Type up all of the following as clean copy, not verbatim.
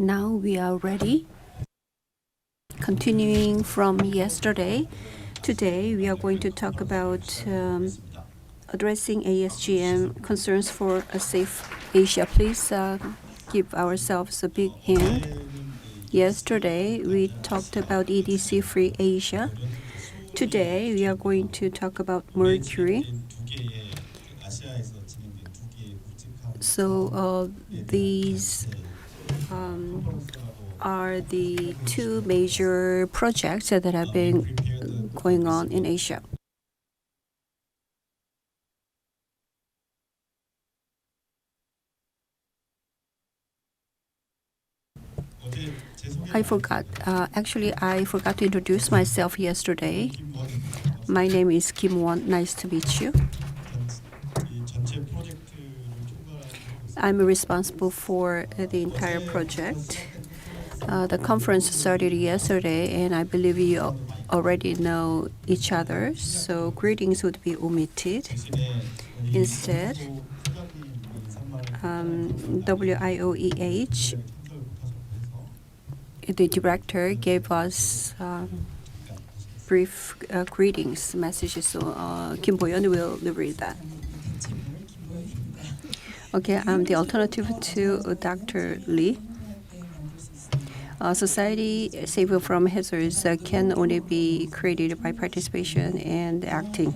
Now we are ready. Continuing from yesterday, today we are going to talk about addressing ASGM concerns for a safe Asia. Please give ourselves a big hand. Yesterday we talked about EDC-free Asia. Today we are going to talk about mercury. So these are the two major projects that have been going on in Asia. I forgot to introduce myself yesterday. My name is Kim Won. Nice to meet you. I'm responsible for the entire project. The conference started yesterday, and I believe you already know each other, so greetings would be omitted. Instead, WIOEH, the director, gave us brief greetings messages, so Kim Boyeon will read that. Okay, I'm the alternative to Dr. Lee. Society safe from hazards can only be created by participation and acting.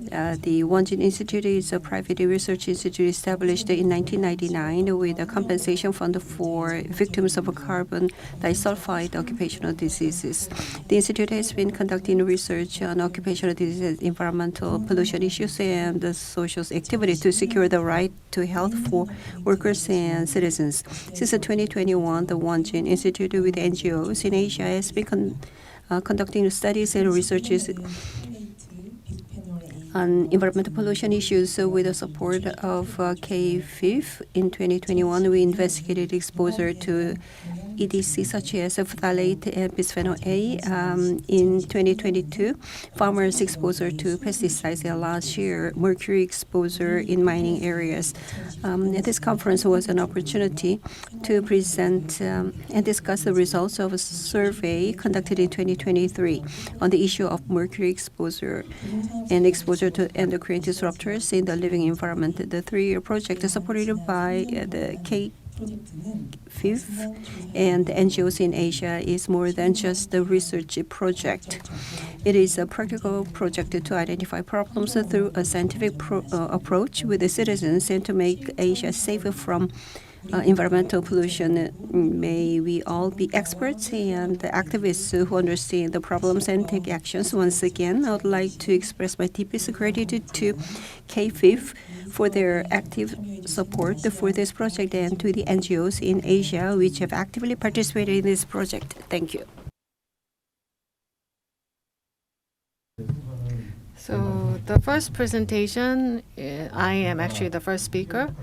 The Wonjin Institute is a private research institute established in 1999 with a compensation fund for victims of carbon disulfide occupational diseases. The institute has been conducting research on occupational diseases, environmental pollution issues, and social activity to secure the right to health for workers and citizens. Since 2021, the Wonjin Institute with NGOs in Asia has been conducting studies and researches on environmental pollution issues. So with the support of CGFED, in 2021, we investigated exposure to EDC such as phthalate and bisphenol A. In 2022, farmers' exposure to pesticides, and last year, mercury exposure in mining areas. This conference was an opportunity to present and discuss the results of a survey conducted in 2023 on the issue of mercury exposure and exposure to endocrine disruptors in the living environment. The three-year project is supported by the CGFED and the NGOs in Asia is more than just a research project. It is a practical project to identify problems through a scientific approach with the citizens and to make Asia safer from environmental pollution. May we all be experts and activists who understand the problems and take actions. Once again, I would like to express my deepest gratitude to CGFED for their active support for this project and to the NGOs in Asia which have actively participated in this project. Thank you. So the first presentation, I am actually the first speaker.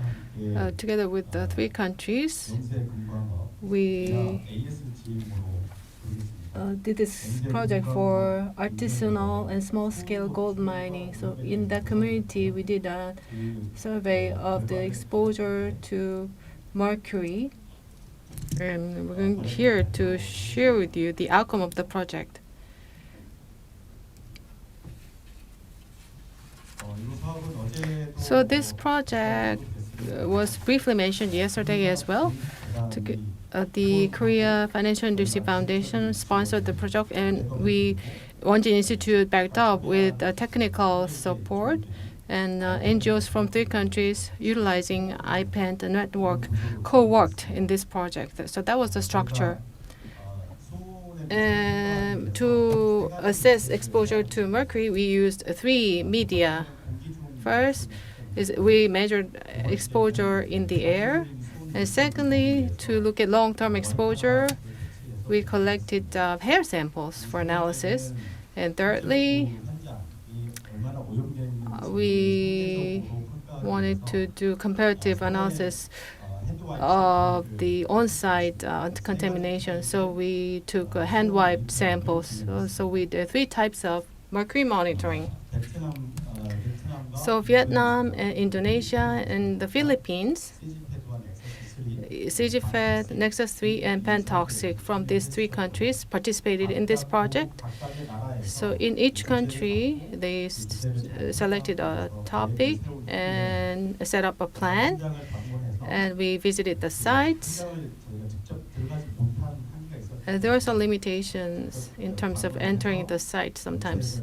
Together with the three countries, we did this project for artisanal and small-scale gold mining. So in that community, we did a survey of the exposure to mercury, and we're here to share with you the outcome of the project. So this project was briefly mentioned yesterday as well. The Korea Financial Industry Foundation sponsored the project, and Wonjin Institute backed up with technical support, and NGOs from three countries utilizing IPANT network co-worked in this project. So that was the structure. To assess exposure to mercury, we used three media. First is we measured exposure in the air. And secondly, to look at long-term exposure, we collected hair samples for analysis. And thirdly, we wanted to do comparative analysis of the on-site contamination. So we took hand-wiped samples. So we did three types of mercury monitoring. So Vietnam and Indonesia and the Philippines CGFED, Nexus 3, and Pentoxic from these 3 countries participated in this project. So in each country, they selected a topic and set up a plan, and we visited the sites. There are some limitations in terms of entering the site sometimes.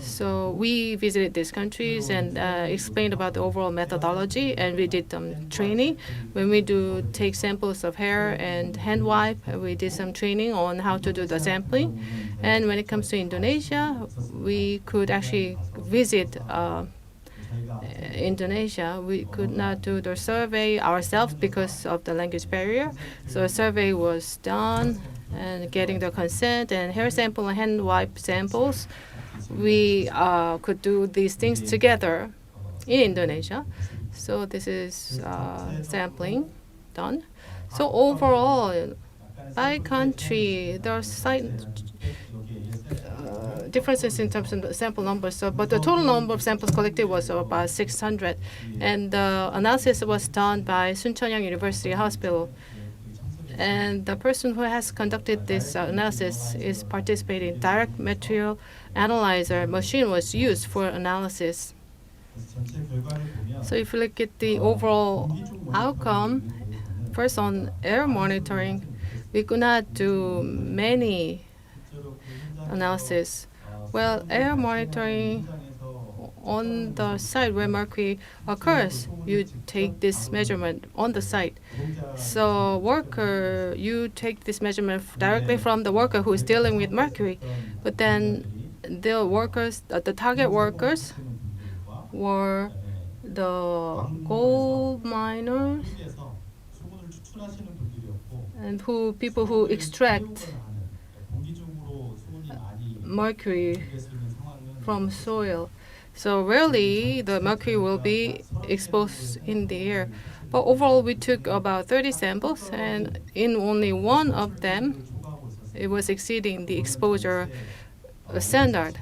So we visited these countries and explained about the overall methodology, and we did training. When we do take samples of hair and hand wipe, we did some training on how to do the sampling. And when it comes to Indonesia, we could actually visit Indonesia. We could not do the survey ourselves because of the language barrier. So a survey was done and getting the consent and hair sample and hand wipe samples. We could do these things together in Indonesia. So this is sampling done. So overall, by country, there are slight differences in terms of the sample numbers. So, but the total number of samples collected was about 600. And the analysis was done by Suncheonyoung University Hospital. And the person who has conducted this analysis is participating. Direct material analyzer machine was used for analysis. So if you look at the overall outcome, first on air monitoring, we could not do many analysis. Well, air monitoring on the site where mercury occurs, you take this measurement on the site. So worker, you take this measurement directly from the worker who is dealing with mercury. But then the workers, the target workers were the gold miners and people who extract mercury from soil. So rarely the mercury will be exposed in the air. But overall, we took about 30 samples, and in only one of them, it was exceeding the exposure standard.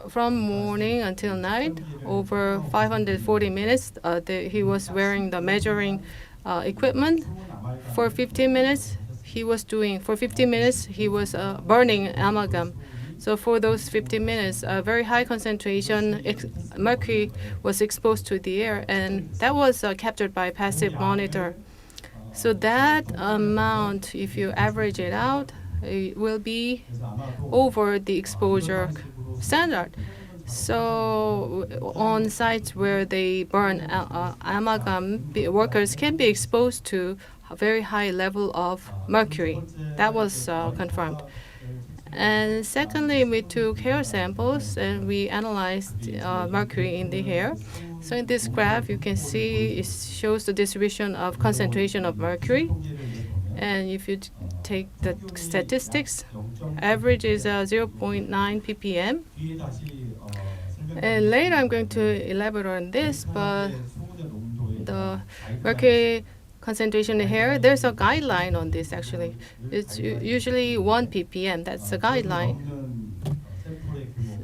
From morning until night, over 540 minutes, he was wearing the measuring equipment. For 15 minutes, he was burning amalgam. So for those 15 minutes, a very high concentration mercury was exposed to the air, and that was captured by passive monitor. So that amount, if you average it out, it will be over the exposure standard. So on sites where they burn amalgam, workers can be exposed to a very high level of mercury. That was confirmed. And secondly, we took hair samples and we analyzed mercury in the hair. So in this graph, you can see it shows the distribution of concentration of mercury. And if you take the statistics, average is 0.9 ppm. And later I'm going to elaborate on this, but the mercury concentration in hair, there's a guideline on this actually. It's usually 1 ppm, that's the guideline.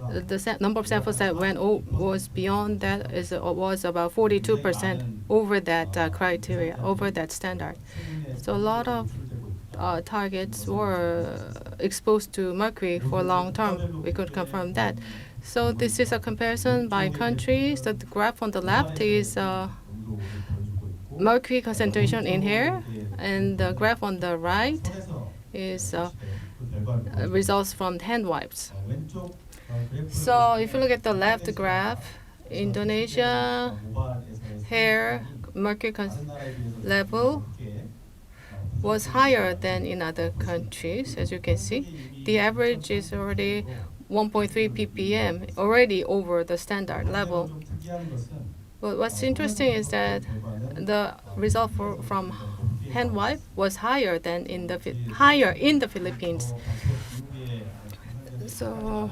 The number of samples that was beyond that was about 42% over that criteria, over that standard. So a lot of targets were exposed to mercury for long term. We could confirm that. So this is a comparison by countries. So the graph on the left is mercury concentration in hair, and the graph on the right is results from hand wipes. So if you look at the left graph, Indonesia hair mercury level was higher than in other countries, as you can see. The average is already 1.3 ppm, already over the standard level. But what's interesting is that the result from hand wipe was higher than in the Philippines. So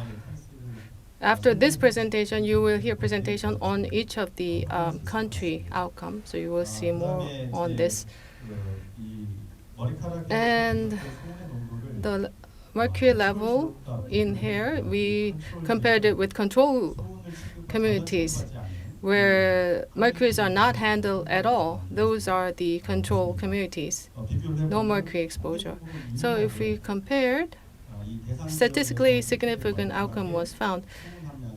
after this presentation, you will hear presentation on each of the country outcome. So you will see more on this. And the mercury level in hair, we compared it with control communities. where mercuries are not handled at all, those are the control communities, no mercury exposure. So if we compared, statistically significant outcome was found.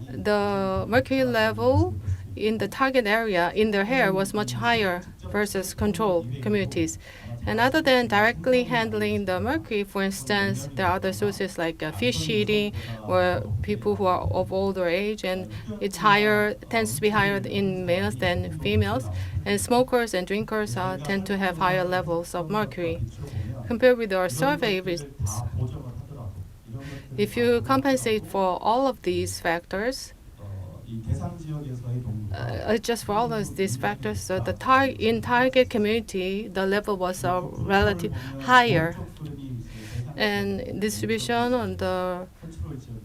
The mercury level in the target area in their hair was much higher versus control communities. And other than directly handling the mercury, for instance, there are other sources like fish eating or people who are of older age, and it's higher, tends to be higher in males than females. And smokers and drinkers tend to have higher levels of mercury. Compared with our survey results, if you compensate for all of these factors, just for all of these factors, so in target community, the level was relative higher. And distribution on the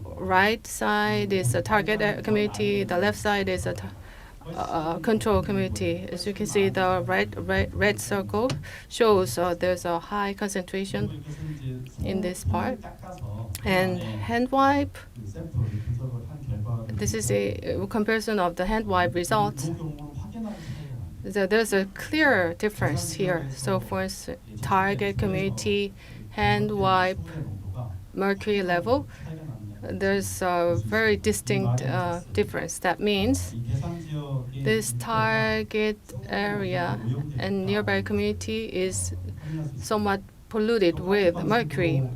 right side is a target community, the left side is a control community. As you can see, the red circle shows there's a high concentration in this part. And hand wipe, this is a comparison of the hand wipe results. So there's a clear difference here. So for instance, target community hand wipe mercury level, there's a very distinct difference. That means this target area and nearby community is somewhat polluted with mercury.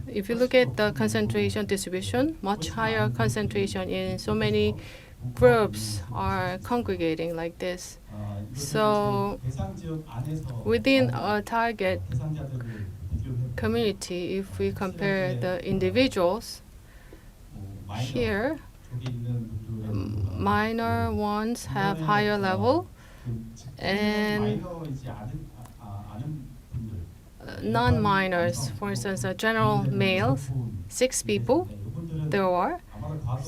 If you look at the concentration distribution, much higher concentration in so many groups are congregating like this. So within a target community, if we compare the individuals, here minor ones have higher level, and non-minors, for instance, a general males, 6 people there are.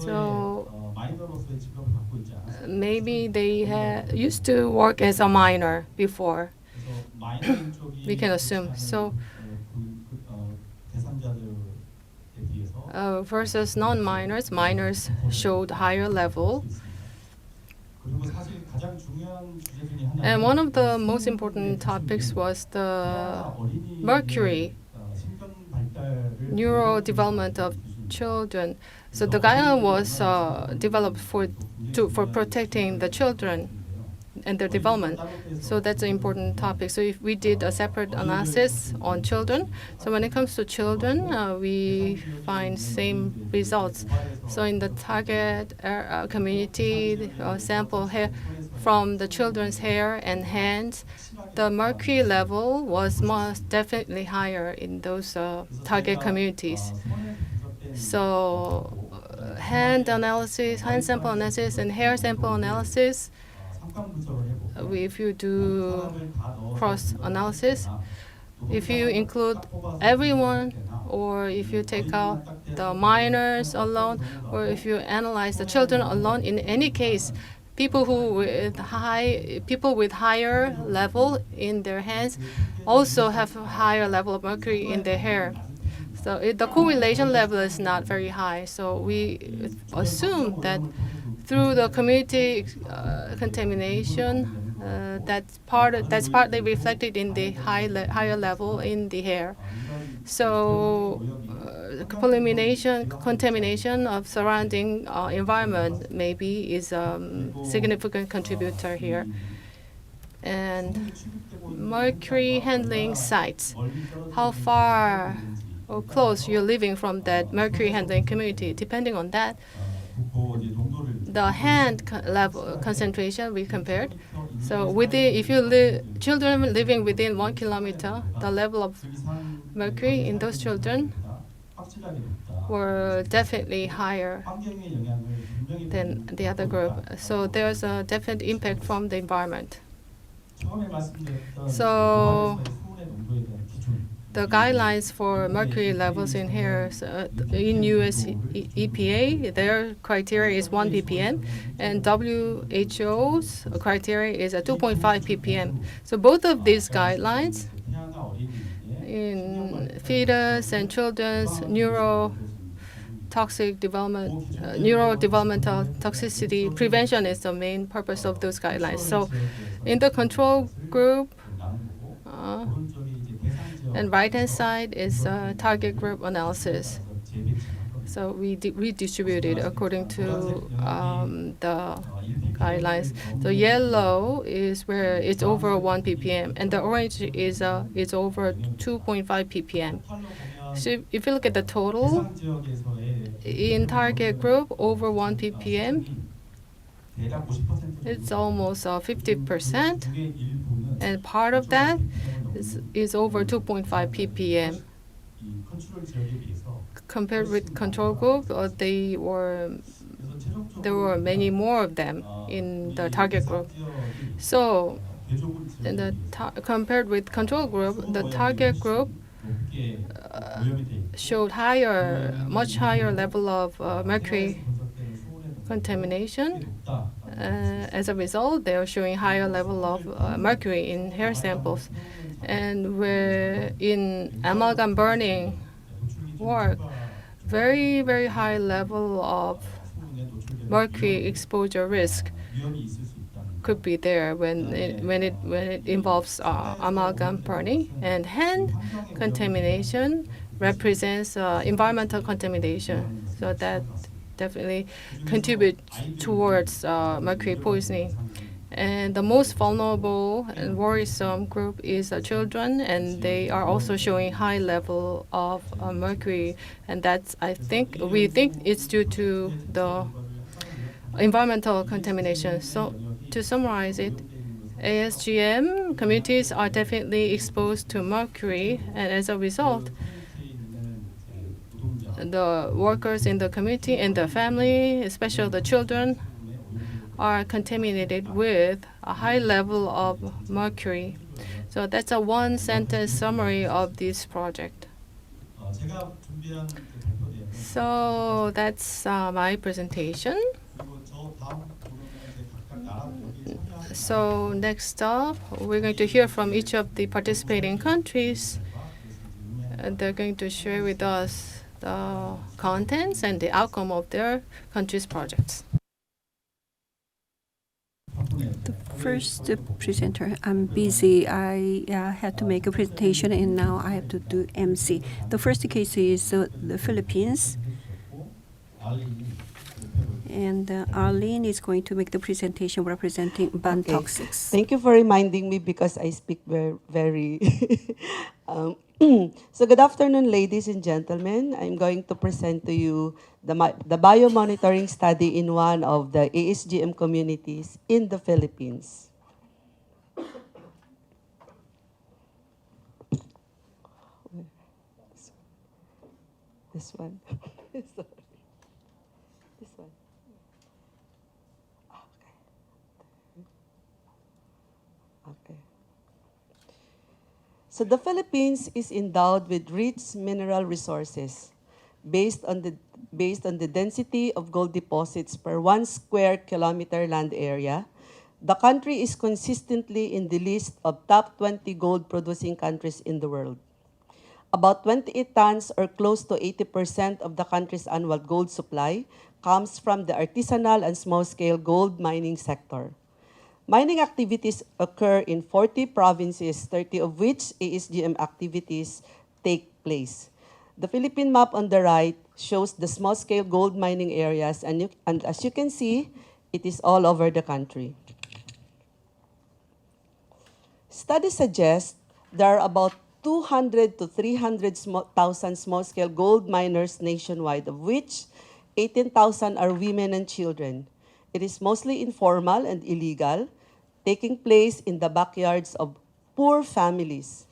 So maybe they used to work as a minor before. We can assume. So versus non-minors, minors showed higher level. And one of the most important topics was the mercury neurodevelopment of children. So the guideline was developed for protecting the children and their development. So that's an important topic. So if we did a separate analysis on children, so when it comes to children, we find same results. So in the target community sample hair from the children's hair and hands, the mercury level was most definitely higher in those target communities. So hand sample analysis and hair sample analysis, if you do cross analysis, if you include everyone, or if you take out the minors alone, or if you analyze the children alone, in any case, people with higher level in their hands also have a higher level of mercury in their hair. So the correlation level is not very high. So we assume that through the community contamination, that's partly reflected in the higher level in the hair. So contamination of surrounding environment maybe is a significant contributor here. And mercury handling sites, how far or close you're living from that mercury handling community, depending on that, the hand level concentration we compared. So if you children living within 1 kilometer, the level of mercury in those children were definitely higher than the other group. So there's a definite impact from the environment. So the guidelines for mercury levels in hair in US EPA, their criteria is 1 ppm, and WHO's criteria is a 2.5 ppm. So both of these guidelines in fetus and children's toxic development, neurodevelopmental toxicity prevention is the main purpose of those guidelines. So in the control group, and right-hand side is target group analysis. So we redistributed according to the guidelines. The yellow is where it's over 1 ppm, and the orange is over 2.5 ppm. So if you look at the total, in target group over 1 ppm, it's almost 50%, and part of that is over 2.5 ppm. Compared with control group, there were many more of them in the target group. So, compared with control group, the target group showed much higher level of mercury contamination. As a result, they are showing higher level of mercury in hair samples, and where in amalgam burning work, very, very high level of mercury exposure risk could be there when it involves amalgam burning. And hand contamination represents environmental contamination, so that definitely contributes towards mercury poisoning. And the most vulnerable and worrisome group is children, and they are also showing high level of mercury, and that's we think it's due to the environmental contamination. So to summarize it, ASGM communities are definitely exposed to mercury, and as a result, the workers in the community and the family, especially the children, are contaminated with a high level of mercury. So that's a one-sentence summary of this project. So that's my presentation. So next up, we're going to hear from each of the participating countries. They're going to share with us the contents and the outcome of their country's projects. The first presenter, I'm busy. I had to make a presentation, and now I have to do MC. The first case is the Philippines. And Arlene is going to make the presentation representing Bantoxics. Thank you for reminding me, because I speak very so good afternoon, ladies and gentlemen. I'm going to present to you the biomonitoring study in one of the ASGM communities in the Philippines. This one. This one. Okay. So the Philippines is endowed with rich mineral resources based on the density of gold deposits per 1 square kilometer land area. The country is consistently in the list of top 20 gold producing countries in the world. About 28 tons, or close to 80% of the country's annual gold supply, comes from the artisanal and small-scale gold mining sector. Mining activities occur in 40 provinces, 30 of which ASGM activities take place. The Philippine map on the right shows the small-scale gold mining areas, and as you can see, it is all over the country. Studies suggest there are about 200 to 300,000 small-scale gold miners nationwide, of which 18,000 are women and children. It is mostly informal and illegal, taking place in the backyards of poor families.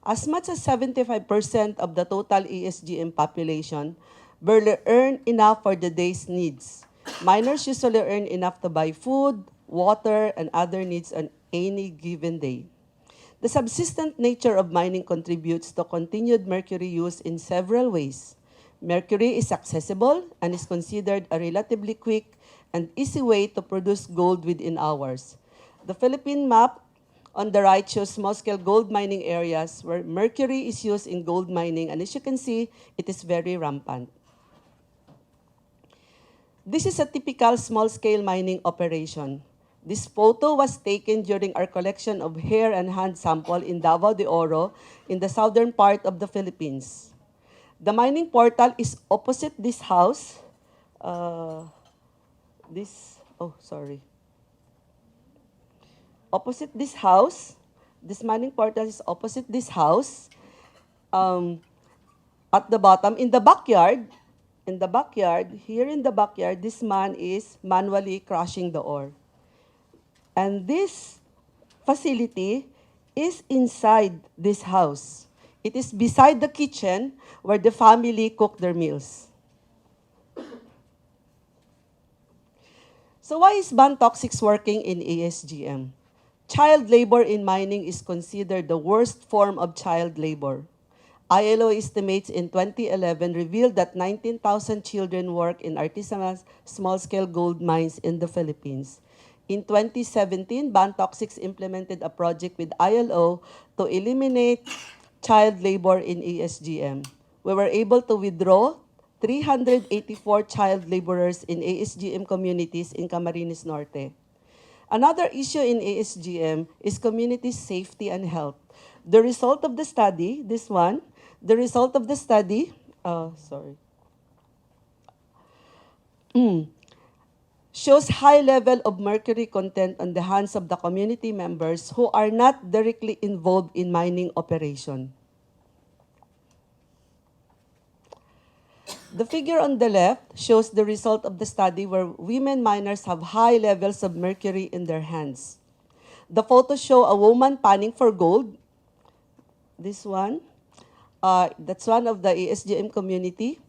As much as 75% of the total ASGM population barely earn enough for the day's needs. Miners usually earn enough to buy food, water, and other needs on any given day. The subsistent nature of mining contributes to continued mercury use in several ways. Mercury is accessible and is considered a relatively quick and easy way to produce gold within hours. The Philippine map on the right shows small-scale gold mining areas where mercury is used in gold mining, and as you can see, it is very rampant. This is a typical small-scale mining operation. This photo was taken during our collection of hair and hand sample in Davao de Oro in the southern part of the Philippines. The mining portal is opposite this house. Opposite this house. This mining portal is opposite this house. At the bottom, in the backyard, here in the backyard, this man is manually crushing the ore. And this facility is inside this house. It is beside the kitchen where the family cook their meals. So why is ban toxics working in ASGM? Child labor in mining is considered the worst form of child labor. ILO estimates in 2011 revealed that 19,000 children work in artisanal small-scale gold mines in the Philippines. In 2017, Ban Toxics implemented a project with ILO to eliminate child labor in ASGM. We were able to withdraw 384 child laborers in ASGM communities in Camarines Norte. Another issue in ASGM is community safety and health. The result of the study, shows high level of mercury content on the hands of the community members who are not directly involved in mining operation. The figure on the left shows the result of the study where women miners have high levels of mercury in their hands. The photos show a woman panning for gold. This one, that's one of the ASGM community.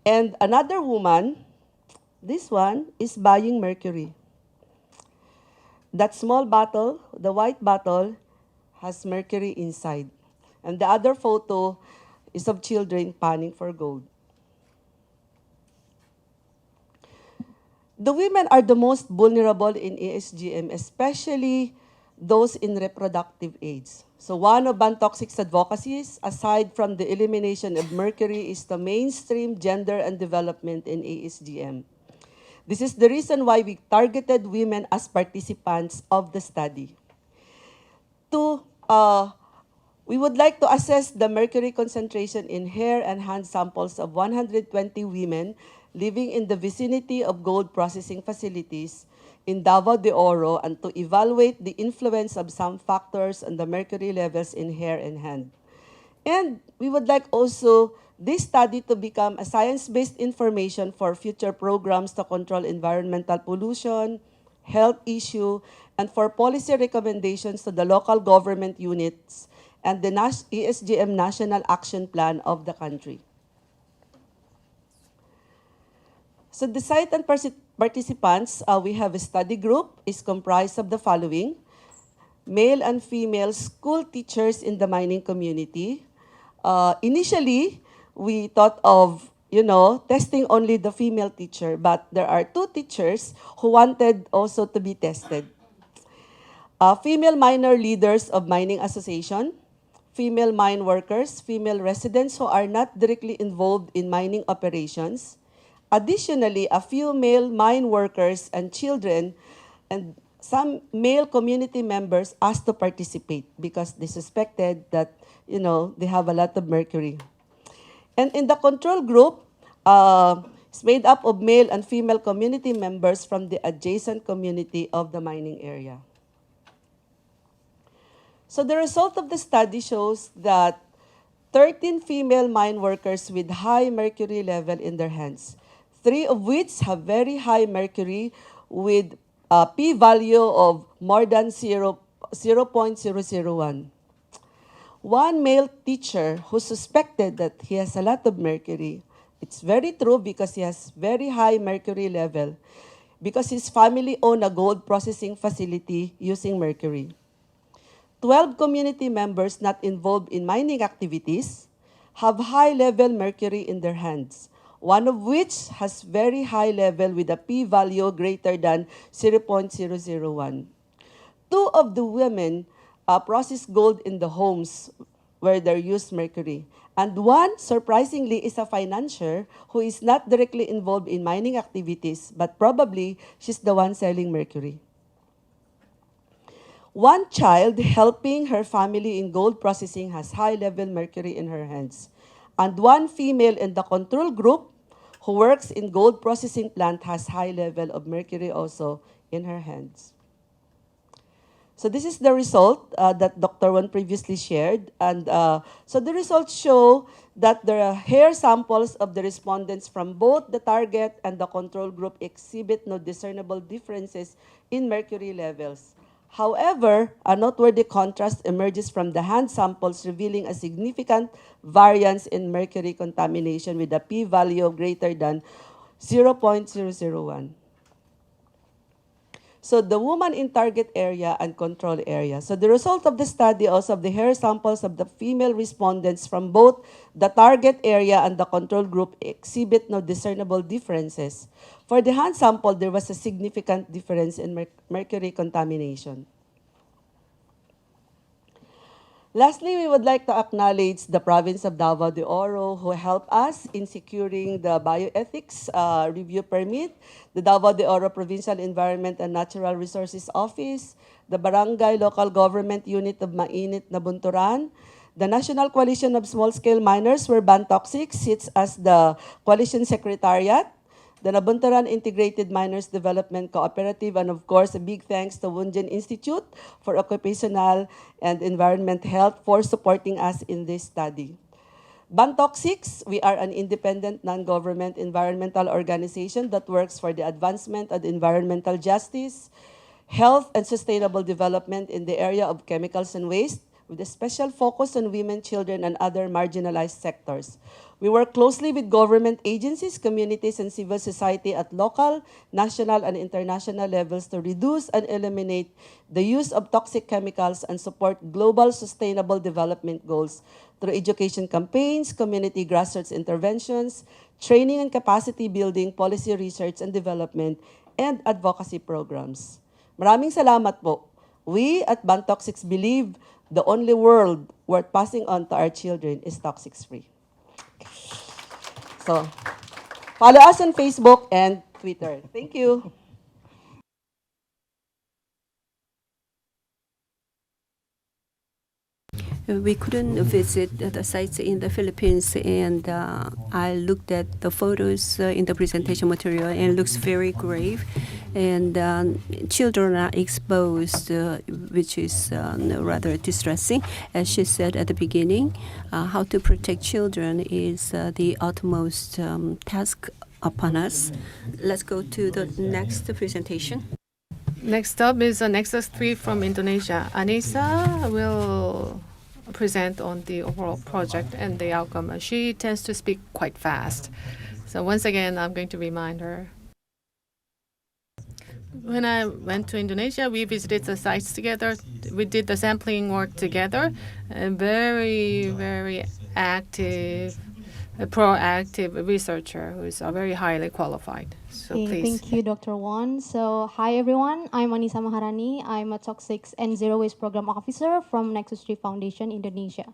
And another woman, this one, is buying mercury. That small bottle, the white bottle, has mercury inside. And the other photo is of children panning for gold. The women are the most vulnerable in ASGM, especially those in reproductive age. So one of Ban Toxics' advocacies, aside from the elimination of mercury, is the mainstream gender and development in ASGM. This is the reason why we targeted women as participants of the study. We would like to assess the mercury concentration in hair and hand samples of 120 women living in the vicinity of gold processing facilities in Davao de Oro and to evaluate the influence of some factors on the mercury levels in hair and hand. And we would like also this study to become a science-based information for future programs to control environmental pollution, health issue, and for policy recommendations to the local government units and the ASGM National Action Plan of the country. So the site and participants, we have a study group, is comprised of the following: male and female school teachers in the mining community. Initially, we thought of, testing only the female teacher, but there are 2 teachers who wanted also to be tested. Female miner leaders of mining association, female mine workers, female residents who are not directly involved in mining operations. Additionally, a few male mine workers and children and some male community members asked to participate because they suspected that, they have a lot of mercury. And in the control group, it's made up of male and female community members from the adjacent community of the mining area. So the result of the study shows that 13 female mine workers with high mercury level in their hands, 3 of which have very high mercury with a p-value of more than 0.001. One male teacher who suspected that he has a lot of mercury. It's very true because he has very high mercury level because his family owned a gold processing facility using mercury. 12 community members not involved in mining activities have high-level mercury in their hands, one of which has very high level with a p-value greater than 0.001. 2 of the women process gold in the homes where they use mercury. And one, surprisingly, is a financier who is not directly involved in mining activities, but probably she's the one selling mercury. One child helping her family in gold processing has high-level mercury in her hands. And one female in the control group who works in gold processing plant has high level of mercury also in her hands. So this is the result that Dr. Wan previously shared. And so the results show that the hair samples of the respondents from both the target and the control group exhibit no discernible differences in mercury levels. However, a noteworthy contrast emerges from the hand samples, revealing a significant variance in mercury contamination with a p-value greater than 0.001. So the woman in target area and control area. So the result of the study also of the hair samples of the female respondents from both the target area and the control group exhibit no discernible differences. For the hand sample, there was a significant difference in mercury contamination. Lastly, we would like to acknowledge the province of Davao de Oro who helped us in securing the bioethics review permit, the Davao de Oro Provincial Environment and Natural Resources Office, the Barangay Local Government Unit of Mainit Nabunturan, the National Coalition of Small-Scale Miners, where Bantoxic sits as the Coalition Secretariat, the Nabunturan Integrated Miners Development Cooperative, and of course, a big thanks to Wonjin Institute for Occupational and Environmental Health for supporting us in this study. Bantoxics, we are an independent non-government environmental organization that works for the advancement of environmental justice, health, and sustainable development in the area of chemicals and waste, with a special focus on women, children, and other marginalized sectors. We work closely with government agencies, communities, and civil society at local, national, and international levels to reduce and eliminate the use of toxic chemicals and support global sustainable development goals through education campaigns, community grassroots interventions, training and capacity building, policy research and development, and advocacy programs. Maraming salamat po. We at Bantoxics believe the only world worth passing on to our children is toxics-free. So, follow us on Facebook and Twitter. Thank you. We couldn't visit the sites in the Philippines, and I looked at the photos in the presentation material, and it looks very grave. And children are exposed, which is rather distressing. As she said at the beginning, how to protect children is the utmost task upon us. Let's go to the next presentation. Next up is Nexus 3 from Indonesia. Anissa will present on the overall project and the outcome. She tends to speak quite fast. So once again, I'm going to remind her. When I went to Indonesia, we visited the sites together. We did the sampling work together. And very, very active, a proactive researcher who is very highly qualified. So please. Thank you, Dr. Wan. So hi, everyone. I'm Anissa Maharani. I'm a Toxics and Zero Waste Program Officer from Nexus 3 Foundation, Indonesia.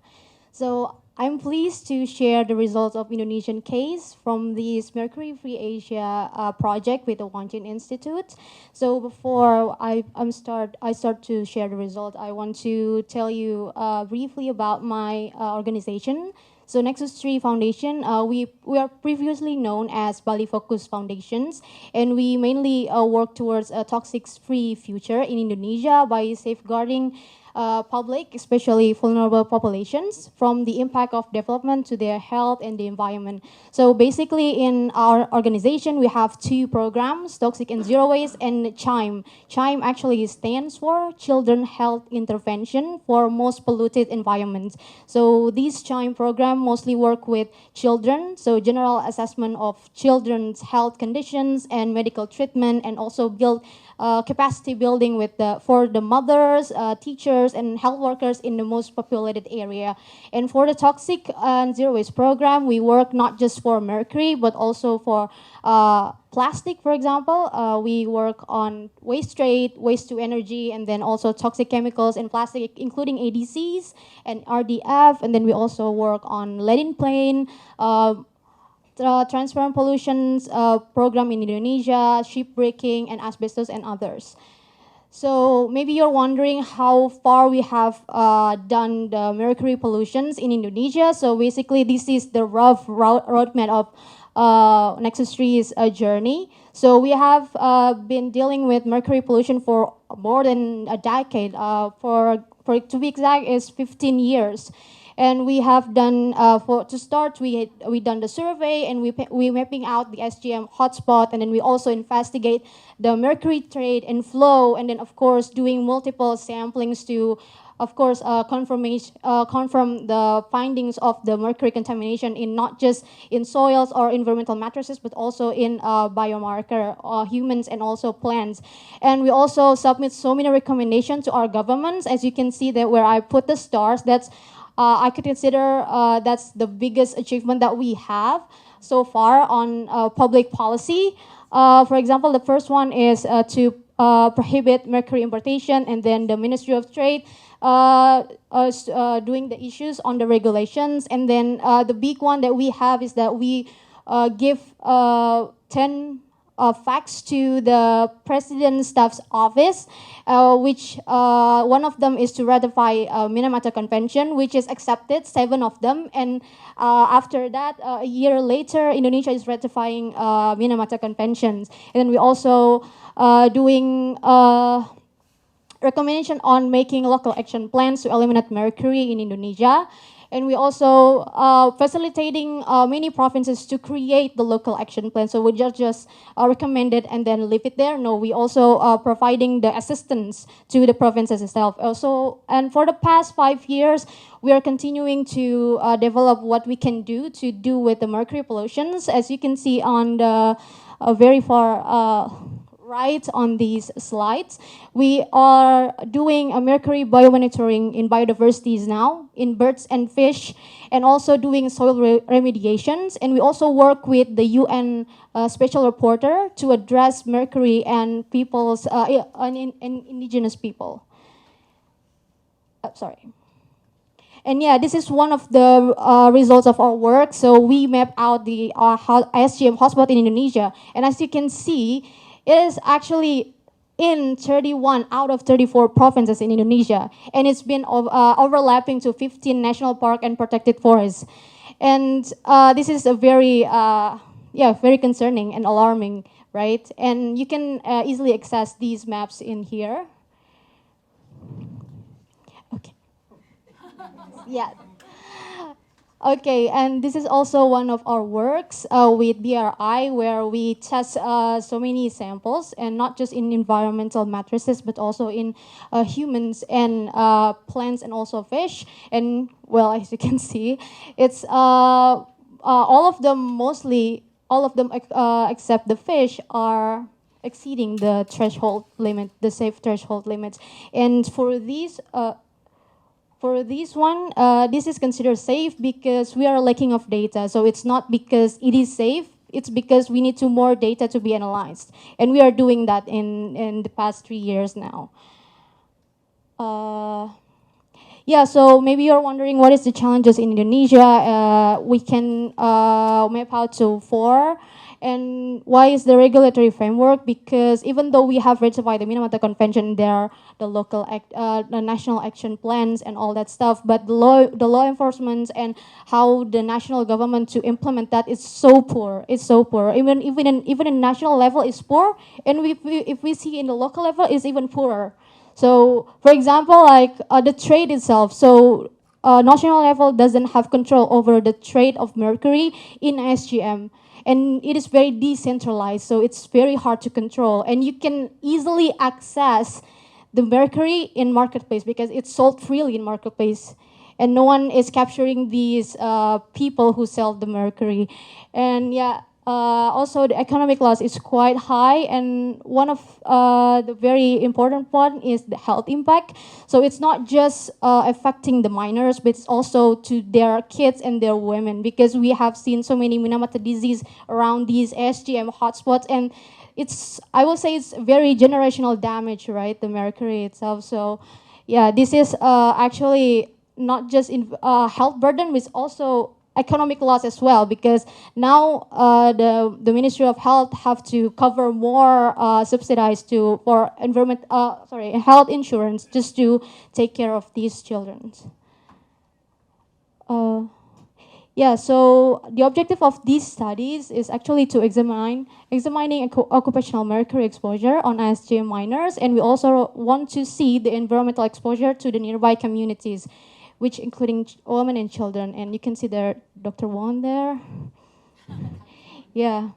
So I'm pleased to share the results of Indonesian case from this Mercury Free Asia project with the Wonjin Institute. So before I start to share the results, I want to tell you briefly about my organization. So Nexus 3 Foundation, we are previously known as Bali Focus Foundations, and we mainly work towards a toxics-free future in Indonesia by safeguarding public, especially vulnerable populations, from the impact of development to their health and the environment. So basically in our organization, we have two programs, Toxic and Zero Waste and CHIME. CHIME actually stands for Children Health Intervention for Most Polluted Environments. So this CHIME program mostly work with children, so general assessment of children's health conditions and medical treatment, and also build capacity building with for the mothers, teachers, commuters, and health workers in the most populated area. And for the toxic and zero waste program, we work not just for mercury, but also for plastic, for example. We work on waste trade, waste to energy, and then also toxic chemicals and plastic, including ADCs and RDF. And then we also work on lead in plane, transparent pollutions program in Indonesia, shipbreaking, and asbestos, and others. So maybe you're wondering how far we have done the mercury pollutions in Indonesia. So basically, this is the rough roadmap of Nexus 3's journey. So we have been dealing with mercury pollution for more than a decade. For to be exact, is 15 years. And we have done, to start, we done the survey, and we mapping out the SGM hotspot, and then we also investigate the mercury trade and flow, and then of course doing multiple samplings to, of course, confirm the findings of the mercury contamination in not just in soils or environmental matrices, but also in biomarker, humans and also plants. And we also submit so many recommendations to our governments. As you can see that where I put the stars, that's I could consider that's the biggest achievement that we have so far on public policy. For example, the first one is to prohibit mercury importation, and then the Ministry of Trade doing the issues on the regulations. And then the big one that we have is that we give 10 facts to the President's Staff's Office, which one of them is to ratify Minamata Convention, which is accepted, 7 of them. And after that, a year later, Indonesia is ratifying Minamata Conventions. And then we also doing recommendation on making local action plans to eliminate mercury in Indonesia. And we also facilitating many provinces to create the local action plan. So we just recommend it and then leave it there. No, we also providing the assistance to the provinces itself. Also, and for the past 5 years, we are continuing to develop what we can do to do with the mercury pollutions. As you can see on the very far right on these slides, we are doing a mercury biomonitoring in biodiversities now, in birds and fish, and also doing soil remediations. And we also work with the UN special reporter to address mercury and people's, indigenous people. Sorry. And yeah, this is one of the results of our work. So we map out the ASGM hotspot in Indonesia. And as you can see, it is actually in 31 out of 34 provinces in Indonesia, and it's been overlapping to 15 national park and protected forests. And this is a very, very concerning and alarming, right? And you can easily access these maps in here. Okay. Yeah. Okay, and this is also one of our works with BRI, where we test so many samples, and not just in environmental matrices, but also in humans and plants and also fish. And well, as you can see, it's all of them, except the fish, are exceeding the threshold limit, the safe threshold limits. And for these. For this one, this is considered safe because we are lacking of data. So it's not because it is safe, it's because we need more data to be analyzed. And we are doing that in the past 3 years now. Yeah, so maybe you're wondering what is the challenges in Indonesia. We can map out to 4. And why is the regulatory framework? Because even though we have ratified the Minamata Convention, there are the local the national action plans and all that stuff, but the law enforcement and how the national government to implement that is so poor. It's so poor. Even in national level is poor, and if we see in the local level is even poorer. So, for example, like the trade itself. So, national level doesn't have control over the trade of mercury in SGM. And it is very decentralized, so it's very hard to control. And you can easily access the mercury in marketplace because it's sold freely in marketplace. And no one is capturing these people who sell the mercury. And yeah, Also, the economic loss is quite high, and one of the very important one is the health impact. So it's not just affecting the minors, but it's also to their kids and their women, because we have seen so many Minamata disease around these ASGM hotspots, and it's, I will say, it's very generational damage, right? The mercury itself. So, yeah, this is actually not just in health burden, but it's also economic loss as well, because now the Ministry of Health have to cover more subsidized to for health insurance just to take care of these children. Uh, yeah, so the objective of these studies is actually to examining occupational mercury exposure on ASGM minors, and we also want to see the environmental exposure to the nearby communities, which including women and children. And you can see there, Dr. Won there. Yeah.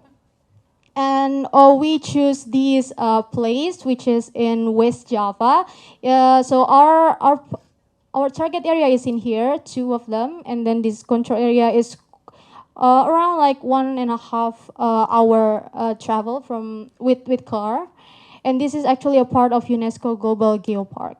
And we choose this place, which is in West Java. So our target area is in here, 2 of them, and then this control area is around like 1.5 hour travel from with car, and this is actually a part of UNESCO Global Geopark.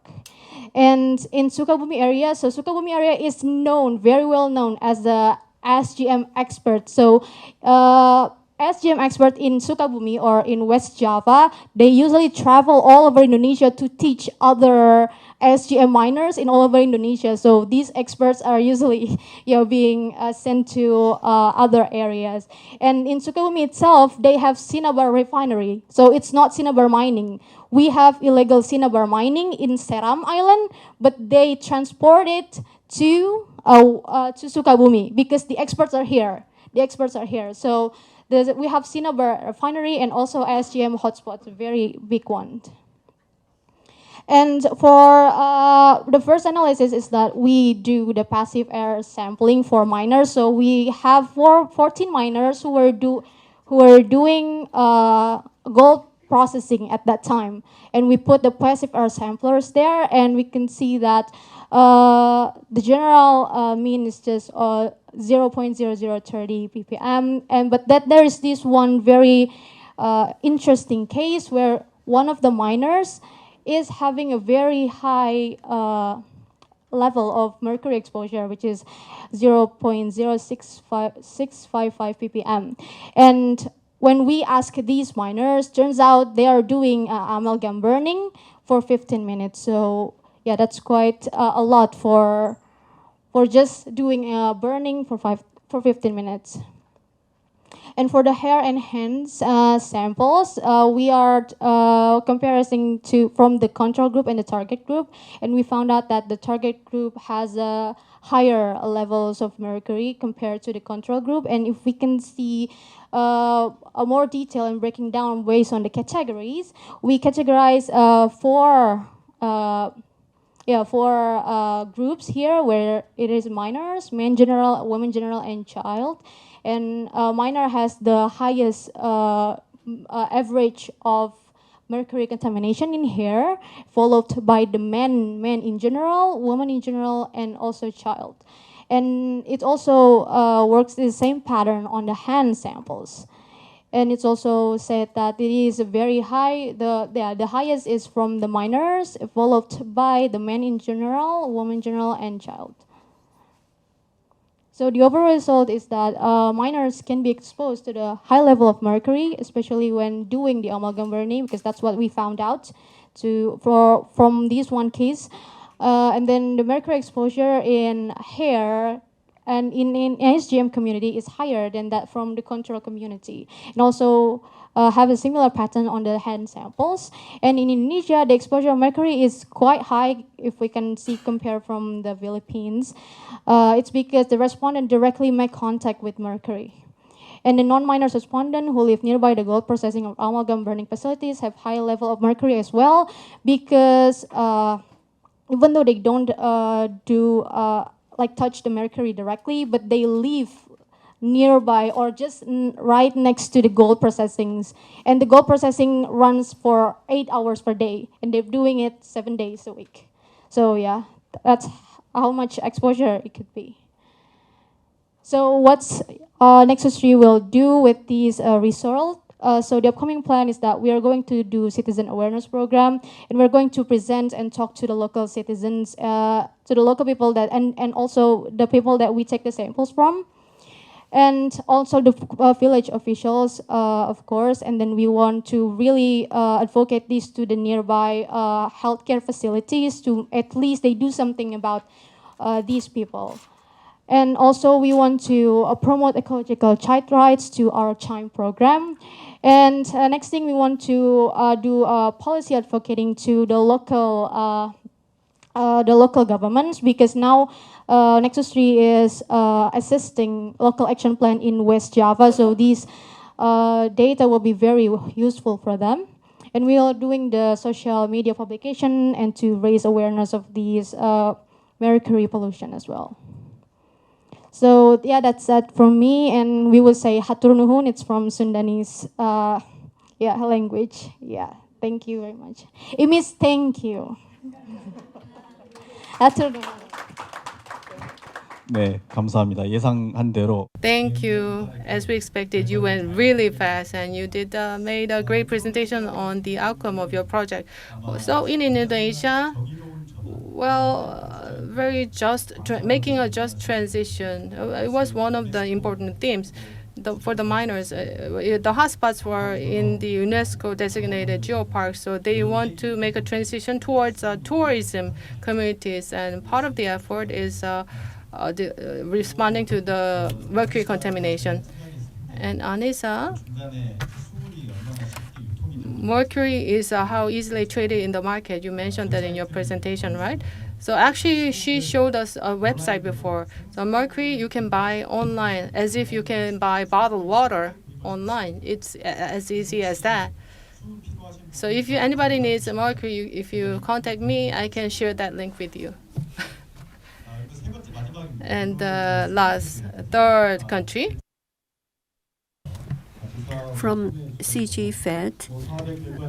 And in Sukabumi area, so Sukabumi area is known, very well known as the ASGM expert. So ASGM expert in Sukabumi or in West Java, they usually travel all over Indonesia to teach other ASGM minors in all over Indonesia. So these experts are usually being sent to other areas. And in Sukabumi itself, they have cinnabar refinery. So it's not cinnabar mining. We have illegal cinnabar mining in Seram Island, but they transport it to Sukabumi because the experts are here. The experts are here. So we have cinnabar refinery and also ASGM hotspots, a very big one. And for the first analysis is that we do the passive air sampling for miners. So we have 14 miners who were doing gold processing at that time, and we put the passive air samplers there, and we can see that the general mean is just 0.0030 ppm, but that there is this one very interesting case where one of the miners is having a very high level of mercury exposure, which is 0.065 ppm. And when we ask these miners, turns out they are doing amalgam burning for 15 minutes. So yeah, that's quite a lot for just doing burning for 15 minutes. And for the hair and hands samples, we are comparing from the control group and the target group, and we found out that the target group has higher levels of mercury compared to the control group. And if we can see a more detail and breaking down based on the categories, we categorize four groups here, where it is minors, men general, women general, and child. And minor has the highest average of mercury contamination in hair, followed by the men in general, women in general, and also child. And it also works the same pattern on the hand samples. And it's also said that it is very high. The highest is from the minors, followed by the men in general, women in general, and child. So the overall result is that minors can be exposed to the high level of mercury, especially when doing the amalgam burning, because that's what we found out from this one case. And then the mercury exposure in hair and in ASGM community is higher than that from the control community. And also have a similar pattern on the hand samples. And in Indonesia, the exposure of mercury is quite high if we can see compare from the Philippines. It's because the respondent directly make contact with mercury. And the non-minors respondent who live nearby the gold processing or amalgam burning facilities have high level of mercury as well, because even though they don't touch the mercury directly, but they live nearby or just right next to the gold processings. And the gold processing runs for 8 hours per day, and they're doing it 7 days a week. So yeah, that's how much exposure it could be. So Nexus 3 will do with these result. So the upcoming plan is that we are going to do citizen awareness program, and we're going to present and talk to the local citizens, to the local people that, and also the people that we take the samples from, and also the village officials, of course. And then we want to really advocate this to the nearby healthcare facilities to at least they do something about these people. And also we want to promote ecological child rights to our CHIME program. And next thing we want to do policy advocating to the local governments, because now Nexus 3 is assisting local action plan in West Java. So these data will be very useful for them. And we are doing the social media publication and to raise awareness of these mercury pollution as well. So yeah, that's that from me, and we will say hatur nuhun. It's from Sundanese, language. Yeah, thank you very much. It means thank you. 하트 네, 감사합니다. 예상한 대로 Thank you. As we expected, you went really fast and you did made a great presentation on the outcome of your project. So in Indonesia, very just making a just transition. It was one of the important themes. For the miners, the hotspots were in the UNESCO designated geoparks, so they want to make a transition towards tourism communities, and part of the effort is responding to the mercury contamination. And Anissa, mercury is how easily traded in the market. You mentioned that in your presentation, right? So actually, she showed us a website before. So mercury you can buy online, as if you can buy bottled water online. It's as easy as that. So if anybody needs a mercury, if you contact me, I can share that link with you. And third country. From CGFED,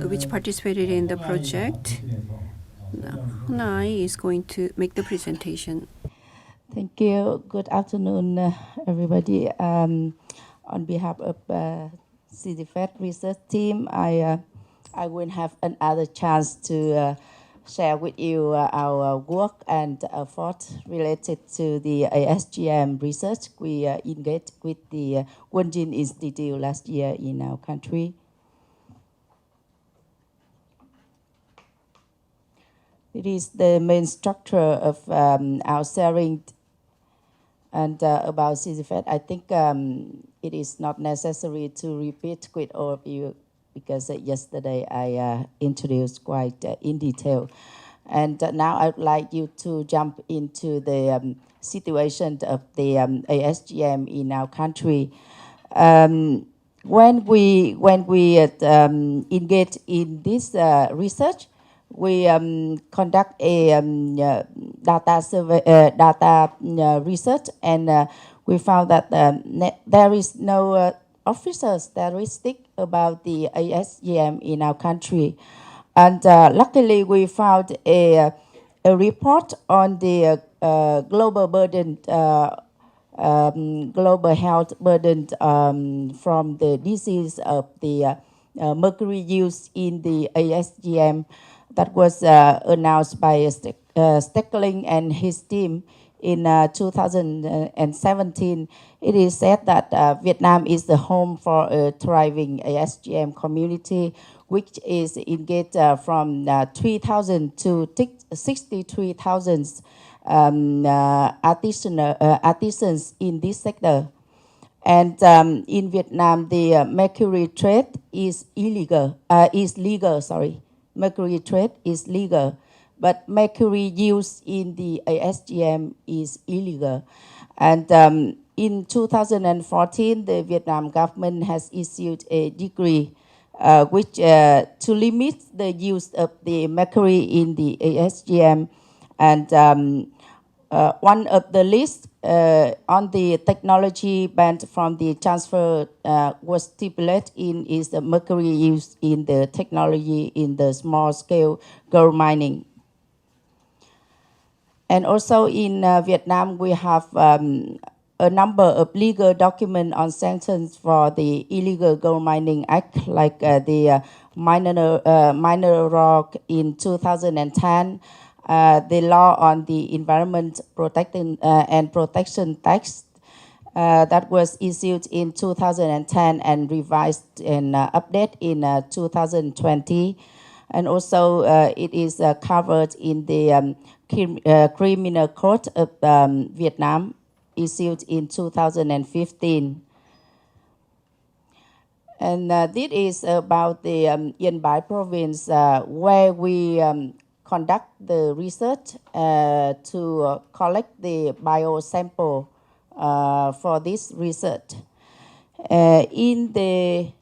which participated in the project, Hunai is going to make the presentation. Thank you. Good afternoon, everybody. On behalf of CGFED research team, I will have another chance to share with you our work and effort related to the ASGM research we engaged with the Wonjin Institute last year in our country. It is the main structure of our sharing. And about CGFED, I think it is not necessary to repeat with all of you because yesterday I introduced quite in detail. And now I'd like you to jump into the situation of the ASGM in our country. When we engage in this research, we conduct a data survey, research, and we found that there is no official statistic about the ASGM in our country. And luckily, we found a report on the global burden, global health burden from the disease of the mercury use in the ASGM. That was announced by Steckling and his team in 2017. It is said that Vietnam is the home for a thriving ASGM community, which is engaged from 3,000 to 63,000 artisans in this sector. And in Vietnam, the mercury trade is legal. Mercury trade is legal, but mercury use in the ASGM is illegal. And in 2014, the Vietnam government has issued a decree which to limit the use of the mercury in the ASGM. And one of the lists on the technology banned from the transfer was stipulated in is the mercury used in the technology in the small scale gold mining. And also in Vietnam, we have a number of legal documents on sanctions for the illegal gold mining act, like the mineral law in 2010, the law on the environment protecting and protection tax that was issued in 2010 and revised and updated in 2020. And also it is covered in the Criminal Code of Vietnam, issued in 2015. And this is about the Yên Bái province, where we conduct the research to collect the biosample for this research. In the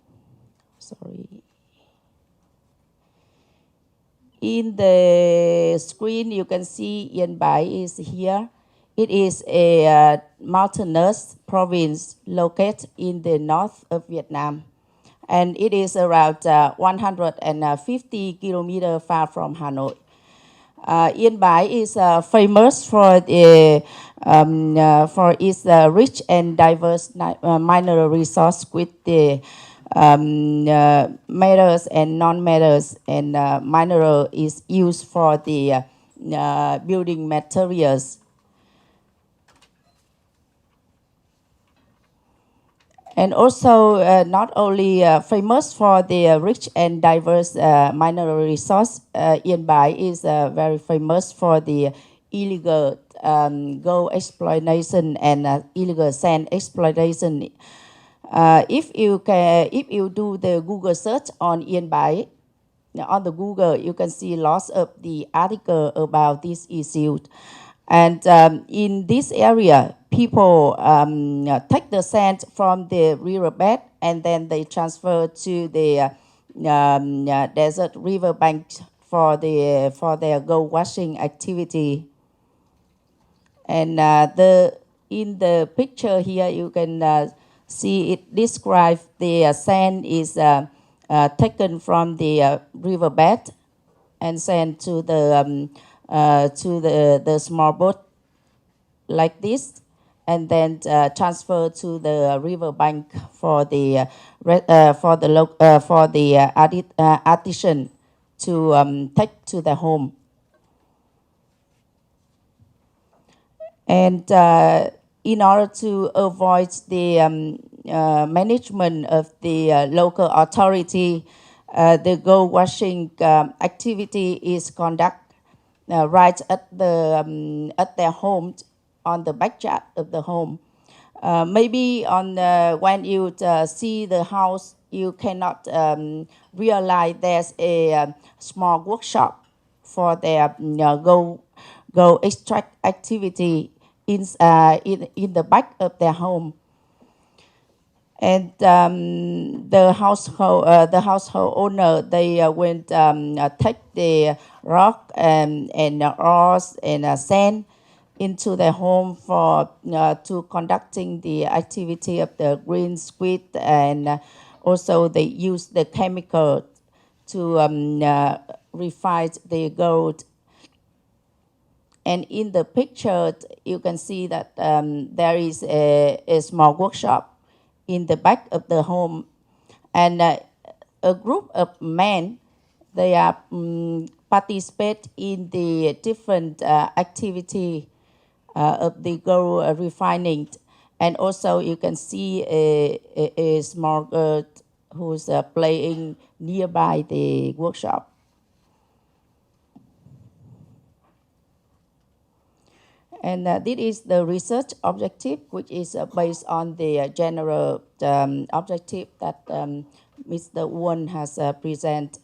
screen, you can see Yên Bái is here. It is a mountainous province located in the north of Vietnam. And it is around 150 kilometers far from Hanoi. Yên Bái is famous for its rich and diverse mineral resource with the metals and non-metals, and mineral is used for the building materials. And also not only famous for the rich and diverse mineral resource, Yên Bái is very famous for the illegal gold exploitation and illegal sand exploitation. If you do the Google search on Yên Bái, on the Google, you can see lots of the article about this issue. And in this area, people take the sand from the riverbed and then they transfer to the desert riverbank for their gold washing activity. And in the picture here, you can see it describes the sand is taken from the riverbed and sent to the small boat like this, and then transfer to the riverbank for the artisan to take to the home. And in order to avoid the management of the local authority, the gold washing activity is conducted right at their home, on the backyard of the home. Maybe when you see the house, you cannot realize there's a small workshop for their gold extract activity in the back of their home. And the household owner, they went take the rock and ores and sand into their home for to conducting the activity of the green squid, and also they use the chemical to refine the gold. And in the picture, you can see that there is a small workshop in the back of the home, and a group of men, they are participate in the different activity of the gold refining. And also you can see a small girl who's playing nearby the workshop. And this is the research objective, which is based on the general objective that Mr. Won has presented.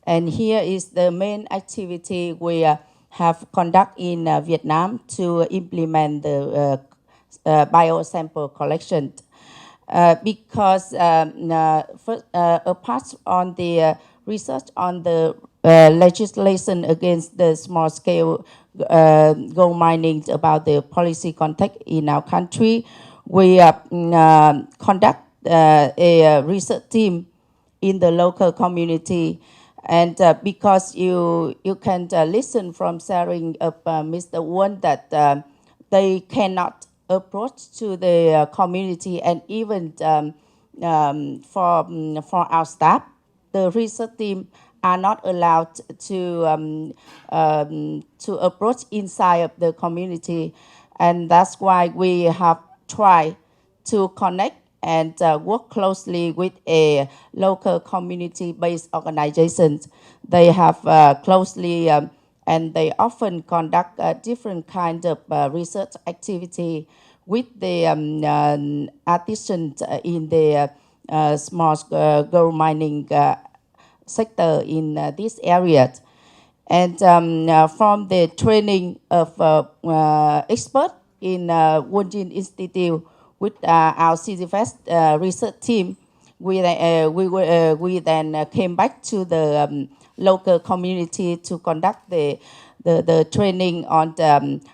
And here is the main activity we have conducted in Vietnam to implement the biosample collection. Because apart on the research on the legislation against the small-scale gold mining, about the policy context in our country, we conduct a research team in the local community. And because you can listen from sharing of Mr. Won that they cannot approach to the community, and even for our staff, the research team are not allowed to approach inside of the community, and that's why we have tried to connect and work closely with a local community-based organizations. They have closely and they often conduct different kinds of research activity with the artisans in the small gold mining sector in this area. And from the training of experts in Wonjin Institute with our CGFED research team, we then came back to the local community to conduct the training on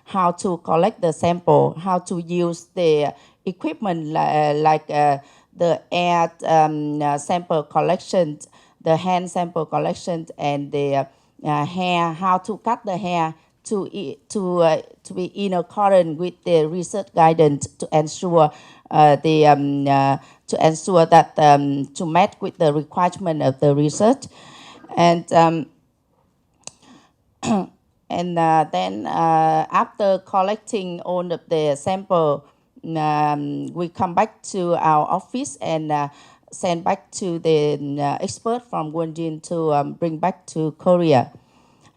how to collect the sample, how to use the equipment like the air sample collection, the hand sample collection, and the hair, how to cut the hair to be in accordance with the research guidance to ensure that to match with the requirement of the research, and and then after collecting all of the sample, we come back to our office and send back to the expert from Wonjin to bring back to Korea.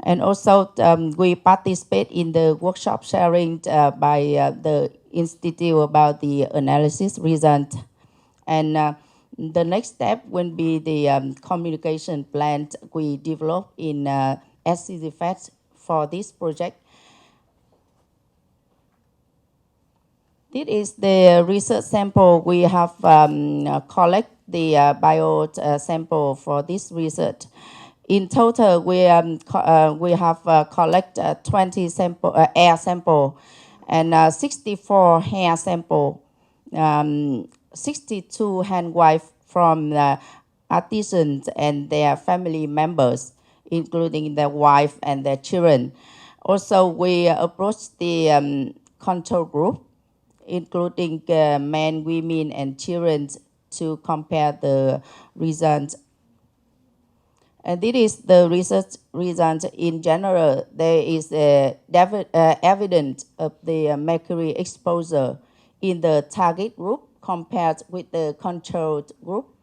And also we participate in the workshop sharing by the Institute about the analysis result. And the next step will be the communication plan we develop in SCGFED for this project. This is the research sample. We have collect the bio sample for this research. In total, we have collect 20 sample, air sample and 64 hair sample, 62 handwives from artisans and their family members, including their wife and their children. Also, we approached the control group, including men, women, and children, to compare the results. And this is the research result in general. There is evidence of the mercury exposure in the target group compared with the controlled group.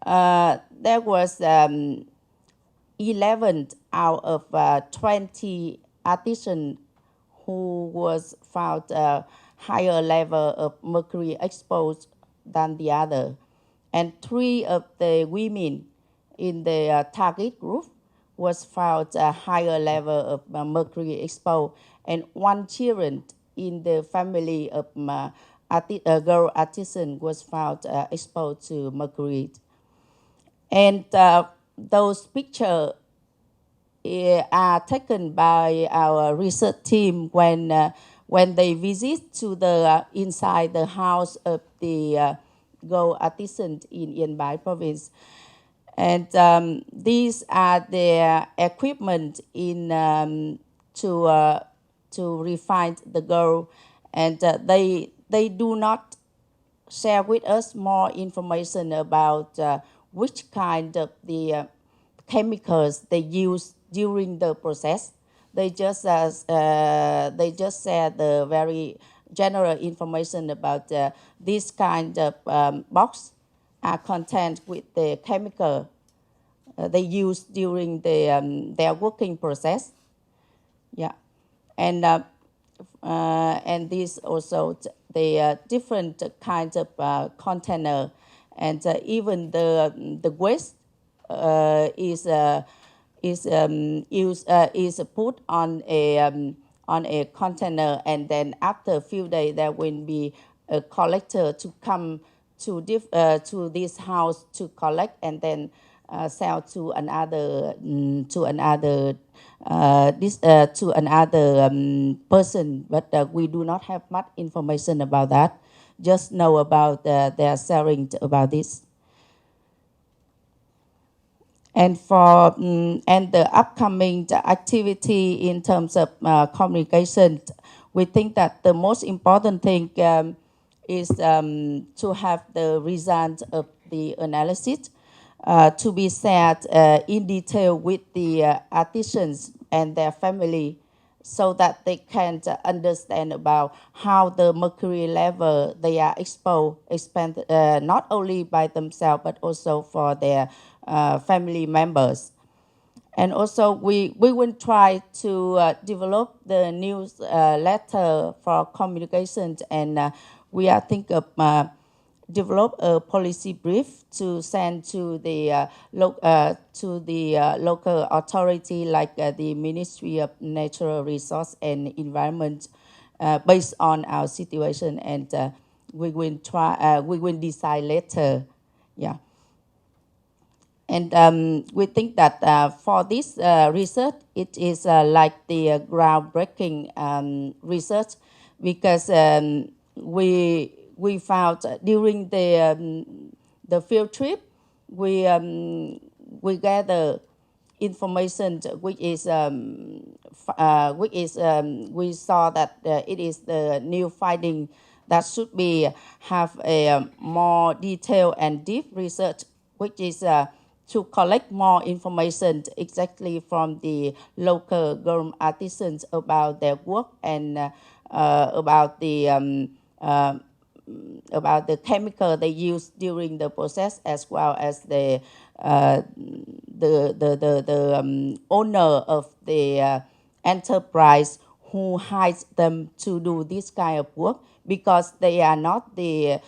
There was 11 out of 20 artisans who was found higher level of mercury exposed than the other. And 3 of the women in the target group was found a higher level of mercury exposed, and 1 children in the family of girl artisan was found exposed to mercury. And those pictures are taken by our research team when they visit to the inside the house of the gold artisan in Yên Bái province. And these are their equipment in to refine the gold, and they do not share with us more information about which kind of the chemicals they use during the process. They just share the very general information about this kind of box are content with the chemical they use during the their working process. Yeah, and these also the different kinds of container, and even the waste is put on a container, and then after a few days there will be a collector to come to this house to collect and then sell to another person. But we do not have much information about that. Just know about their selling about this. And for and the upcoming activity in terms of communication, we think that the most important thing is to have the result of the analysis to be shared in detail with the artisans and their family, so that they can understand about how the mercury level they are exposed, not only by themselves but also for their family members. And also we will try to develop the newsletter for communication, and we are thinking of develop a policy brief to send to the local authority, like the Ministry of Natural Resource and Environment, based on our situation, and we will decide later. Yeah. And we think that for this research, it is like the groundbreaking research, because we found during the field trip, we gather information we saw that it is the new finding that should be have a more detailed and deep research, which is to collect more information exactly from the local girl artisans about their work, and about the chemical they use during the process, as well as the owner of the enterprise who hires them to do this kind of work, because they are not the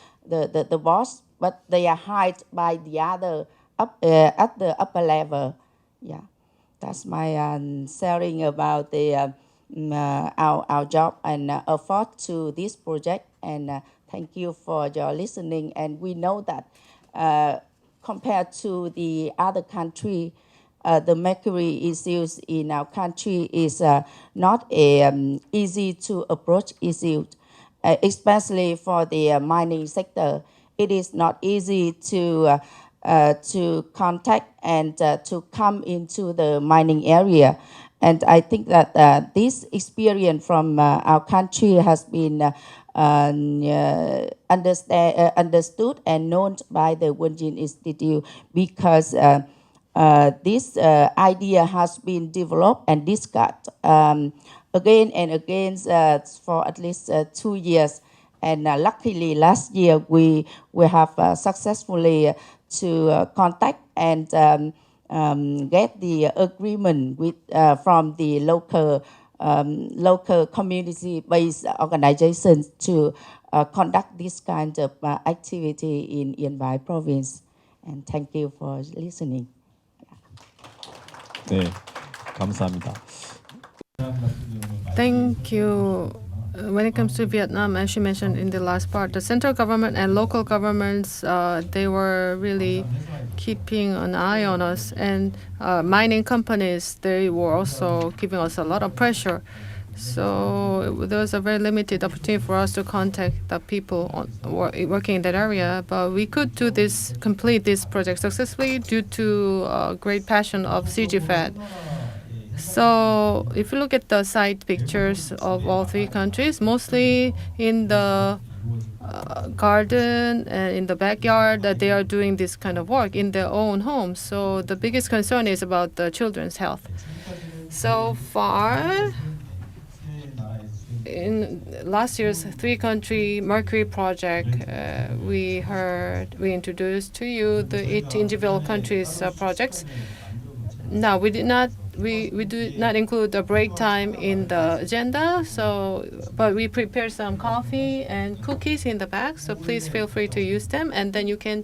boss, but they are hired by the other at the upper level. Yeah, that's my sharing about the our job and effort to this project. And thank you for your listening. And we know that compared to the other country, the mercury issues in our country is not a easy to approach issue, especially for the mining sector. It is not easy to contact and to come into the mining area. And I think that this experience from our country has been understood and known by the Wonjin Institute, because this idea has been developed and discussed again and again for at least 2 years. And luckily, last year we have successfully to contact and get the agreement with from the local community-based organizations to conduct this kind of activity in Yên province. And thank you for listening. 네, 감사합니다. Thank you. When it comes to Vietnam, as you mentioned in the last part, the central government and local governments, they were really keeping an eye on us. And mining companies, they were also giving us a lot of pressure. So there was a very limited opportunity for us to contact the people working in that area. But we could do this, complete this project successfully due to great passion of CGFED. So if you look at the site pictures of all three countries, mostly in the garden and in the backyard, that they are doing this kind of work in their own homes. So the biggest concern is about the children's health. So far, in last year's three-country mercury project, we introduced to you the 8 individual countries projects. Now, we do not include the break time in the agenda, but we prepared some coffee and cookies in the back, so please feel free to use them, and then you can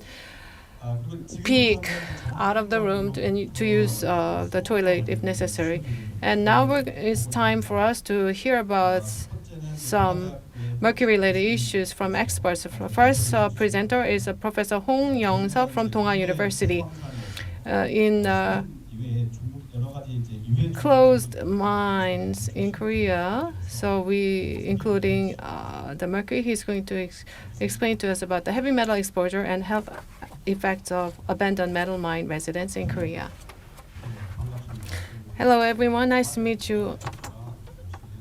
peek out of the room to use the toilet if necessary. And now it's time for us to hear about some mercury-related issues from experts. The first presenter is Professor Hong Young-seop from Donghwa University. In closed mines in Korea, so including the mercury, he's going to explain to us about the heavy metal exposure and health effects of abandoned metal mine residents in Korea. Hello everyone, nice to meet you.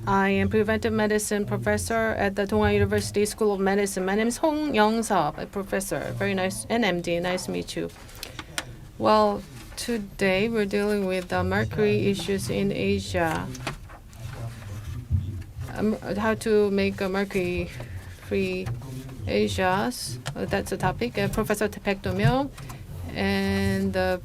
I am preventive medicine professor at the Donghua University School of Medicine. My name is Hong Young-seop, a professor. Very nice, and MD. Nice to meet you. Well, today we're dealing with mercury issues in Asia. How to make mercury-free Asia. That's the topic. Professor Baek Do-myung and the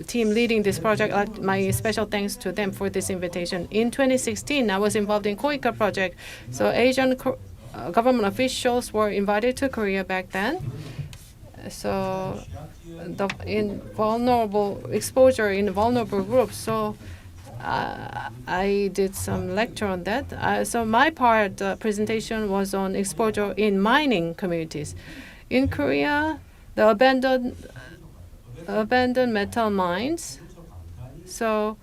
team leading this project, my special thanks to them for this invitation. In 2016, I was involved in KOICA project. So Asian government officials were invited to Korea back then. So in vulnerable exposure in vulnerable groups. So I did some lecture on that. So my part presentation was on exposure in mining communities. In Korea, the abandoned metal mines. So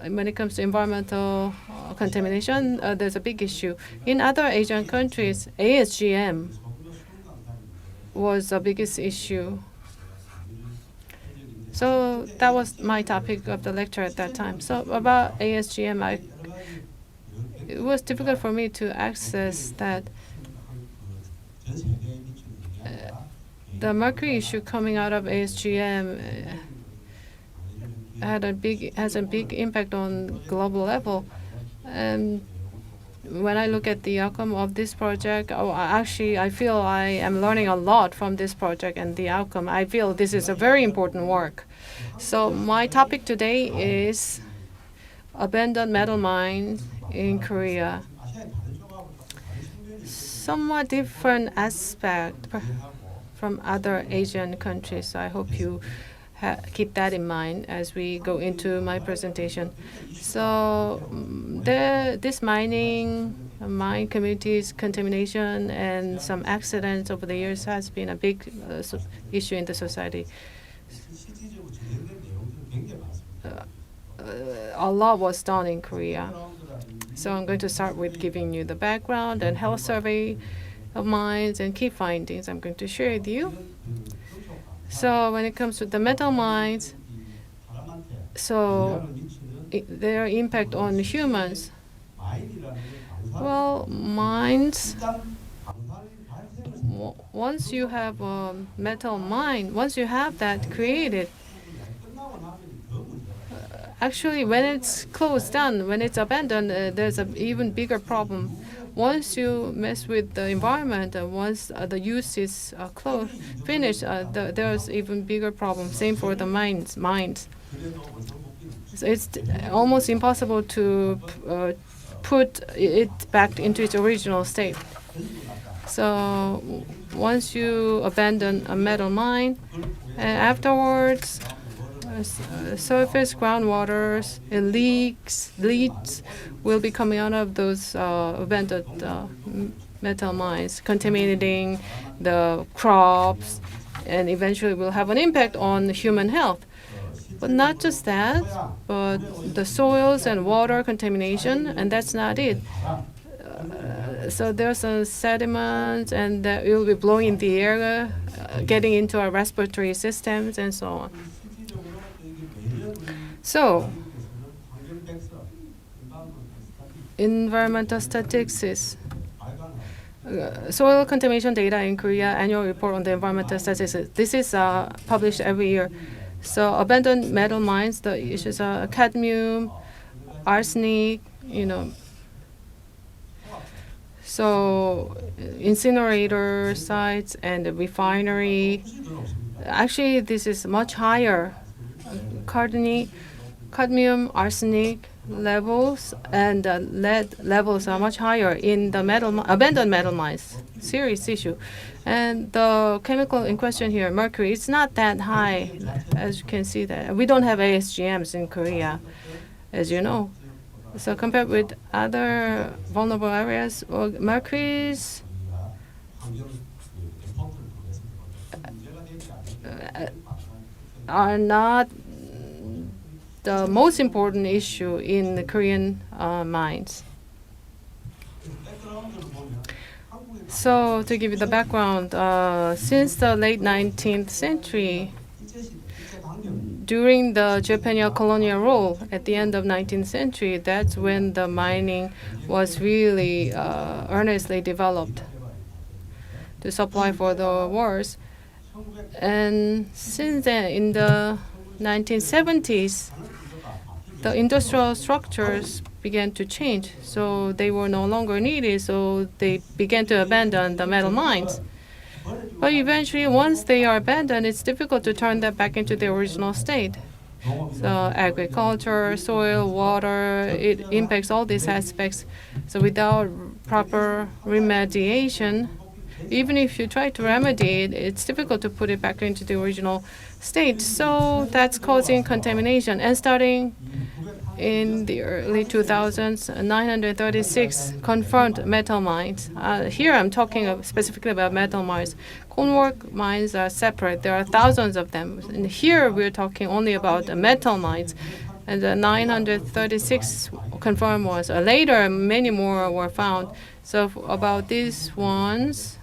when it comes to environmental contamination, there's a big issue. In other Asian countries, ASGM was the biggest issue. So that was my topic of the lecture at that time. So about ASGM, it was difficult for me to access that the mercury issue coming out of ASGM has a big impact on global level. And when I look at the outcome of this project, I feel I am learning a lot from this project and the outcome. I feel this is a very important work. So my topic today is abandoned metal mines in Korea. Somewhat different aspect from other Asian countries. So I hope you keep that in mind as we go into my presentation. So this mine communities contamination and some accidents over the years has been a big issue in the society. A lot was done in Korea. So I'm going to start with giving you the background and health survey of mines and key findings I'm going to share with you. So when it comes to the metal mines, so their impact on humans. Well, mines, once you have a metal mine, once you have that created, actually when it's closed down, when it's abandoned, there's an even bigger problem. Once you mess with the environment, once the use is finished, there's even bigger problem. Same for the mines. So it's almost impossible to put it back into its original state. So once you abandon a metal mine, afterwards, surface groundwaters and leaks will be coming out of those abandoned metal mines, contaminating the crops, and eventually will have an impact on human health. But not just that, but the soils and water contamination, and that's not it. So there's some sediments, and that will be blowing in the air, getting into our respiratory systems, and so on. So, environmental statistics. Soil contamination data in Korea, annual report on the environmental statistics. This is published every year. So abandoned metal mines, the issues are cadmium, arsenic, So incinerator sites and the refinery. Actually, this is much higher. Cadmium, arsenic levels and lead levels are much higher in the abandoned metal mines. Serious issue. And the chemical in question here, mercury, it's not that high, as you can see that. We don't have ASGMs in Korea, as you know. So compared with other vulnerable areas, mercury's are not the most important issue in the Korean mines. So to give you the background, since the late 19th century, during the Japanese colonial rule at the end of 19th century, that's when the mining was really earnestly developed to supply for the wars. And since then, in the 1970s, the industrial structures began to change. So they were no longer needed, so they began to abandon the metal mines. But eventually, once they are abandoned, it's difficult to turn them back into the original state. So agriculture, soil, water, it impacts all these aspects. So without proper remediation, even if you try to remedy it, it's difficult to put it back into the original state. So that's causing contamination. And starting in the early 2000s, 936 confirmed metal mines. Here I'm talking specifically about metal mines. Coalwork mines are separate. There are thousands of them. And here we're talking only about metal mines. And the 936 confirmed ones. Later, many more were found. So about these ones,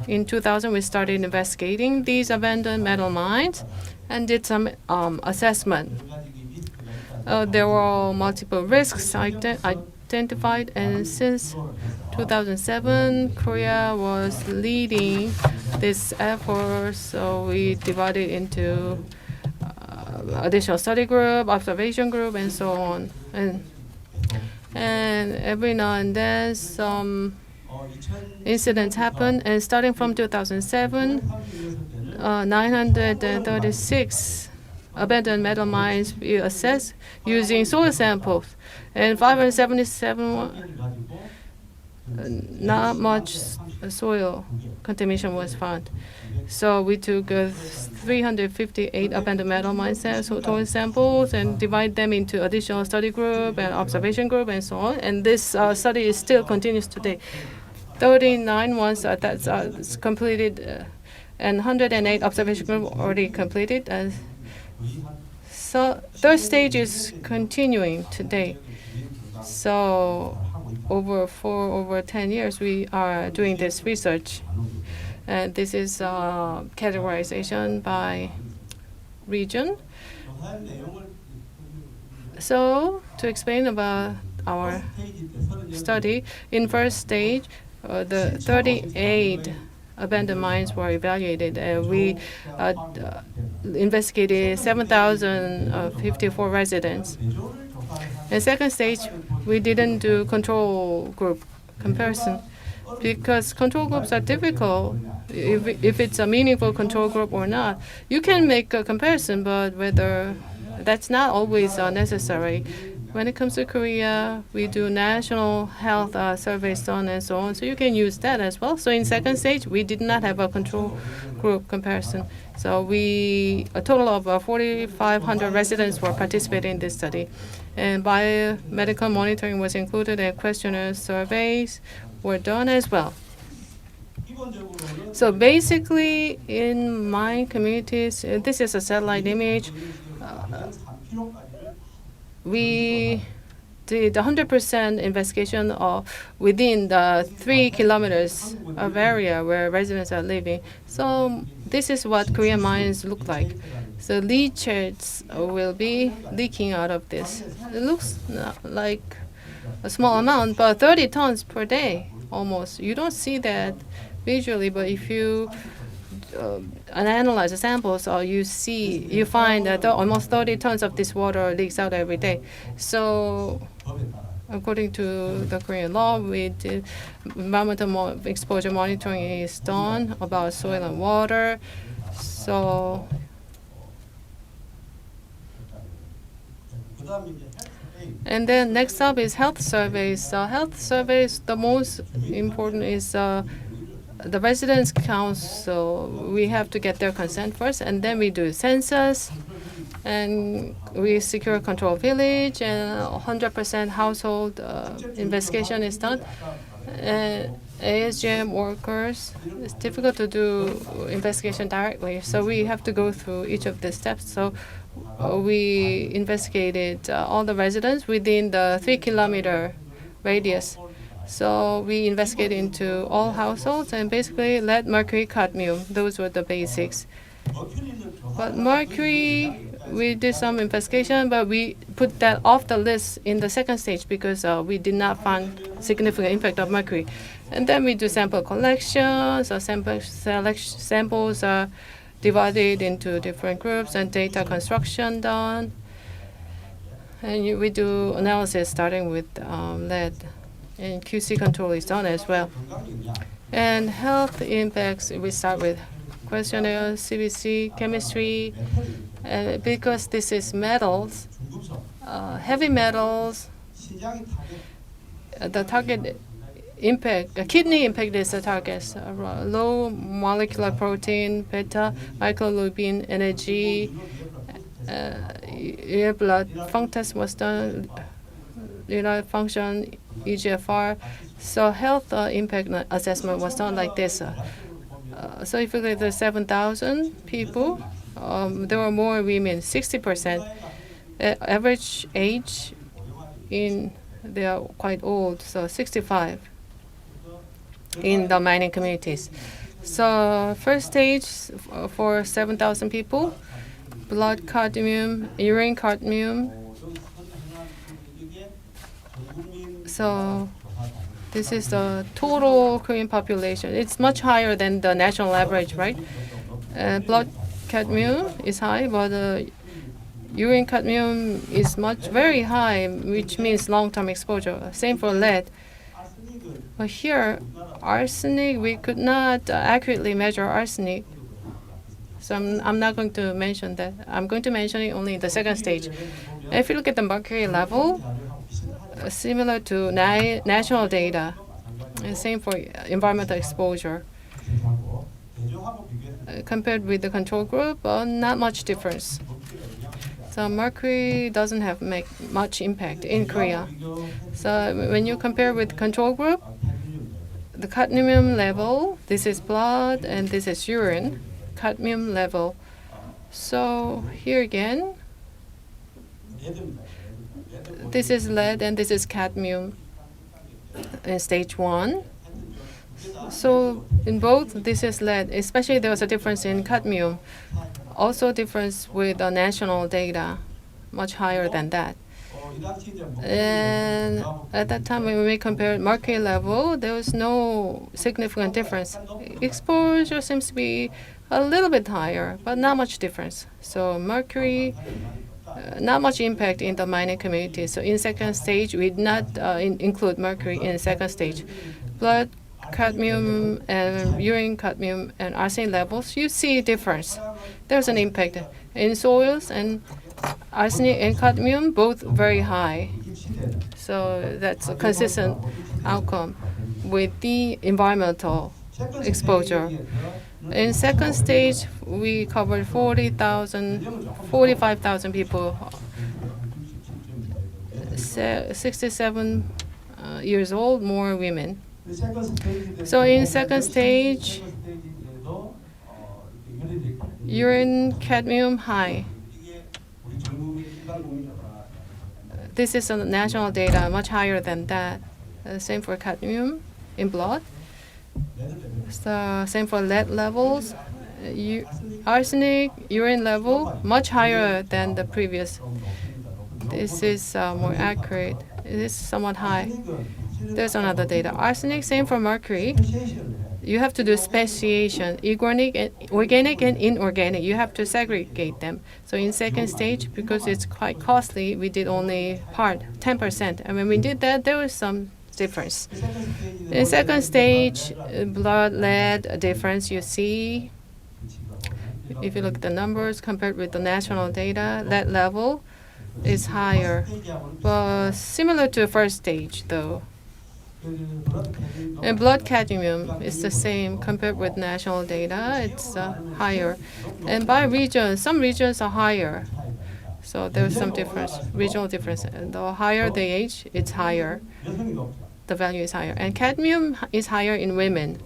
in 2000, we started investigating these abandoned metal mines and did some assessment. There were multiple risks identified, and since 2007, Korea was leading this effort, so we divided into additional study group, observation group, and so on. And every now and then, some incidents happen, and starting from 2007, 936 abandoned metal mines we assessed using soil samples, and 577 not much soil contamination was found. So we took 358 abandoned metal mine soil samples and divide them into additional study group and observation group and so on. And this study is still continues today. 39 ones that's completed, and 108 observation group already completed. So third stage is continuing today. So over 10 years, we are doing this research. And this is categorization by region. So to explain about our study, in first stage, the 38 abandoned mines were evaluated. We investigated 7,054 residents. In second stage, we didn't do control group comparison because control groups are difficult. If it's a meaningful control group or not, you can make a comparison, but whether that's not always necessary. When it comes to Korea, we do national health surveys done and so on, so you can use that as well. So in second stage, we did not have a control group comparison. So a total of 4,500 residents were participating in this study. And biomedical monitoring was included, and questionnaire surveys were done as well. So basically, in mine communities, this is a satellite image. We did 100% investigation within the 3 kilometers of area where residents are living. So this is what Korean mines look like. So leachates will be leaking out of this. It looks like a small amount, but 30 tons per day almost. You don't see that visually, but if you analyze the samples, or you find that almost 30 tons of this water leaks out every day. So according to the Korean law, we did environmental exposure monitoring is done about soil and water. So and then next up is health surveys. Health surveys, the most important is the residents' council. We have to get their consent first, and then we do census, and we secure control village, and 100% household investigation is done. And ASGM workers, it's difficult to do investigation directly, so we have to go through each of the steps. So we investigated all the residents within the 3-kilometer radius. So we investigated into all households and basically lead, mercury, cadmium. Those were the basics. But mercury, we did some investigation, but we put that off the list in the second stage because we did not find significant impact of mercury. And then we do sample collection, so samples are divided into different groups and data construction done. And we do analysis starting with lead, and QC control is done as well. And health impacts, we start with questionnaire, CBC, chemistry, because this is metals, heavy metals, the target impact, kidney impact is the target, low molecular protein, beta, microlobin, energy, blood function test was done, function, EGFR. So health impact assessment was done like this. So if you look at the 7,000 people, there were more women, 60%. Average age they are quite old, so 65 in the mining communities. So first stage for 7,000 people, blood cadmium, urine cadmium. So this is the total Korean population. It's much higher than the national average, right? Blood cadmium is high, but urine cadmium is very high, which means long-term exposure. Same for lead. But here, arsenic, we could not accurately measure arsenic. So I'm not going to mention that. I'm going to mention it only in the second stage. And if you look at the mercury level, similar to national data, and same for environmental exposure. Compared with the control group, not much difference. So mercury doesn't make much impact in Korea. So when you compare with control group, the cadmium level, this is blood and this is urine, cadmium level. So here again, this is lead and this is cadmium in stage 1. So in both, this is lead, especially there was a difference in cadmium. Also difference with the national data, much higher than that. And at that time, when we compared mercury level, there was no significant difference. Exposure seems to be a little bit higher, but not much difference. So mercury, not much impact in the mining community. So in second stage, we did not include mercury in second stage. Blood cadmium and urine cadmium and arsenic levels, you see difference. There's an impact in soils, and arsenic and cadmium both very high. So that's a consistent outcome with the environmental exposure. In second stage, we covered 45,000 people, 67 years old, more women. So in second stage, urine cadmium high. This is national data, much higher than that. Same for cadmium in blood. So same for lead levels. Arsenic, urine level, much higher than the previous. This is more accurate. It is somewhat high. There's another data. Arsenic, same for mercury. You have to do speciation, organic and inorganic. You have to segregate them. So in second stage, because it's quite costly, we did only 10%. And when we did that, there was some difference. In second stage, blood lead difference you see. If you look at the numbers compared with the national data, lead level is higher. But similar to first stage, though. And blood cadmium is the same compared with national data. It's higher. And by region, some regions are higher. So there's some difference, regional difference. And the higher the age, it's higher. The value is higher. And cadmium is higher in women.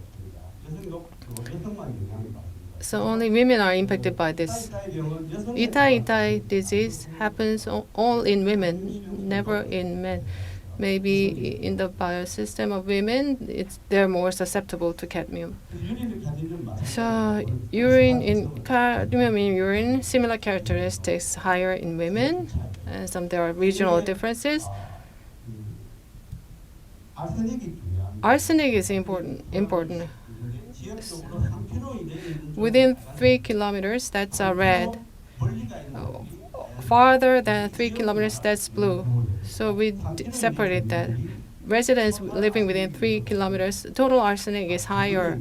So only women are impacted by this. Itai disease happens all in women, never in men. maybe in the biosystem of women, they're more susceptible to cadmium. So cadmium in urine, similar characteristics, higher in women, and there are regional differences. Arsenic is important. Within 3 kilometers, that's red. Farther than 3 kilometers, that's blue. So we separated that. Residents living within 3 kilometers, total arsenic is higher.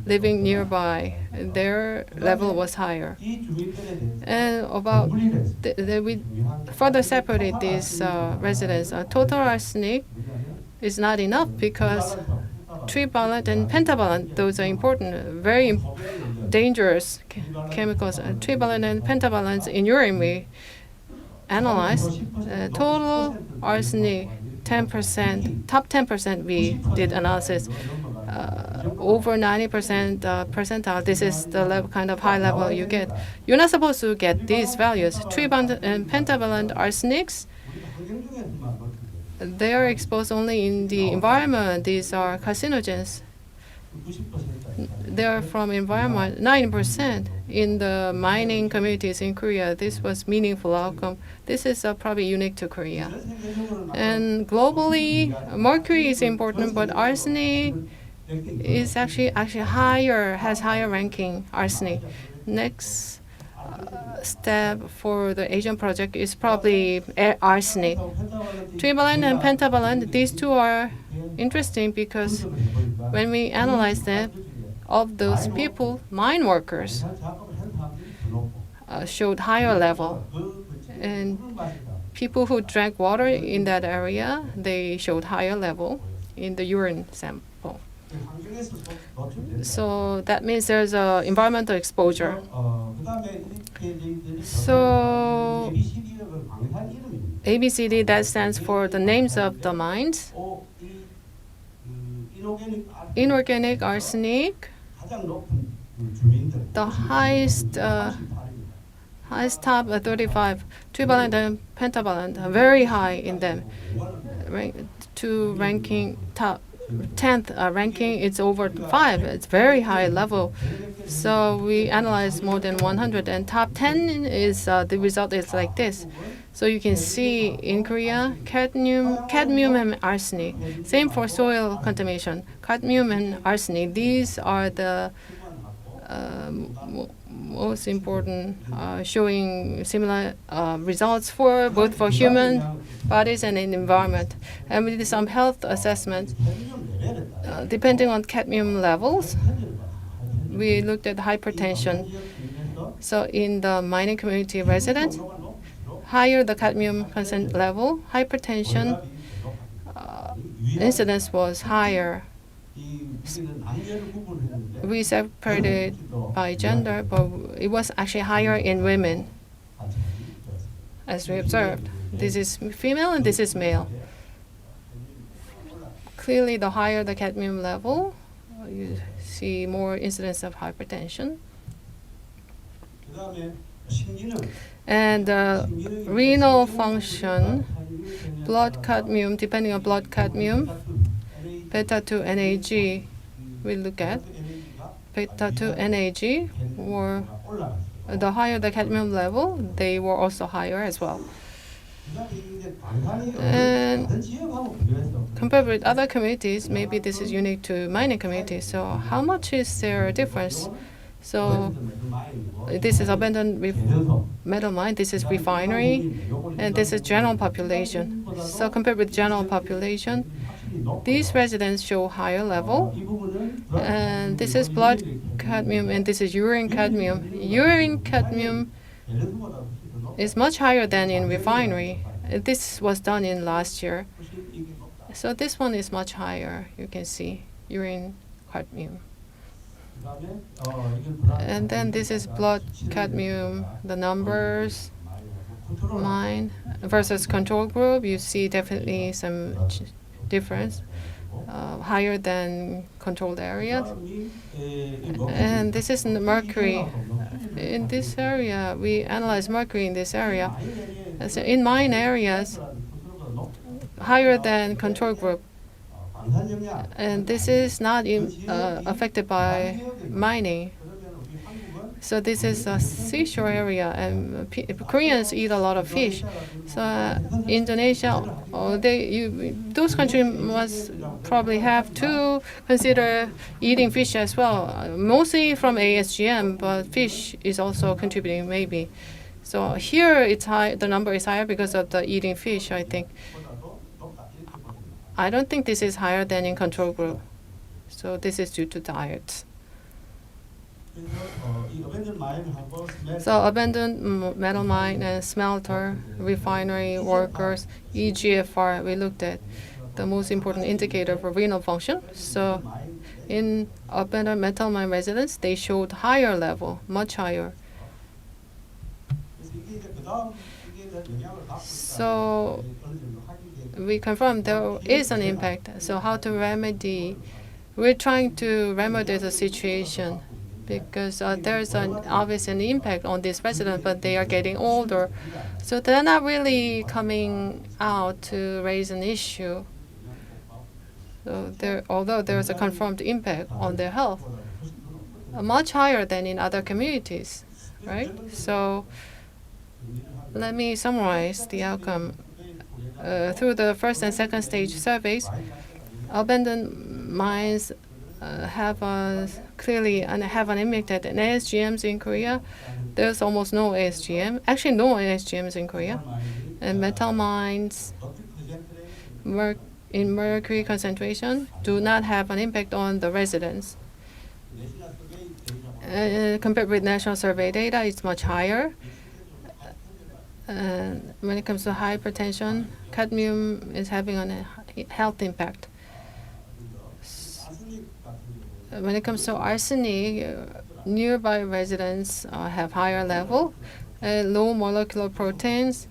Living nearby, their level was higher. And we further separated these residents. Total arsenic is not enough because trivalent and pentavalent, those are important, very dangerous chemicals. Trivalent and pentavalent in urine we analyzed. Total arsenic 10%, top 10% we did analysis. Over 90% percentile, this is the kind of high level you get. You're not supposed to get these values. Trivalent and pentavalent arsenics, they are exposed only in the environment. These are carcinogens. They are from environment. 90% in the mining communities in Korea. This was meaningful outcome. This is probably unique to Korea. And globally, mercury is important, but arsenic is actually higher, has higher ranking. Arsenic. Next step for the Asian project is probably arsenic. Trivalent and pentavalent, these two are interesting because when we analyze them, of those people, mine workers showed higher level. And people who drank water in that area, they showed higher level in the urine sample. So that means there's environmental exposure. So ABCD, that stands for the names of the mines. Inorganic arsenic, the highest top 35, trivalent and pentavalent, are very high in them. Ranking top 10th ranking, it's over 5. It's very high level. So we analyzed more than 100, and top 10 is the result is like this. So you can see in Korea, cadmium and arsenic. Same for soil contamination. Cadmium and arsenic, these are the most important, showing similar results for both for human bodies and in environment. And we did some health assessments. Depending on cadmium levels, we looked at hypertension. So in the mining community residents, higher the cadmium content level, hypertension incidence was higher. We separated by gender, but it was actually higher in women, as we observed. This is female and this is male. Clearly, the higher the cadmium level, you see more incidence of hypertension. And renal function, blood cadmium, depending on blood cadmium, beta-2 NAG, we look at. Beta-2 NAG were, the higher the cadmium level, they were also higher as well. And compared with other communities, maybe this is unique to mining communities. So how much is their difference? So this is abandoned metal mine, this is refinery, and this is general population. So compared with general population, these residents show higher level. And this is blood cadmium, and this is urine cadmium. Urine cadmium is much higher than in refinery. This was done in last year. So this one is much higher, you can see, urine cadmium. And then this is blood cadmium, the numbers, mine versus control group. You see definitely some difference, higher than controlled areas. And this is mercury. In this area, we analyze mercury in this area. So in mine areas, higher than control group. And this is not affected by mining. So this is a seashore area, and Koreans eat a lot of fish. So Indonesia, those countries must probably have to consider eating fish as well, mostly from ASGM, but fish is also contributing maybe. So here it's high. The number is higher because of the eating fish, I think. I don't think this is higher than in control group. So this is due to diet. So abandoned metal mine and smelter, refinery workers, EGFR, we looked at the most important indicator for renal function. So in abandoned metal mine residents, they showed higher level, much higher. So we confirmed there is an impact. So how to remedy? We're trying to remedy the situation because there's an obvious impact on this resident, but they are getting older. So they're not really coming out to raise an issue. So although there's a confirmed impact on their health, much higher than in other communities, right? So let me summarize the outcome. Through the first and second stage surveys, abandoned mines have clearly have an impact in ASGMs in Korea. There's almost no ASGM, actually no ASGMs in Korea. And metal mines in mercury concentration do not have an impact on the residents. Compared with national survey data, it's much higher. When it comes to hypertension, cadmium is having a health impact. When it comes to arsenic, nearby residents have higher level, low molecular proteins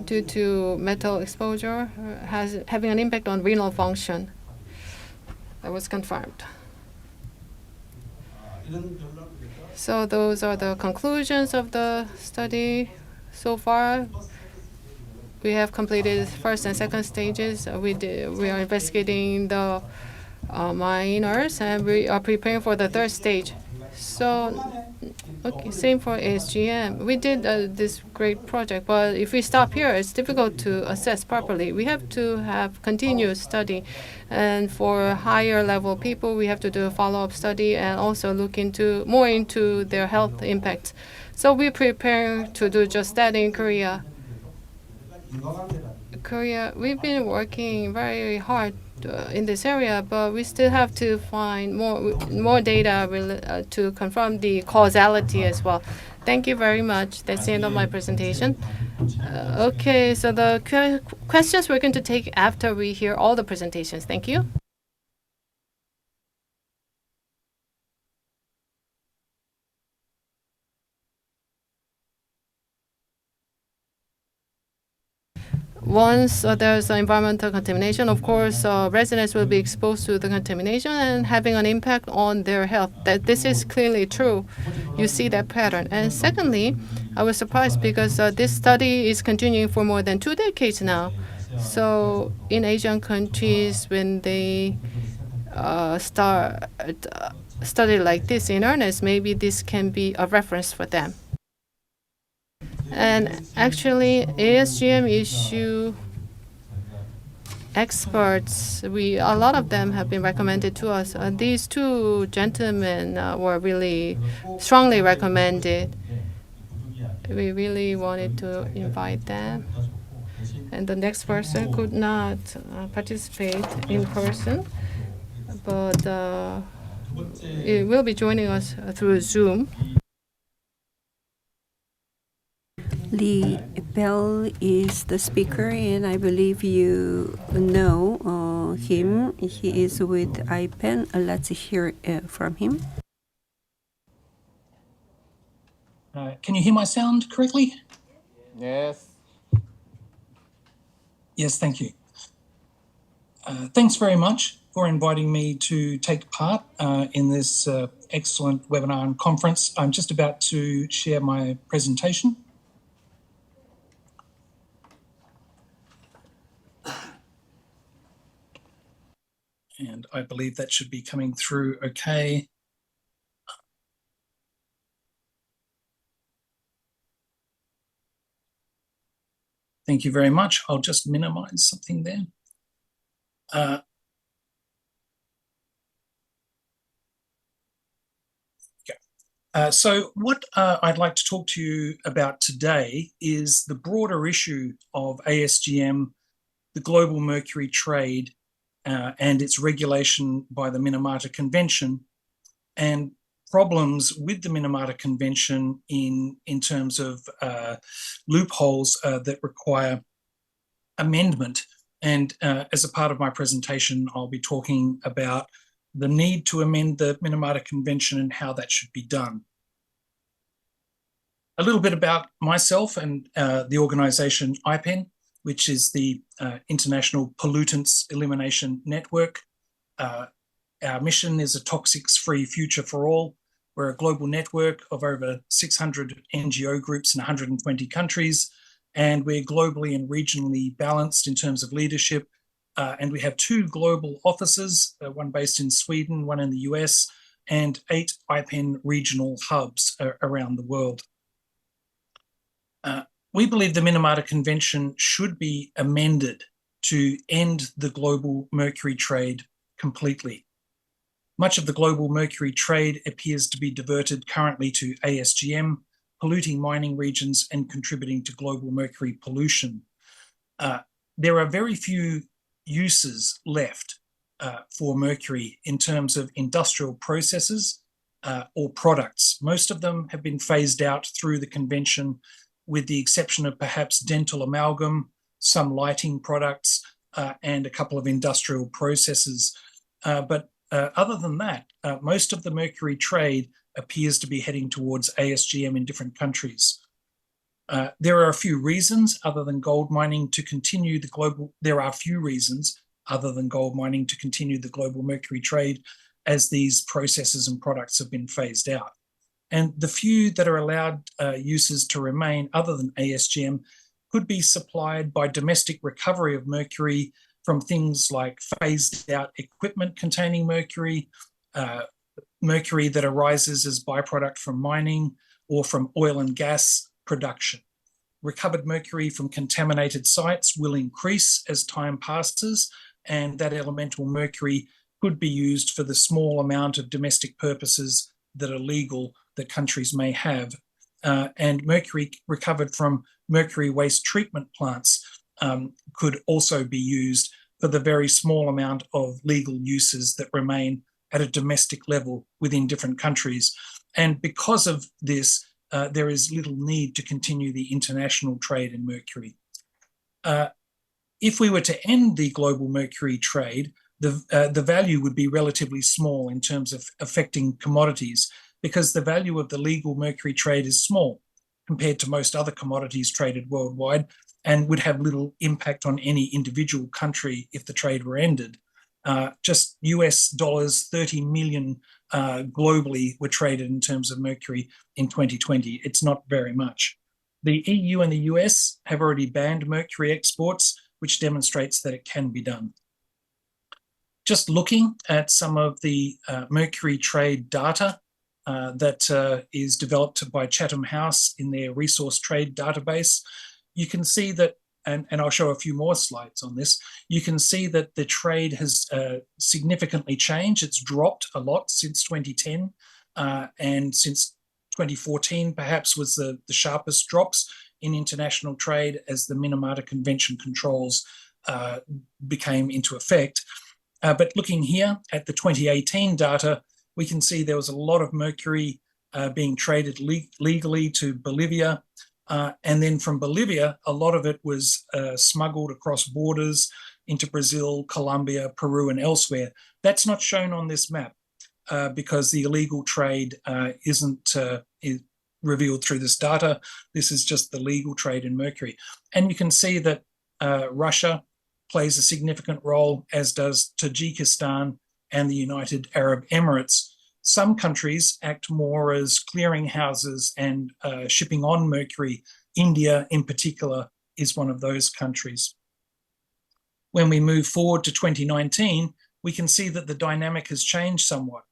due to metal exposure, having an impact on renal function. That was confirmed. So those are the conclusions of the study. So far, we have completed first and second stages. We are investigating the miners, and we are preparing for the third stage. So, okay, same for ASGM. We did this great project, but if we stop here, it's difficult to assess properly. We have to have continuous study, and for higher level people, we have to do a follow-up study and also look more into their health impacts. So we prepare to do just that in Korea. We've been working very hard in this area, but we still have to find more data to confirm the causality as well. Thank you very much. That's the end of my presentation. Okay, so the questions we're going to take after we hear all the presentations. Thank you. Once there's environmental contamination, of course, residents will be exposed to the contamination and having an impact on their health. That this is clearly true. You see that pattern. And secondly, I was surprised because this study is continuing for more than 2 decades now. So in Asian countries, when they start study like this in earnest, maybe this can be a reference for them. And actually, ASGM issue experts, a lot of them have been recommended to us. These two gentlemen were really strongly recommended. We really wanted to invite them. And the next person could not participate in person, but it will be joining us through Zoom. Lee Bell is the speaker, and I believe you know him. He is with IPEN. Let's hear from him. Can you hear my sound correctly? Yes. Yes, thank you. Thanks very much for inviting me to take part in this excellent webinar and conference. I'm just about to share my presentation. And I believe that should be coming through okay. Thank you very much. I'll just minimize something there. So what I'd like to talk to you about today is the broader issue of ASGM, the global mercury trade, and its regulation by the Minamata Convention, and problems with the Minamata Convention in terms of loopholes that require amendment. And as a part of my presentation, I'll be talking about the need to amend the Minamata Convention and how that should be done. A little bit about myself and the organisation IPEN, which is the International Pollutants Elimination Network. Our mission is a toxics-free future for all. We're a global network of over 600 NGO groups in 120 countries, and we're globally and regionally balanced in terms of leadership. And we have 2 global offices, one based in Sweden, one in the US, and 8 IPEN regional hubs around the world. We believe the Minamata Convention should be amended to end the global mercury trade completely. Much of the global mercury trade appears to be diverted currently to ASGM, polluting mining regions and contributing to global mercury pollution. There are very few uses left for mercury in terms of industrial processes or products. Most of them have been phased out through the convention, with the exception of perhaps dental amalgam, some lighting products, and a couple of industrial processes. But other than that, most of the mercury trade appears to be heading towards ASGM in different countries. There are a few reasons other than gold mining to continue the global, there are few reasons other than gold mining to continue the global mercury trade as these processes and products have been phased out. And the few that are allowed uses to remain other than ASGM could be supplied by domestic recovery of mercury from things like phased out equipment containing mercury, mercury that arises as byproduct from mining or from oil and gas production. Recovered mercury from contaminated sites will increase as time passes, and that elemental mercury could be used for the small amount of domestic purposes that are legal that countries may have. And mercury recovered from mercury waste treatment plants could also be used for the very small amount of legal uses that remain at a domestic level within different countries. And because of this, there is little need to continue the international trade in mercury. If we were to end the global mercury trade, the value would be relatively small in terms of affecting commodities, because the value of the legal mercury trade is small compared to most other commodities traded worldwide, and would have little impact on any individual country if the trade were ended. Just US dollars 30 million globally were traded in terms of mercury in 2020. It's not very much. The EU and the US have already banned mercury exports, which demonstrates that it can be done. Just looking at some of the mercury trade data that is developed by Chatham House in their resource trade database, you can see that, and I'll show a few more slides on this, you can see that the trade has significantly changed. It's dropped a lot since 2010, and since 2014 perhaps was the sharpest drops in international trade as the Minamata Convention controls became into effect. But looking here at the 2018 data, we can see there was a lot of mercury being traded legally to Bolivia. And then from Bolivia, a lot of it was smuggled across borders into Brazil, Colombia, Peru, and elsewhere. That's not shown on this map because the illegal trade isn't revealed through this data. This is just the legal trade in mercury. And you can see that Russia plays a significant role, as does Tajikistan and the United Arab Emirates. Some countries act more as clearinghouses and shipping on mercury. India, in particular, is one of those countries. When we move forward to 2019, we can see that the dynamic has changed somewhat,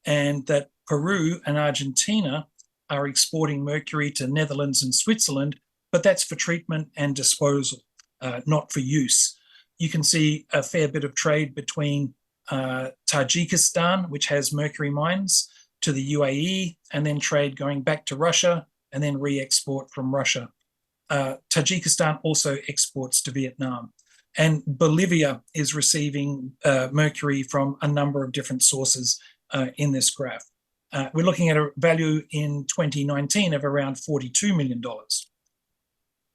and that Peru and Argentina are exporting mercury to Netherlands and Switzerland, but that's for treatment and disposal, not for use. You can see a fair bit of trade between Tajikistan, which has mercury mines, to the UAE, and then trade going back to Russia, and then re-export from Russia. Tajikistan also exports to Vietnam. And Bolivia is receiving mercury from a number of different sources in this graph. We're looking at a value in 2019 of around $42 million.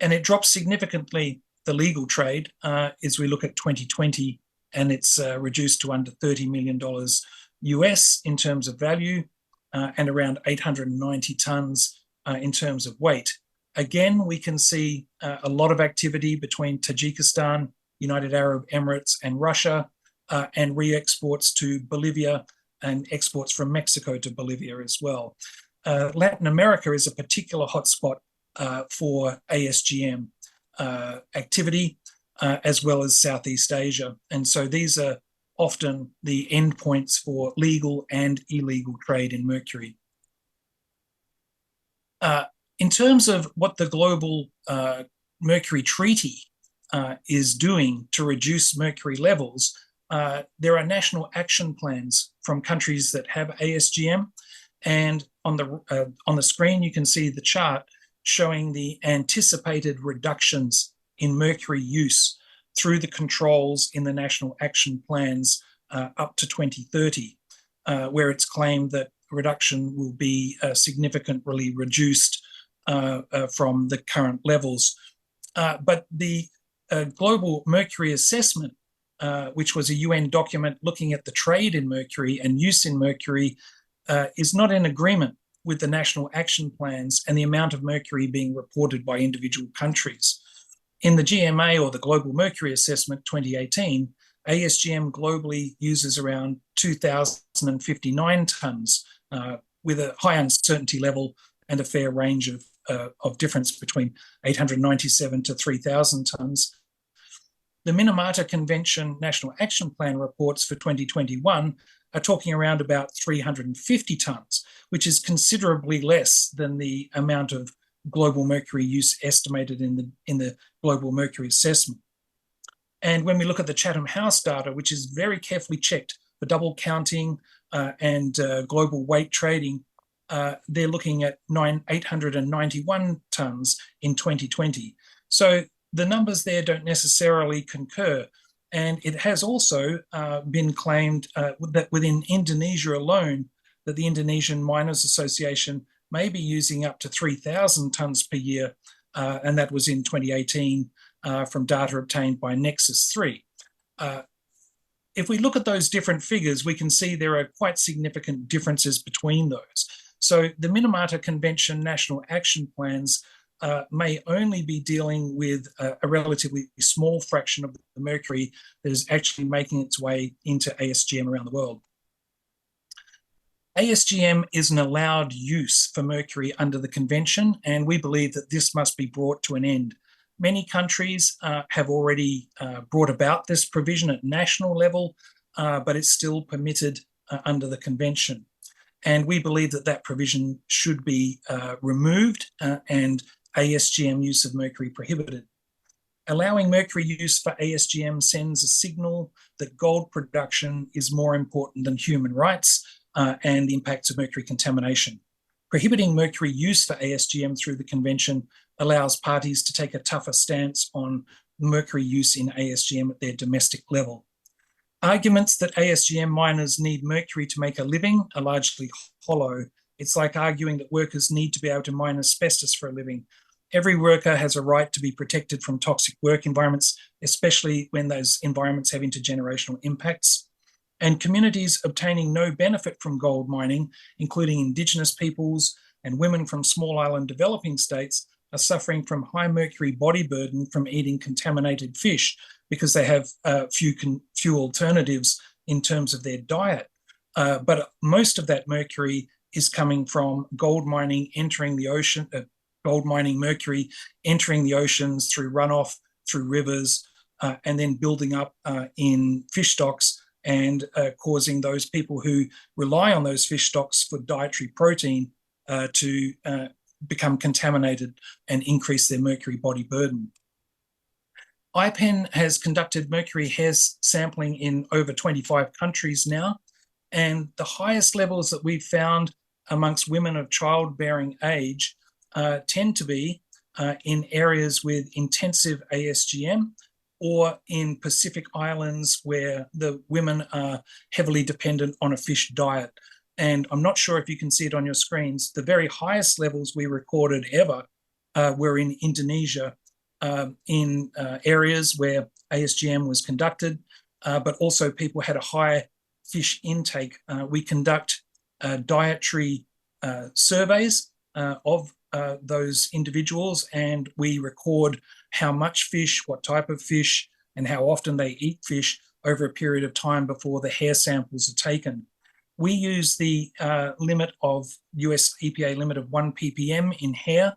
And it drops significantly, the legal trade, as we look at 2020, and it's reduced to under $30 million US in terms of value, and around 890 tons in terms of weight. Again, we can see a lot of activity between Tajikistan, United Arab Emirates, and Russia, and re-exports to Bolivia and exports from Mexico to Bolivia as well. Latin America is a particular hotspot for ASGM activity, as well as Southeast Asia. And so these are often the endpoints for legal and illegal trade in mercury. In terms of what the global mercury treaty is doing to reduce mercury levels, there are national action plans from countries that have ASGM, and on the screen you can see the chart showing the anticipated reductions in mercury use through the controls in the national action plans up to 2030, where it's claimed that reduction will be significantly reduced from the current levels. But the Global Mercury Assessment, which was a UN document looking at the trade in mercury and use in mercury, is not in agreement with the national action plans and the amount of mercury being reported by individual countries. In the GMA, or the Global Mercury Assessment 2018, ASGM globally uses around 2,059 tons, with a high uncertainty level and a fair range of difference between 897 to 3,000 tons. The Minamata Convention National Action Plan reports for 2021 are talking around about 350 tons, which is considerably less than the amount of global mercury use estimated in the Global Mercury Assessment. And when we look at the Chatham House data, which is very carefully checked for double counting and global weight trading, they're looking at 891 tons in 2020. So the numbers there don't necessarily concur. And it has also been claimed that within Indonesia alone, that the Indonesian Miners Association may be using up to 3,000 tons per year, and that was in 2018 from data obtained by Nexus 3. If we look at those different figures, we can see there are quite significant differences between those. So the Minamata Convention National Action Plans may only be dealing with a relatively small fraction of the mercury that is actually making its way into ASGM around the world. ASGM is an allowed use for mercury under the convention, and we believe that this must be brought to an end. Many countries have already brought about this provision at national level, but it's still permitted under the convention. And we believe that that provision should be removed and ASGM use of mercury prohibited. Allowing mercury use for ASGM sends a signal that gold production is more important than human rights and the impacts of mercury contamination. Prohibiting mercury use for ASGM through the convention allows parties to take a tougher stance on mercury use in ASGM at their domestic level. Arguments that ASGM miners need mercury to make a living are largely hollow. It's like arguing that workers need to be able to mine asbestos for a living. Every worker has a right to be protected from toxic work environments, especially when those environments have intergenerational impacts. And communities obtaining no benefit from gold mining, including Indigenous peoples and women from small island developing states, are suffering from high mercury body burden from eating contaminated fish because they have few alternatives in terms of their diet. But most of that mercury is coming from gold mining entering the ocean, gold mining mercury entering the oceans through runoff, through rivers, and then building up in fish stocks and causing those people who rely on those fish stocks for dietary protein to become contaminated and increase their mercury body burden. IPEN has conducted mercury hair sampling in over 25 countries now, and the highest levels that we've found amongst women of childbearing age tend to be in areas with intensive ASGM or in Pacific Islands where the women are heavily dependent on a fish diet. And I'm not sure if you can see it on your screens, the very highest levels we recorded ever were in Indonesia, in areas where ASGM was conducted, but also people had a high fish intake. We conduct dietary surveys of those individuals, and we record how much fish, what type of fish, and how often they eat fish over a period of time before the hair samples are taken. We use the limit of US EPA limit of 1 ppm in hair,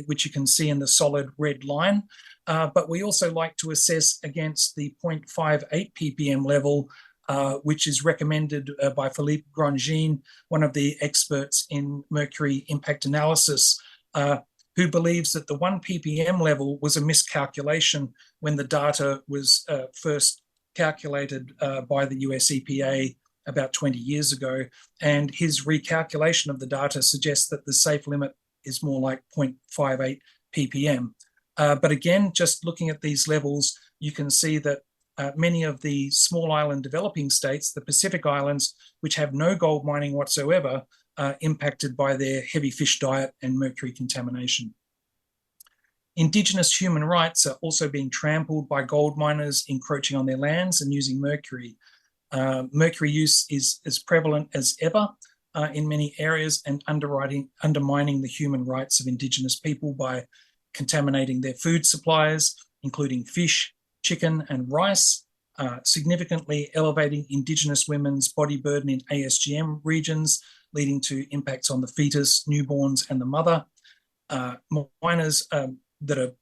which you can see in the solid red line. But we also like to assess against the 0.58 ppm level, which is recommended by Philippe Grandjean, one of the experts in mercury impact analysis, who believes that the 1 ppm level was a miscalculation when the data was first calculated by the US EPA about 20 years ago. And his recalculation of the data suggests that the safe limit is more like 0.58 ppm. But again, just looking at these levels, you can see that many of the small island developing states, the Pacific Islands, which have no gold mining whatsoever, are impacted by their heavy fish diet and mercury contamination. Indigenous human rights are also being trampled by gold miners encroaching on their lands and using mercury. Mercury use is as prevalent as ever in many areas and undermining the human rights of Indigenous people by contaminating their food supplies, including fish, chicken and rice, significantly elevating Indigenous women's body burden in ASGM regions, leading to impacts on the fetus, newborns and the mother. Miners that are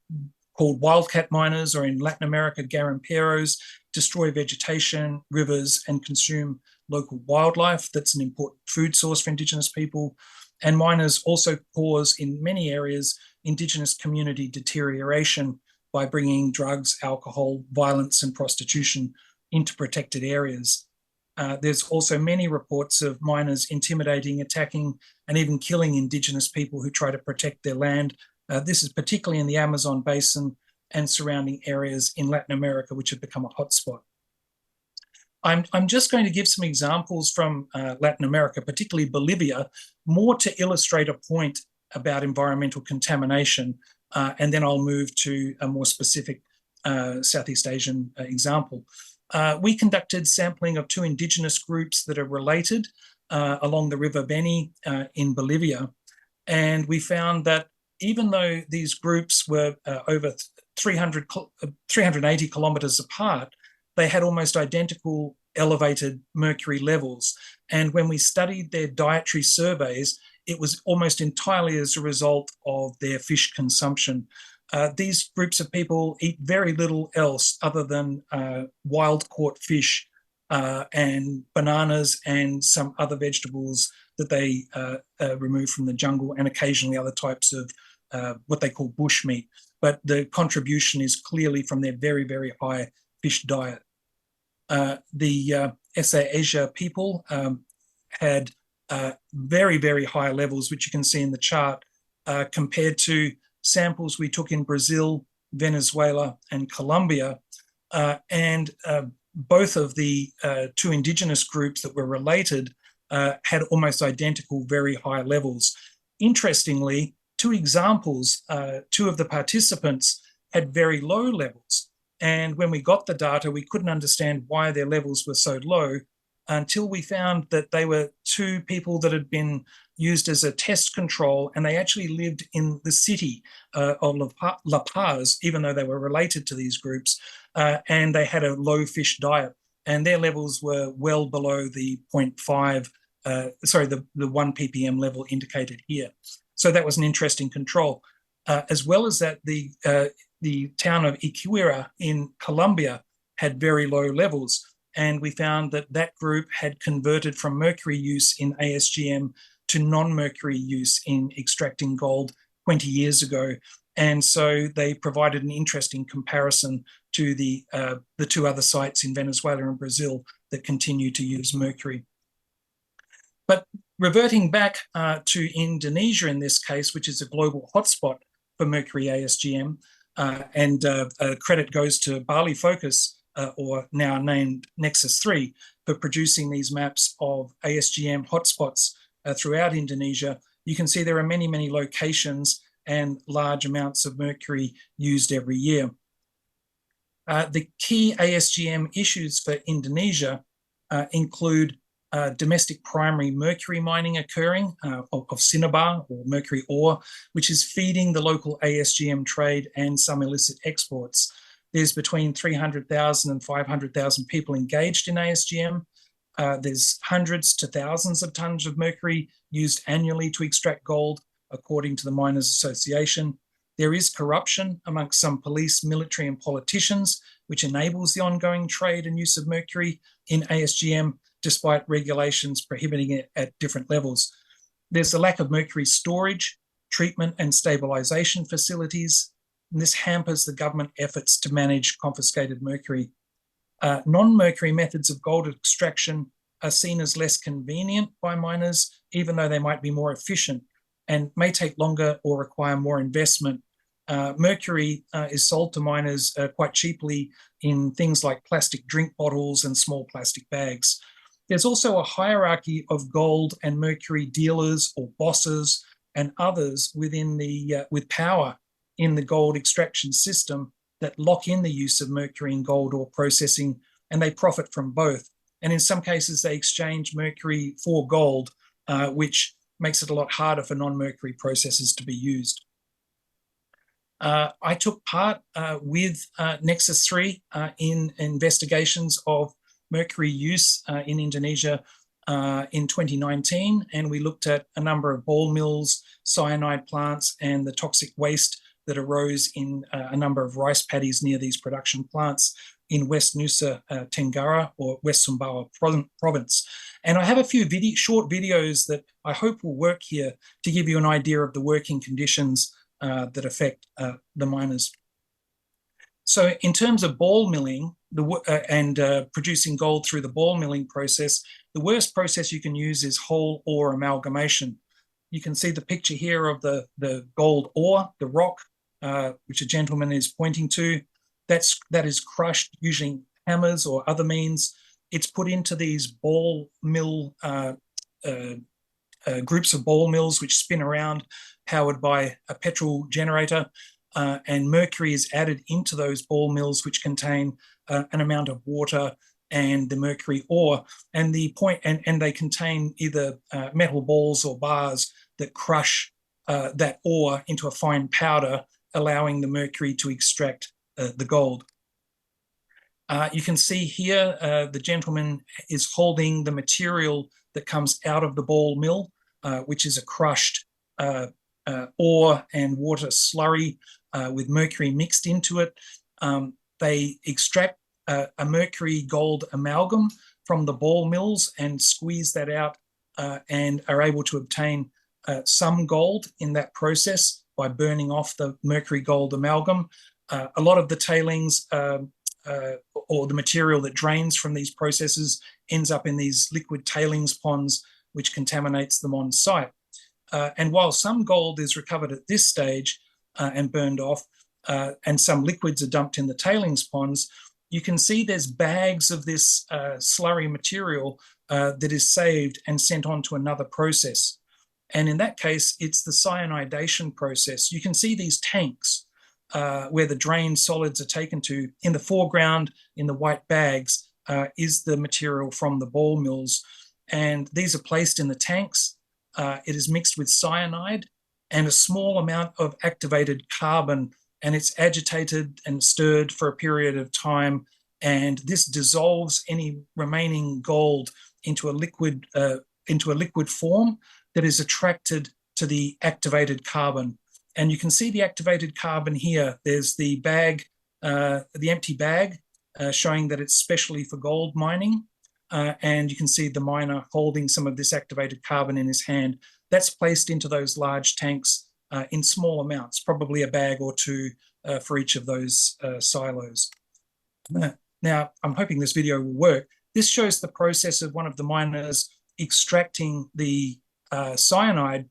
called wildcat miners, or in Latin America, garimperos, destroy vegetation, rivers, and consume local wildlife. That's an important food source for Indigenous people. And miners also cause, in many areas, Indigenous community deterioration by bringing drugs, alcohol, violence, and prostitution into protected areas. There's also many reports of miners intimidating, attacking, and even killing Indigenous people who try to protect their land. This is particularly in the Amazon basin and surrounding areas in Latin America, which have become a hotspot. I'm just going to give some examples from Latin America, particularly Bolivia, more to illustrate a point about environmental contamination, and then I'll move to a more specific Southeast Asian example. We conducted sampling of 2 Indigenous groups that are related along the River Beni in Bolivia, and we found that even though these groups were over 380 kilometers apart, they had almost identical elevated mercury levels. And when we studied their dietary surveys, it was almost entirely as a result of their fish consumption. These groups of people eat very little else other than wild caught fish and bananas and some other vegetables that they remove from the jungle, and occasionally other types of what they call bush meat. But the contribution is clearly from their very, very high fish diet. The SA Asia people had very, very high levels, which you can see in the chart, compared to samples we took in Brazil, Venezuela, and Colombia. And both of the 2 Indigenous groups that were related had almost identical, very high levels. Interestingly, 2 examples, 2 of the participants had very low levels. And when we got the data, we couldn't understand why their levels were so low until we found that they were 2 people that had been used as a test control, and they actually lived in the city of La Paz, even though they were related to these groups, and they had a low fish diet, and their levels were well below the 0.5, the 1 ppm level indicated here. So that was an interesting control. As well as that, the town of Iquira in Colombia had very low levels. and we found that that group had converted from mercury use in ASGM to non-mercury use in extracting gold 20 years ago. And so they provided an interesting comparison to the two other sites in Venezuela and Brazil that continue to use mercury. But reverting back to Indonesia in this case, which is a global hotspot for mercury ASGM, and credit goes to Bali Focus, or now named Nexus 3, for producing these maps of ASGM hotspots throughout Indonesia. You can see there are many, many locations and large amounts of mercury used every year. The key ASGM issues for Indonesia include domestic primary mercury mining occurring of cinnabar or mercury ore, which is feeding the local ASGM trade and some illicit exports. There's between 300,000 and 500,000 people engaged in ASGM. There's hundreds to thousands of tons of mercury used annually to extract gold, according to the Miners Association. There is corruption amongst some police, military, and politicians, which enables the ongoing trade and use of mercury in ASGM, despite regulations prohibiting it at different levels. There's a lack of mercury storage, treatment, and stabilization facilities, and this hampers the government efforts to manage confiscated mercury. Non-mercury methods of gold extraction are seen as less convenient by miners, even though they might be more efficient and may take longer or require more investment. Mercury is sold to miners quite cheaply in things like plastic drink bottles and small plastic bags. There's also a hierarchy of gold and mercury dealers or bosses and others within the with power in the gold extraction system that lock in the use of mercury in gold ore processing, and they profit from both. And in some cases, they exchange mercury for gold, which makes it a lot harder for non-mercury processes to be used. I took part with Nexus 3 in investigations of mercury use in Indonesia in 2019, and we looked at a number of ball mills, cyanide plants, and the toxic waste that arose in a number of rice paddies near these production plants in West Nusa Tenggara, or West Sumbawa province. And I have a few short videos that I hope will work here to give you an idea of the working conditions that affect the miners. So in terms of ball milling and producing gold through the ball milling process, the worst process you can use is whole ore amalgamation. You can see the picture here of the gold ore, the rock, which a gentleman is pointing to. That is crushed using hammers or other means. It's put into these ball mill, groups of ball mills which spin around, powered by a petrol generator, and mercury is added into those ball mills, which contain an amount of water and the mercury ore, and they contain either metal balls or bars that crush that ore into a fine powder, allowing the mercury to extract the gold. You can see here the gentleman is holding the material that comes out of the ball mill, which is a crushed ore and water slurry with mercury mixed into it. They extract a mercury gold amalgam from the ball mills and squeeze that out and are able to obtain some gold in that process by burning off the mercury gold amalgam. A lot of the tailings or the material that drains from these processes ends up in these liquid tailings ponds, which contaminates them on site. And while some gold is recovered at this stage and burned off, and some liquids are dumped in the tailings ponds, you can see there's bags of this slurry material that is saved and sent on to another process. And in that case, it's the cyanidation process. You can see these tanks where the drained solids are taken to. In the foreground, in the white bags, is the material from the ball mills. And these are placed in the tanks. It is mixed with cyanide and a small amount of activated carbon, and it's agitated and stirred for a period of time. And this dissolves any remaining gold into a liquid form that is attracted to the activated carbon. And you can see the activated carbon here. There's the bag, the empty bag showing that it's specially for gold mining. And you can see the miner holding some of this activated carbon in his hand. That's placed into those large tanks in small amounts, probably a bag or two for each of those silos. Now, I'm hoping this video will work. This shows the process of one of the miners extracting the extracting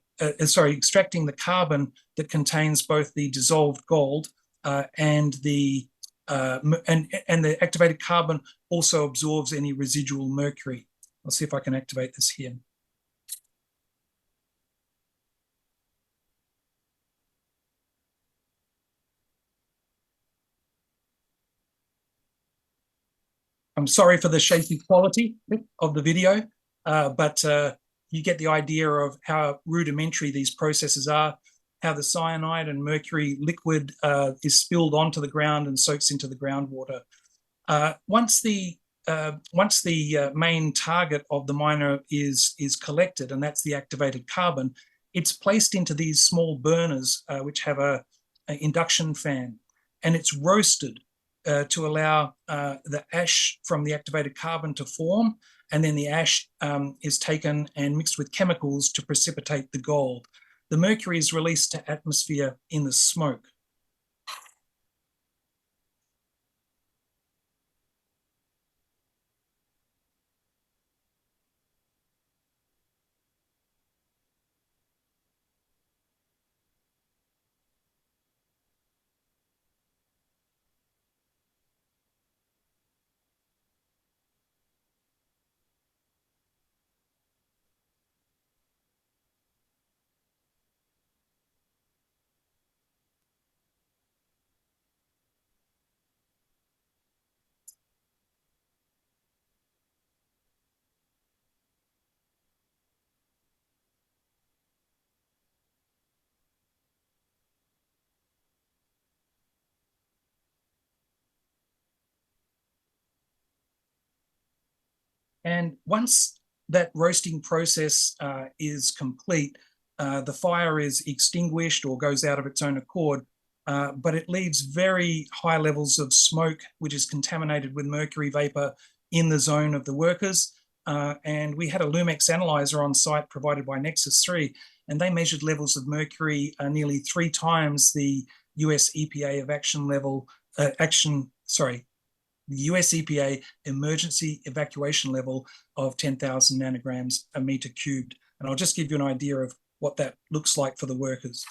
the carbon that contains both the dissolved gold and the activated carbon also absorbs any residual mercury. I'll see if I can activate this here. I'm sorry for the shaky quality of the video, but you get the idea of how rudimentary these processes are, how the cyanide and mercury liquid is spilled onto the ground and soaks into the groundwater. Once the main target of the miner is collected, and that's the activated carbon, it's placed into these small burners which have an induction fan, and it's roasted to allow the ash from the activated carbon to form, and then the ash is taken and mixed with chemicals to precipitate the gold. The mercury is released to atmosphere in the smoke. And once that roasting process is complete, the fire is extinguished or goes out of its own accord, but it leaves very high levels of smoke, which is contaminated with mercury vapor in the zone of the workers. And we had a Lumex analyzer on site provided by Nexus 3, and they measured levels of mercury nearly 3 times the US EPA of action level, the US EPA emergency evacuation level of 10,000 nanograms a meter cubed. And I'll just give you an idea of what that looks like for the workers.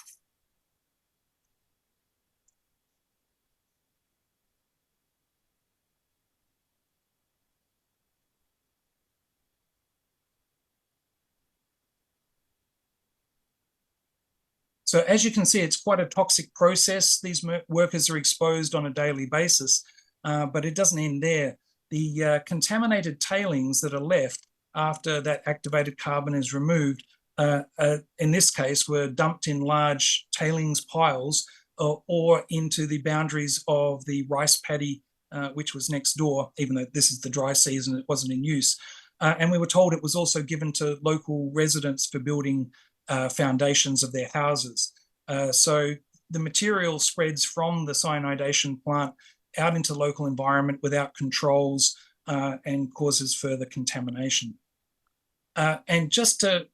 So as you can see, it's quite a toxic process. These workers are exposed on a daily basis, but it doesn't end there. The contaminated tailings that are left after that activated carbon is removed, in this case, were dumped in large tailings piles or into the boundaries of the rice paddy, which was next door, even though this is the dry season, it wasn't in use. And we were told it was also given to local residents for building foundations of their houses. So the material spreads from the cyanidation plant out into the local environment without controls and causes further contamination. And just to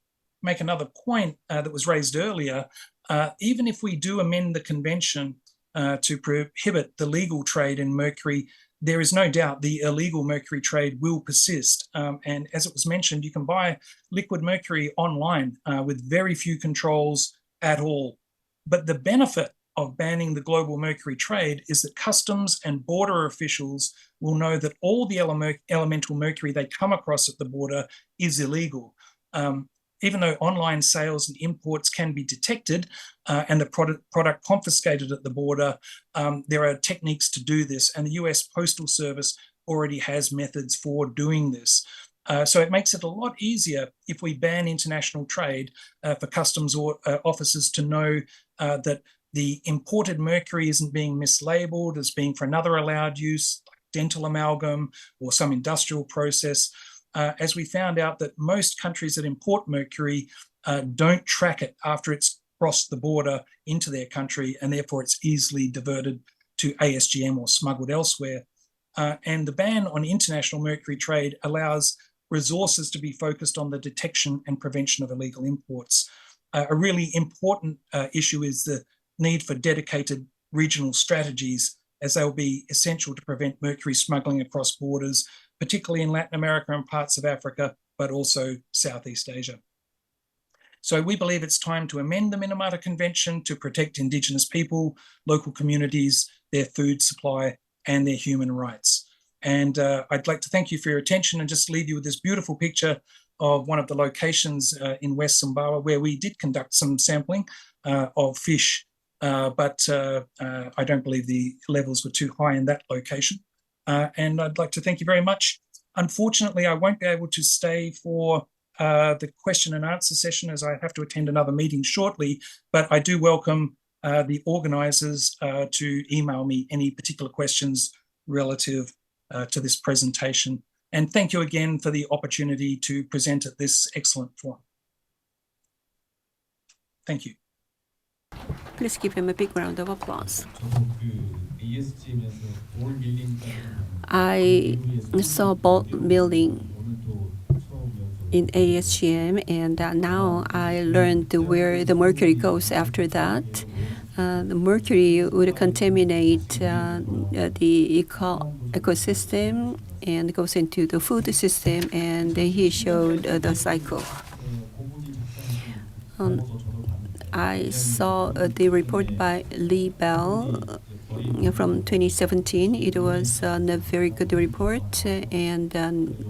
make another point that was raised earlier, even if we do amend the convention to prohibit the legal trade in mercury, there is no doubt the illegal mercury trade will persist. And as it was mentioned, you can buy liquid mercury online with very few controls at all. But the benefit of banning the global mercury trade is that customs and border officials will know that all the elemental mercury they come across at the border is illegal. Even though online sales and imports can be detected and the product confiscated at the border, there are techniques to do this, and the US Postal Service already has methods for doing this. So it makes it a lot easier if we ban international trade for customs officers to know that the imported mercury isn't being mislabeled as being for another allowed use, like dental amalgam or some industrial process. As we found out that most countries that import mercury don't track it after it's crossed the border into their country, and therefore it's easily diverted to ASGM or smuggled elsewhere. and the ban on international mercury trade allows resources to be focused on the detection and prevention of illegal imports. A really important issue is the need for dedicated regional strategies, as they will be essential to prevent mercury smuggling across borders, particularly in Latin America and parts of Africa, but also Southeast Asia. So we believe it's time to amend the Minamata Convention to protect Indigenous people, local communities, their food supply, and their human rights. And I'd like to thank you for your attention and just leave you with this beautiful picture of one of the locations in West Sumbawa where we did conduct some sampling of fish, but I don't believe the levels were too high in that location. And I'd like to thank you very much. Unfortunately, I won't be able to stay for the question and answer session as I have to attend another meeting shortly, but I do welcome the organisers to email me any particular questions relative to this presentation. And thank you again for the opportunity to present at this excellent forum. Thank you. Please give him a big round of applause. I saw bulk building in ASGM, and now I learned where the mercury goes after that. The mercury would contaminate the ecosystem and goes into the food system, and he showed the cycle. I saw the report by Lee Bell from 2017. It was a very good report, and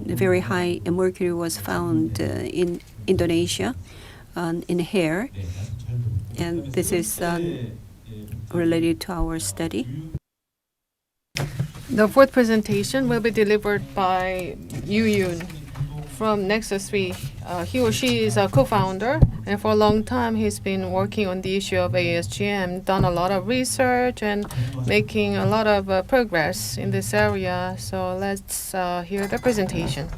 very high mercury was found in Indonesia in hair, and this is related to our study. The fourth presentation will be delivered by Yu Yoon from Nexus 3. He or she is a co-founder, and for a long time he's been working on the issue of ASGM, done a lot of research and making a lot of progress in this area. So let's hear the presentation.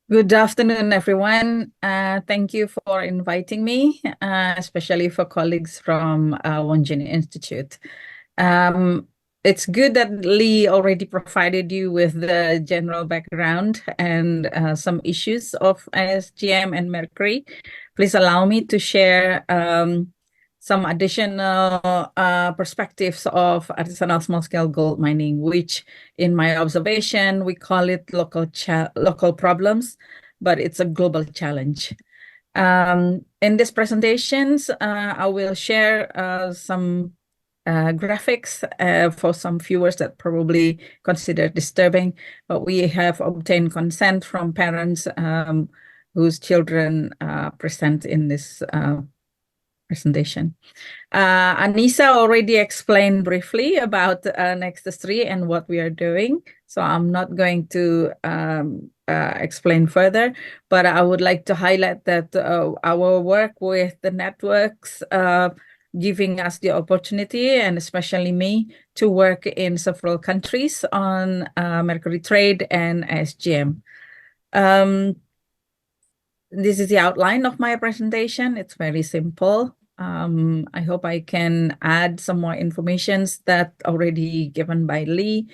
Good afternoon, everyone. Thank you for inviting me, especially for colleagues from Wonjin Institute. It's good that Lee already provided you with the general background and some issues of ASGM and mercury. Please allow me to share some additional perspectives of artisanal small-scale gold mining, which, in my observation, we call it local problems, but it's a global challenge. In these presentations, I will share some graphics for some viewers that probably consider disturbing, but we have obtained consent from parents whose children present in this presentation. Anissa already explained briefly about Nexus 3 and what we are doing, so I'm not going to explain further, but I would like to highlight that our work with the networks giving us the opportunity, and especially me, to work in several countries on mercury trade and ASGM. This is the outline of my presentation. It's very simple. I hope I can add some more information that already given by Lee.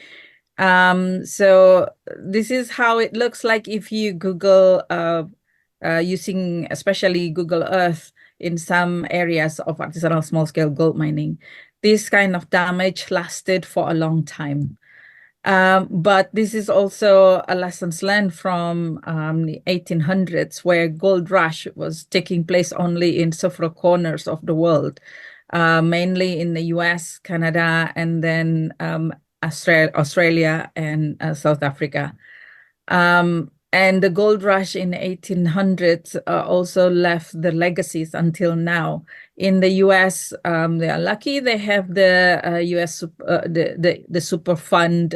So this is how it looks like if you Google using especially Google Earth in some areas of artisanal small-scale gold mining. This kind of damage lasted for a long time. But this is also a lessons learned from the 1800s, where gold rush was taking place only in several corners of the world, mainly in the US, Canada, and then Australia and South Africa. And the gold rush in the 1800s also left the legacies until now. In the US, they are lucky they have the US the super fund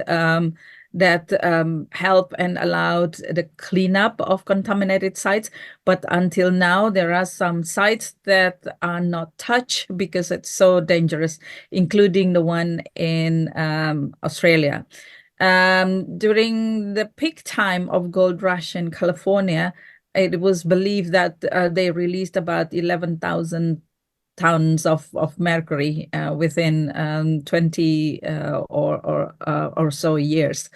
that help and allowed the cleanup of contaminated sites. But until now, there are some sites that are not touched because it's so dangerous, including the one in Australia. During the peak time of gold rush in California, it was believed that they released about 11,000 tons of mercury within 20 or so years.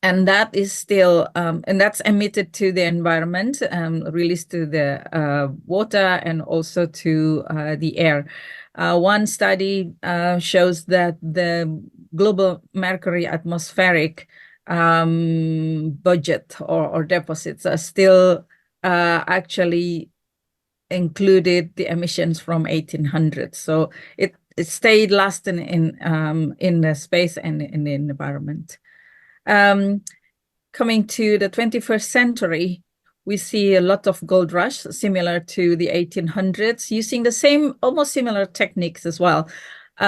And that is still, and that's emitted to the environment, released to the water and also to the air. One study shows that the global mercury atmospheric budget or deposits are still actually included the emissions from 1800. So it stayed lasting in the space and in the environment. Coming to the 21st century, we see a lot of gold rush similar to the 1800s, using the same, almost similar techniques as well. These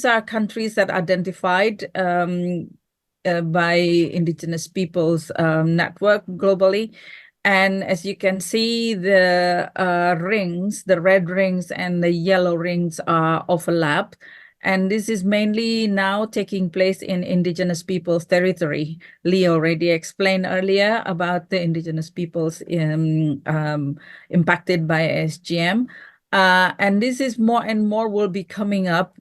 are countries that identified by indigenous peoples network globally. And as you can see, the rings, the red rings and the yellow rings are overlapped. And this is mainly now taking place in indigenous peoples' territory. Lee already explained earlier about the indigenous peoples impacted by ASGM. And this is more and more will be coming up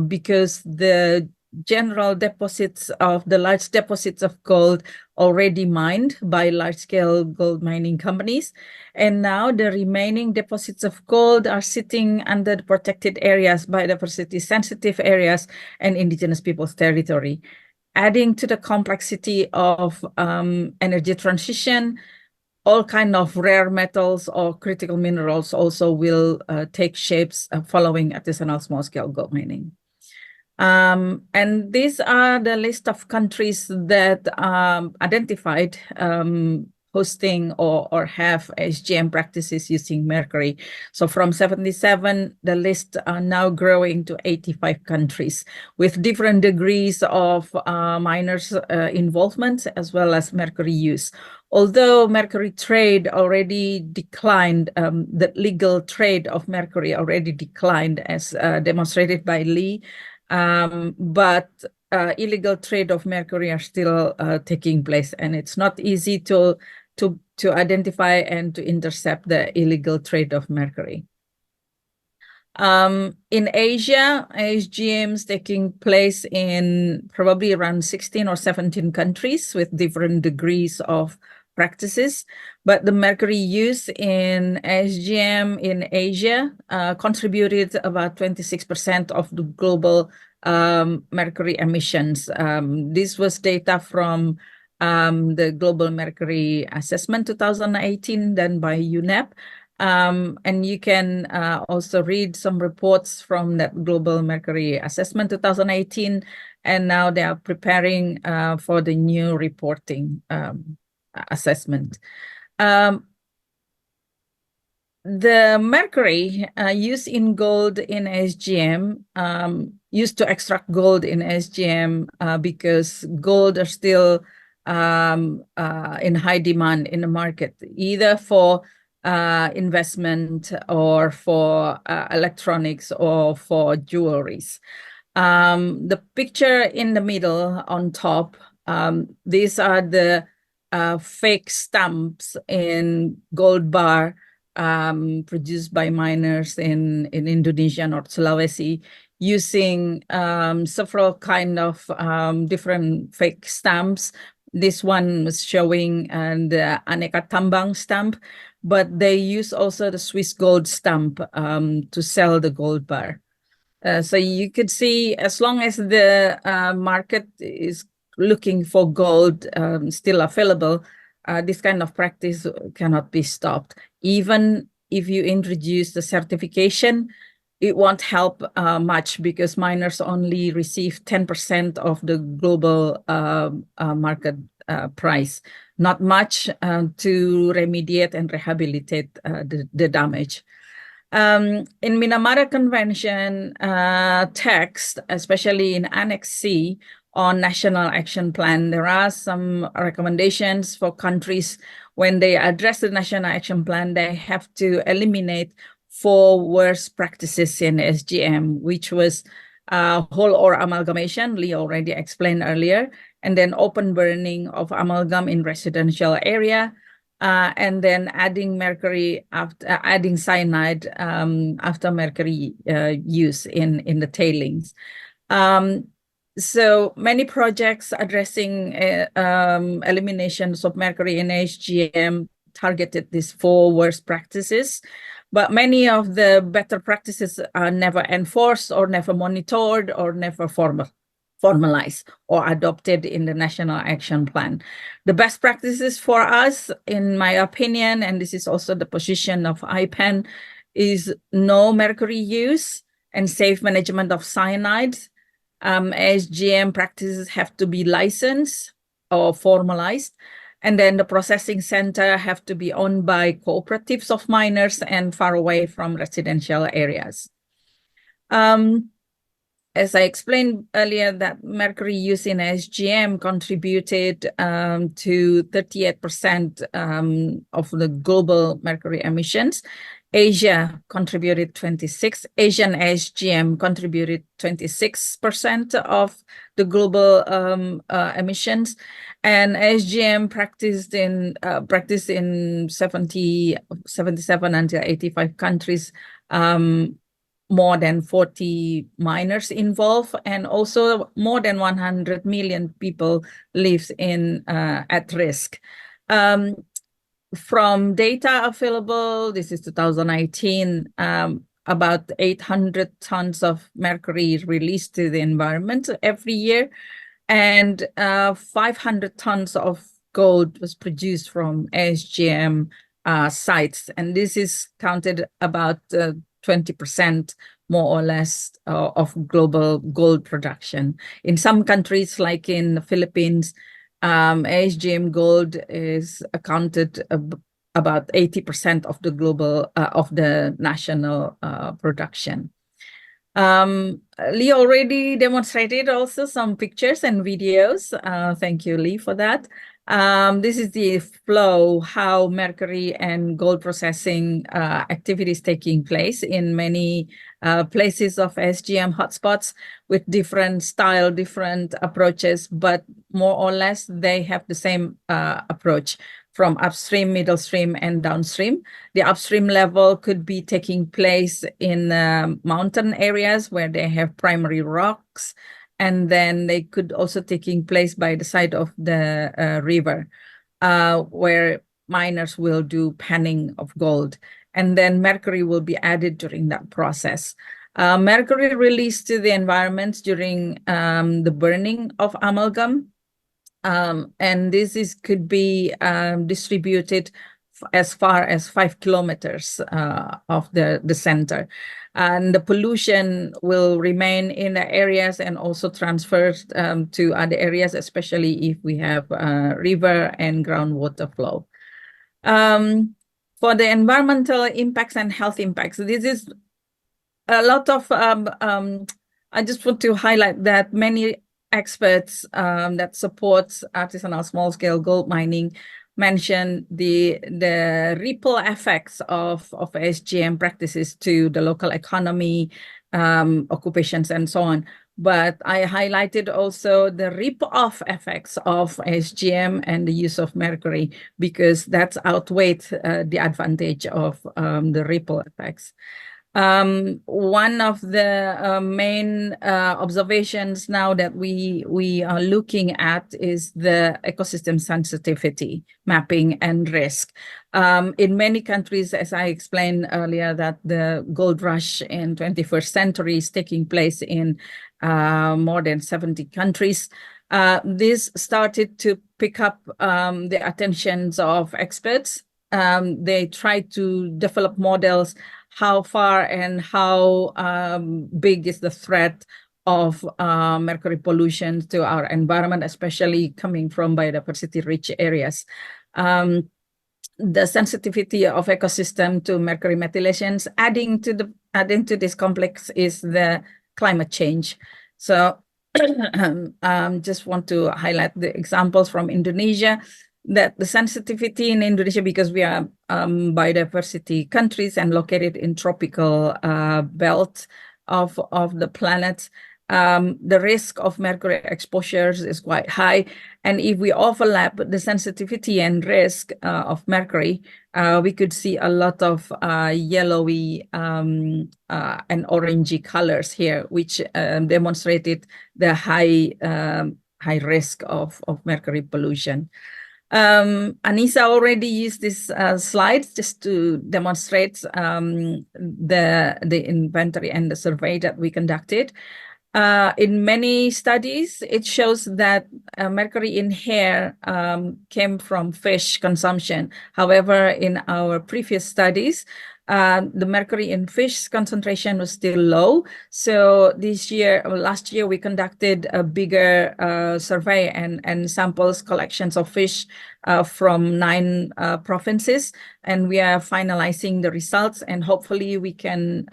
because the general deposits of the large deposits of gold already mined by large-scale gold mining companies. And now the remaining deposits of gold are sitting under the protected areas, biodiversity-sensitive areas, and indigenous peoples' territory, adding to the complexity of energy transition. All kind of rare metals or critical minerals also will take shapes following artisanal small-scale gold mining. And these are the list of countries that identified hosting or have ASGM practices using mercury. So from 77, the list are now growing to 85 countries with different degrees of miners' involvement as well as mercury use. Although mercury trade already declined, the legal trade of mercury already declined as demonstrated by Lee, but illegal trade of mercury are still taking place, and it's not easy to identify and to intercept the illegal trade of mercury. In Asia, ASGMs taking place in probably around 16 or 17 countries with different degrees of practices, but the mercury use in ASGM in Asia contributed about 26% of the global mercury emissions. This was data from the Global Mercury Assessment 2018 done by UNEP. And you can also read some reports from that Global Mercury Assessment 2018, and now they are preparing for the new reporting assessment. The mercury used in gold in ASGM, used to extract gold in ASGM because gold are still in high demand in the market, either for investment or for electronics or for jewelries. The picture in the middle on top, these are the fake stamps in gold bar produced by miners in Indonesia, North Sulawesi, using several kind of different fake stamps. This one was showing the Aneka Tambang stamp, but they use also the Swiss gold stamp to sell the gold bar. So you could see, as long as the market is looking for gold still available, this kind of practice cannot be stopped. Even if you introduce the certification, it won't help much because miners only receive 10% of the global market price. Not much to remediate and rehabilitate the damage. In Minamata Convention text, especially in Annex C on National Action Plan, there are some recommendations for countries when they address the National Action Plan. They have to eliminate 4 worst practices in SGM, which was whole ore amalgamation, Lee already explained earlier, and then open burning of amalgam in residential area, and then adding mercury after adding cyanide after mercury use in the tailings. So many projects addressing eliminations of mercury in ASGM targeted these 4 worst practices, but many of the better practices are never enforced or never monitored or never formalized or adopted in the National Action Plan. The best practices for us, in my opinion, and this is also the position of IPEN, is no mercury use and safe management of cyanide. ASGM practices have to be licensed or formalized. And then the processing center have to be owned by cooperatives of miners and far away from residential areas. As I explained earlier, that mercury use in SGM contributed to 38% of the global mercury emissions. Asia contributed 26%. Asian SGM contributed 26% of the global emissions, and SGM practiced in 77 until 85 countries. More than 40 miners involved, and also more than 100 million people live in at risk. From data available, this is 2019, about 800 tons of mercury released to the environment every year, and 500 tons of gold was produced from ASGM sites, and this is counted about 20% more or less of global gold production. In some countries, like in the Philippines, ASGM gold is accounted about 80% of the global of the national production. Lee already demonstrated also some pictures and videos. Thank you, Lee, for that. This is the flow, how mercury and gold processing activities taking place in many places of SGM hotspots with different style, different approaches, but more or less they have the same approach from upstream, middle stream, and downstream. The upstream level could be taking place in mountain areas where they have primary rocks, and then they could also taking place by the side of the river, where miners will do panning of gold. And then mercury will be added during that process. Mercury released to the environment during the burning of amalgam. And this could be distributed as far as 5 kilometers of the center. And the pollution will remain in the areas and also transfer to other areas, especially if we have river and groundwater flow. For the environmental impacts and health impacts, this is a lot of, I just want to highlight that many experts that supports artisanal small-scale gold mining mention the ripple effects of SGM practices to the local economy, occupations, and so on. But I highlighted also the rip-off effects of SGM and the use of mercury, because that's outweighed the advantage of the ripple effects. One of the main observations now that we are looking at is the ecosystem sensitivity mapping and risk. In many countries, as I explained earlier, that the gold rush in 21st century is taking place in more than 70 countries. This started to pick up the attentions of experts. They try to develop models how far and how big is the threat of mercury pollution to our environment, especially coming from biodiversity-rich areas. The sensitivity of ecosystem to mercury methylations, adding to this complex is the climate change. So just want to highlight the examples from Indonesia, that the sensitivity in Indonesia, because we are biodiversity countries and located in tropical belt of the planet, the risk of mercury exposures is quite high. And if we overlap the sensitivity and risk of mercury, we could see a lot of yellowy and orangey colors here, which demonstrated the high risk of mercury pollution. Anissa already used this slides just to demonstrate the inventory and the survey that we conducted. In many studies, it shows that mercury in hair came from fish consumption. However, in our previous studies, the mercury in fish concentration was still low. So last year, we conducted a bigger survey and samples collections of fish from 9 provinces, and we are finalizing the results, and hopefully we can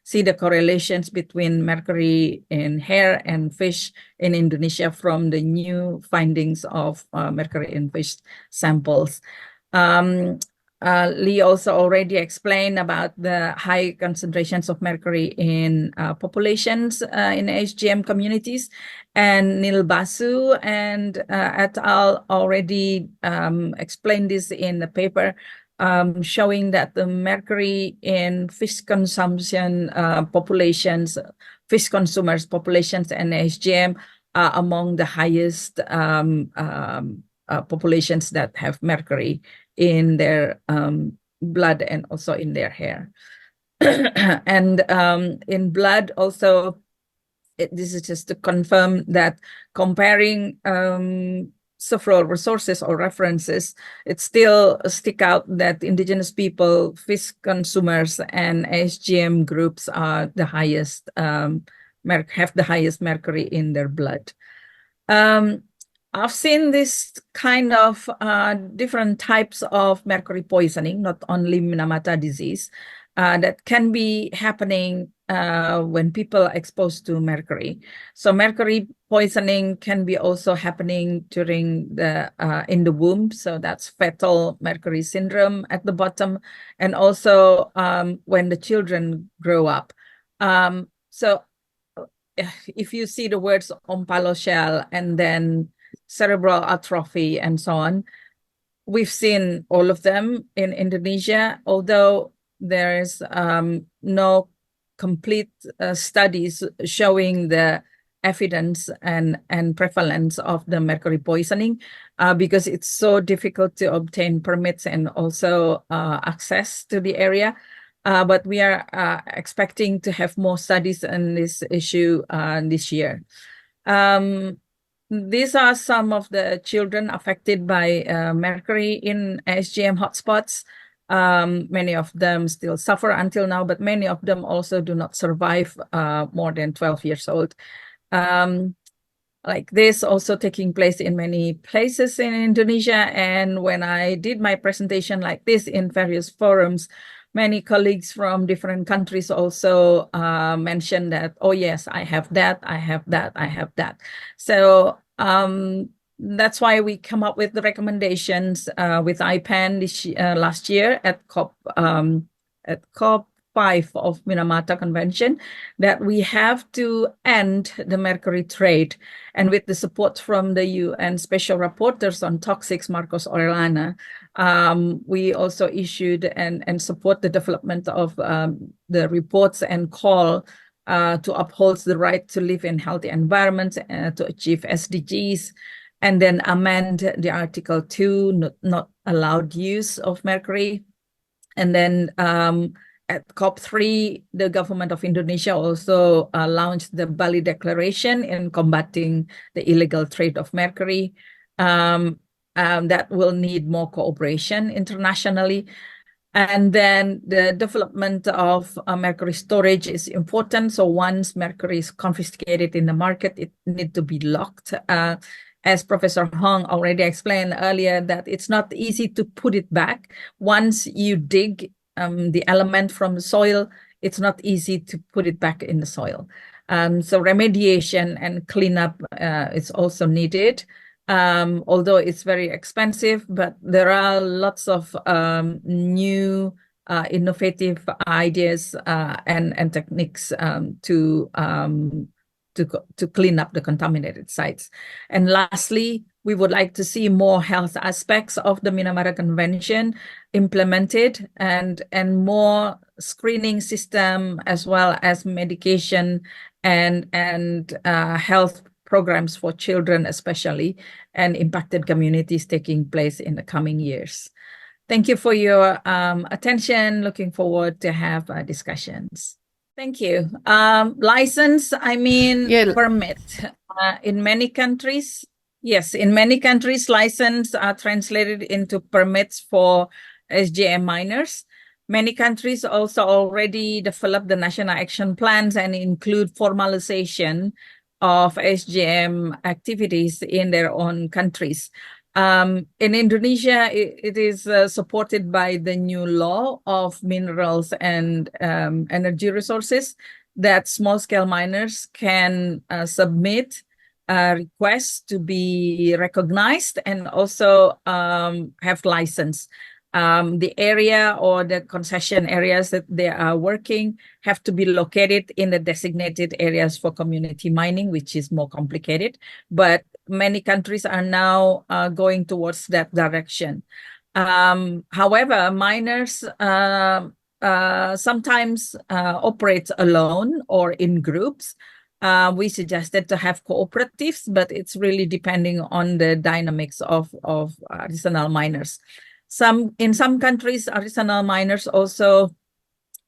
see the correlations between mercury in hair and fish in Indonesia from the new findings of mercury in fish samples. Lee also already explained about the high concentrations of mercury in populations in ASGM communities, and Neil Basu and et al. Already explained this in the paper, showing that the mercury in fish consumption populations, fish consumers populations and ASGM are among the highest populations that have mercury in their blood and also in their hair. And in blood also, this is just to confirm that comparing several resources or references, it still stick out that indigenous people, fish consumers, and ASGM groups are the highest, have the highest mercury in their blood. I've seen this kind of different types of mercury poisoning, not only Minamata disease, that can be happening when people are exposed to mercury. So mercury poisoning can be also happening during in the womb. So that's fetal mercury syndrome at the bottom, and also when the children grow up. So if you see the words ompaloshell and then cerebral atrophy and so on, we've seen all of them in Indonesia, although there is no complete studies showing the evidence and prevalence of the mercury poisoning because it's so difficult to obtain permits and also access to the area. But we are expecting to have more studies on this issue this year. These are some of the children affected by mercury in ASGM hotspots. Many of them still suffer until now, but many of them also do not survive more than 12 years old. Like this also taking place in many places in Indonesia. And when I did my presentation like this in various forums, many colleagues from different countries also mentioned that, oh yes, I have that, I have that, I have that. So that's why we come up with the recommendations with IPAN last year at COP 5 of Minamata Convention, that we have to end the mercury trade. And with the support from the UN Special Rapporteurs on Toxics, Marcos Orellana, we also issued and support the development of the reports and call to uphold the right to live in healthy environments to achieve SDGs, and then amend the Article 2, not allowed use of mercury. And then at COP3, the government of Indonesia also launched the Bali Declaration in combating the illegal trade of mercury. That will need more cooperation internationally. And then the development of mercury storage is important. So once mercury is confiscated in the market, it needs to be locked. As Professor Hong already explained earlier, that it's not easy to put it back. Once you dig the element from the soil, it's not easy to put it back in the soil. So remediation and cleanup is also needed. Although it's very expensive, but there are lots of new innovative ideas and techniques to to clean up the contaminated sites. And lastly, we would like to see more health aspects of the Minamata Convention implemented and more screening system as well as medication and health programs for children especially and impacted communities taking place in the coming years. Thank you for your attention. Looking forward to have discussions. Thank you. License, I mean, permit. In many countries, yes, in many countries, license are translated into permits for SGM miners. Many countries also already developed the national action plans and include formalization of SGM activities in their own countries. In Indonesia, it is supported by the new law of minerals and energy resources that small-scale miners can submit requests to be recognized and also have license. The area or the concession areas that they are working have to be located in the designated areas for community mining, which is more complicated. But many countries are now going towards that direction. However, miners sometimes operate alone or in groups. We suggested to have cooperatives, but it's really depending on the dynamics of artisanal miners. In some countries, artisanal miners also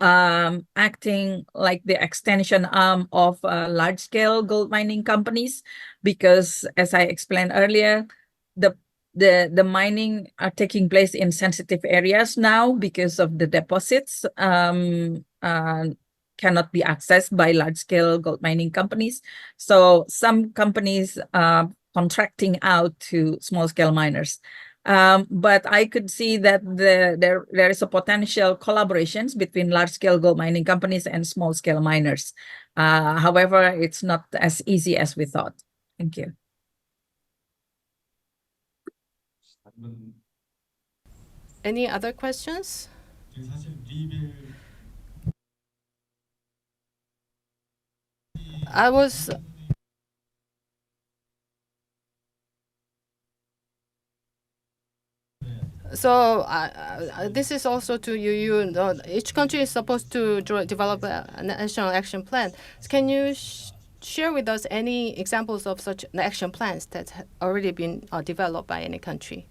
acting like the extension arm of large-scale gold mining companies, because as I explained earlier, the mining are taking place in sensitive areas now because of the deposits cannot be accessed by large-scale gold mining companies. So some companies are contracting out to small-scale miners. But I could see that there is a potential collaborations between large-scale gold mining companies and small-scale miners. However, it's not as easy as we thought. Thank you. Any other questions? I was so this is also to you. You know, each country is supposed to develop a national action plan. Can you share with us any examples of such action plans that have already been developed by any country?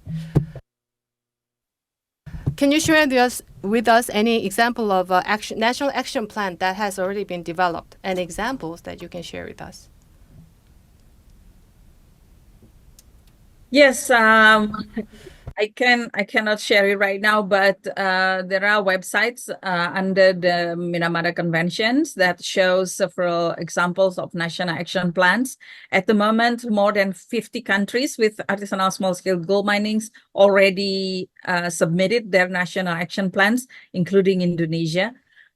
Can you share with us any example of national action plan that has already been developed and examples that you can share with us? Yes, I cannot share it right now, but there are websites under the Minamata Conventions that show several examples of national action plans. At the moment, more than 50 countries with artisanal small-scale gold minings already submitted their national action plans, including Indonesia.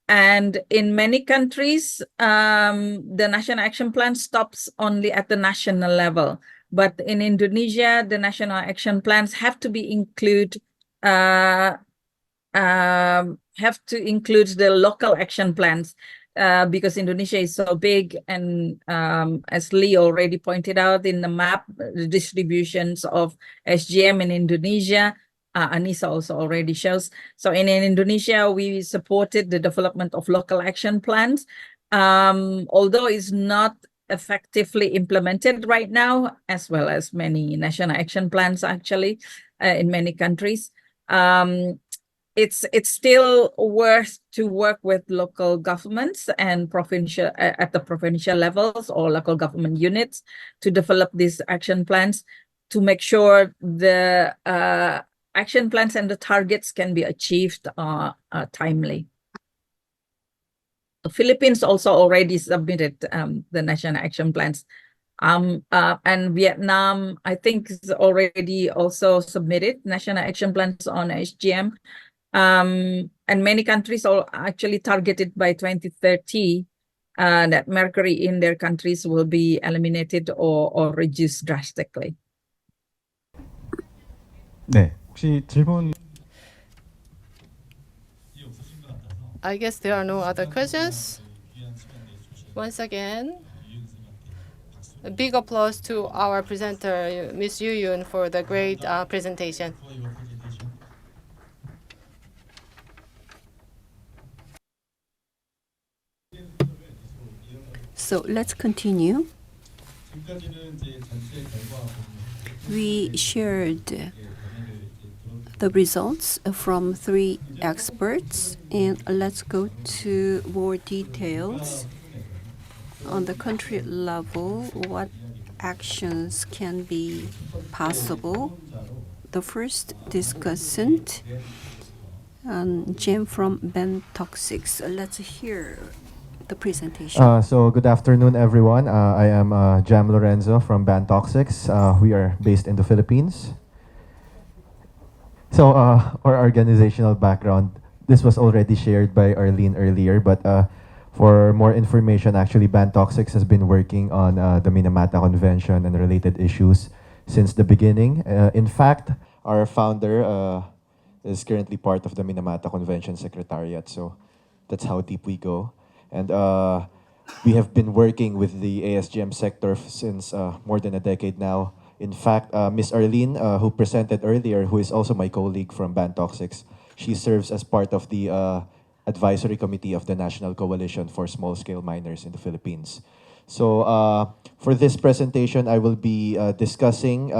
And in many countries, the national action plan stops only at the national level. But in Indonesia, the national action plans have to include the local action plans because Indonesia is so big, and as Lee already pointed out in the map, the distributions of SGM in Indonesia, Anissa also already shows. So in Indonesia, we supported the development of local action plans, although it's not effectively implemented right now, as well as many national action plans actually in many countries. It's still worth to work with local governments and provincial at the provincial levels or local government units to develop these action plans to make sure the action plans and the targets can be achieved timely. The Philippines also already submitted the national action plans. And Vietnam, I think, is already also submitted national action plans on SGM. And many countries are actually targeted by 2030 that mercury in their countries will be eliminated or reduced drastically. 네, 혹시 질문 I guess there are no other questions. Once again, A big applause to our presenter, Ms. Yu Yun, for the great presentation. So let's continue. We shared the results from 3 experts, and let's go to more details. On the country level, what actions can be possible? The first discussant, Jim from Bentoxics. Let's hear the presentation. So good afternoon, everyone. I am Jam Lorenzo from Bantoxics. We are based in the Philippines. So our organizational background, this was already shared by Arlene earlier, but for more information, actually, Bantoxics has been working on the Minamata Convention and related issues since the beginning. In fact, our founder is currently part of the Minamata Convention Secretariat, so that's how deep we go. And we have been working with the ASGM sector since more than a decade now. In fact, Ms. Arlene, who presented earlier, who is also my colleague from Bantoxics, she serves as part of the advisory committee of the National Coalition for Small-Scale Miners in the Philippines. So for this presentation, I will be discussing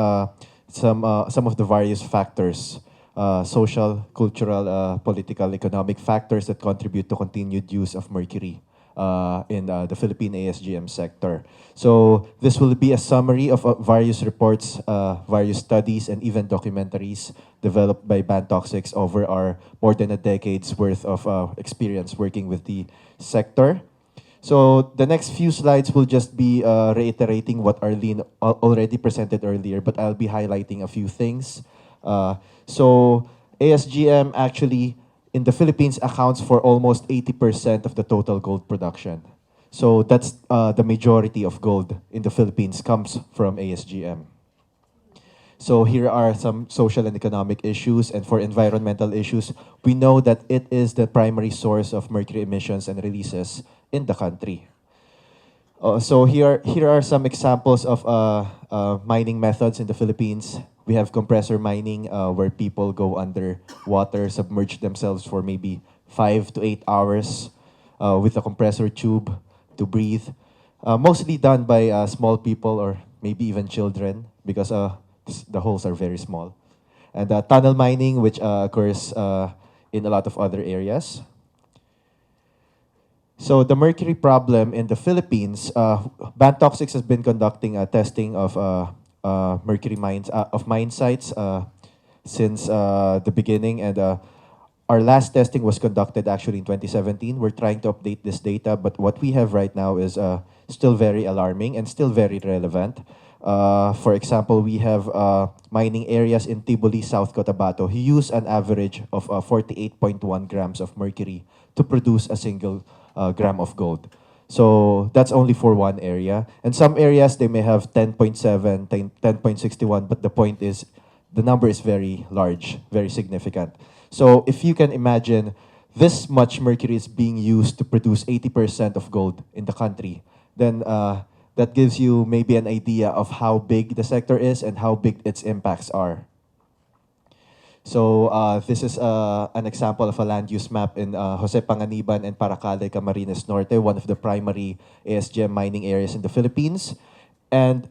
some of the various factors, social, cultural, political, economic factors that contribute to continued use of mercury in the Philippine ASGM sector. So this will be a summary of various reports, various studies, and even documentaries developed by Bantoxics over our more than a decade's worth of experience working with the sector. So the next few slides will just be reiterating what Arlene already presented earlier, but I'll be highlighting a few things. So ASGM actually in the Philippines accounts for almost 80% of the total gold production. So that's the majority of gold in the Philippines comes from ASGM. So here are some social and economic issues, and for environmental issues, we know that it is the primary source of mercury emissions and releases in the country. So here are some examples of mining methods in the Philippines. We have compressor mining, where people go under water, submerge themselves for maybe 5 to 8 hours with a compressor tube to breathe. Mostly done by small people or maybe even children because the holes are very small. And tunnel mining, which occurs in a lot of other areas. So the mercury problem in the Philippines, Bantoxics has been conducting testing of mercury mines of mine sites since the beginning, and our last testing was conducted actually in 2017. We're trying to update this data, but what we have right now is still very alarming and still very relevant. For example, we have mining areas in Tiboli, South Cotabato, who use an average of 48.1 grams of mercury to produce a single gram of gold. So that's only for one area. And some areas, they may have 10.7, 10.61, but the point is, the number is very large, very significant. So if you can imagine, this much mercury is being used to produce 80% of gold in the country, then that gives you maybe an idea of how big the sector is and how big its impacts are. So this is an example of a land use map in Jose Panganiban and Paracale, Camarines Norte, one of the primary ASGM mining areas in the Philippines. And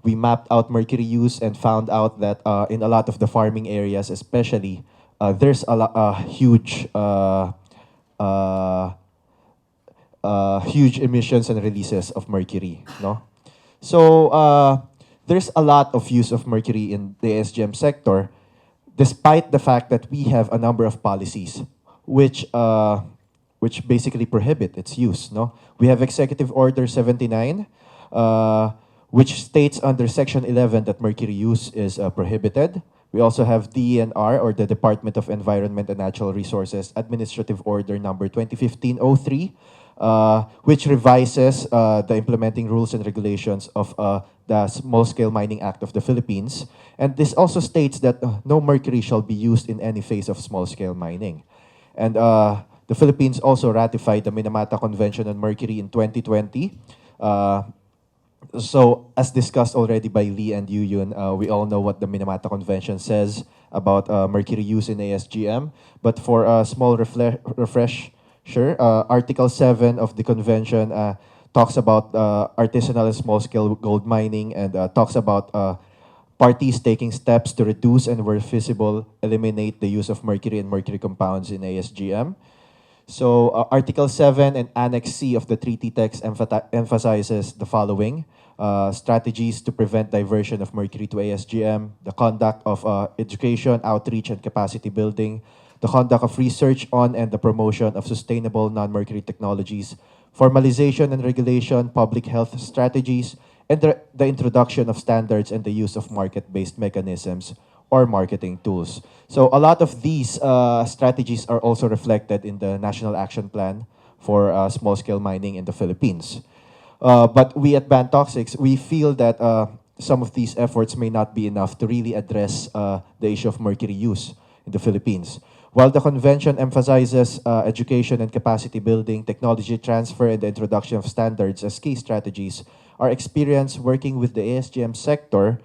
we mapped out mercury use and found out that in a lot of the farming areas especially, there's a huge huge emissions and releases of mercury. No? So there's a lot of use of mercury in the ASGM sector, despite the fact that we have a number of policies which basically prohibit its use. No? We have Executive Order 79, which states under Section 11 that mercury use is prohibited. We also have DENR, or the Department of Environment and Natural Resources, Administrative Order number 2015-03, which revises the implementing rules and regulations of the Small-Scale Mining Act of the Philippines. And this also states that no mercury shall be used in any phase of small-scale mining. And the Philippines also ratified the Minamata Convention on Mercury in 2020. So, as discussed already by Lee and Yuyun, we all know what the Minamata Convention says about mercury use in ASGM. But for a small refresher, Article 7 of the convention talks about artisanal and small-scale gold mining and talks about parties taking steps to reduce and, where feasible, eliminate the use of mercury and mercury compounds in ASGM. So Article 7 and Annex C of the treaty text emphasizes the following: strategies to prevent diversion of mercury to ASGM, the conduct of education, outreach, and capacity building, the conduct of research on and the promotion of sustainable non-mercury technologies, formalization and regulation, public health strategies, and the introduction of standards and the use of market-based mechanisms or marketing tools. So a lot of these strategies are also reflected in the National Action Plan for small-scale mining in the Philippines. But we at Ban Toxics, we feel that some of these efforts may not be enough to really address the issue of mercury use in the Philippines. While the convention emphasizes education and capacity building, technology transfer, and the introduction of standards as key strategies, our experience working with the ASGM sector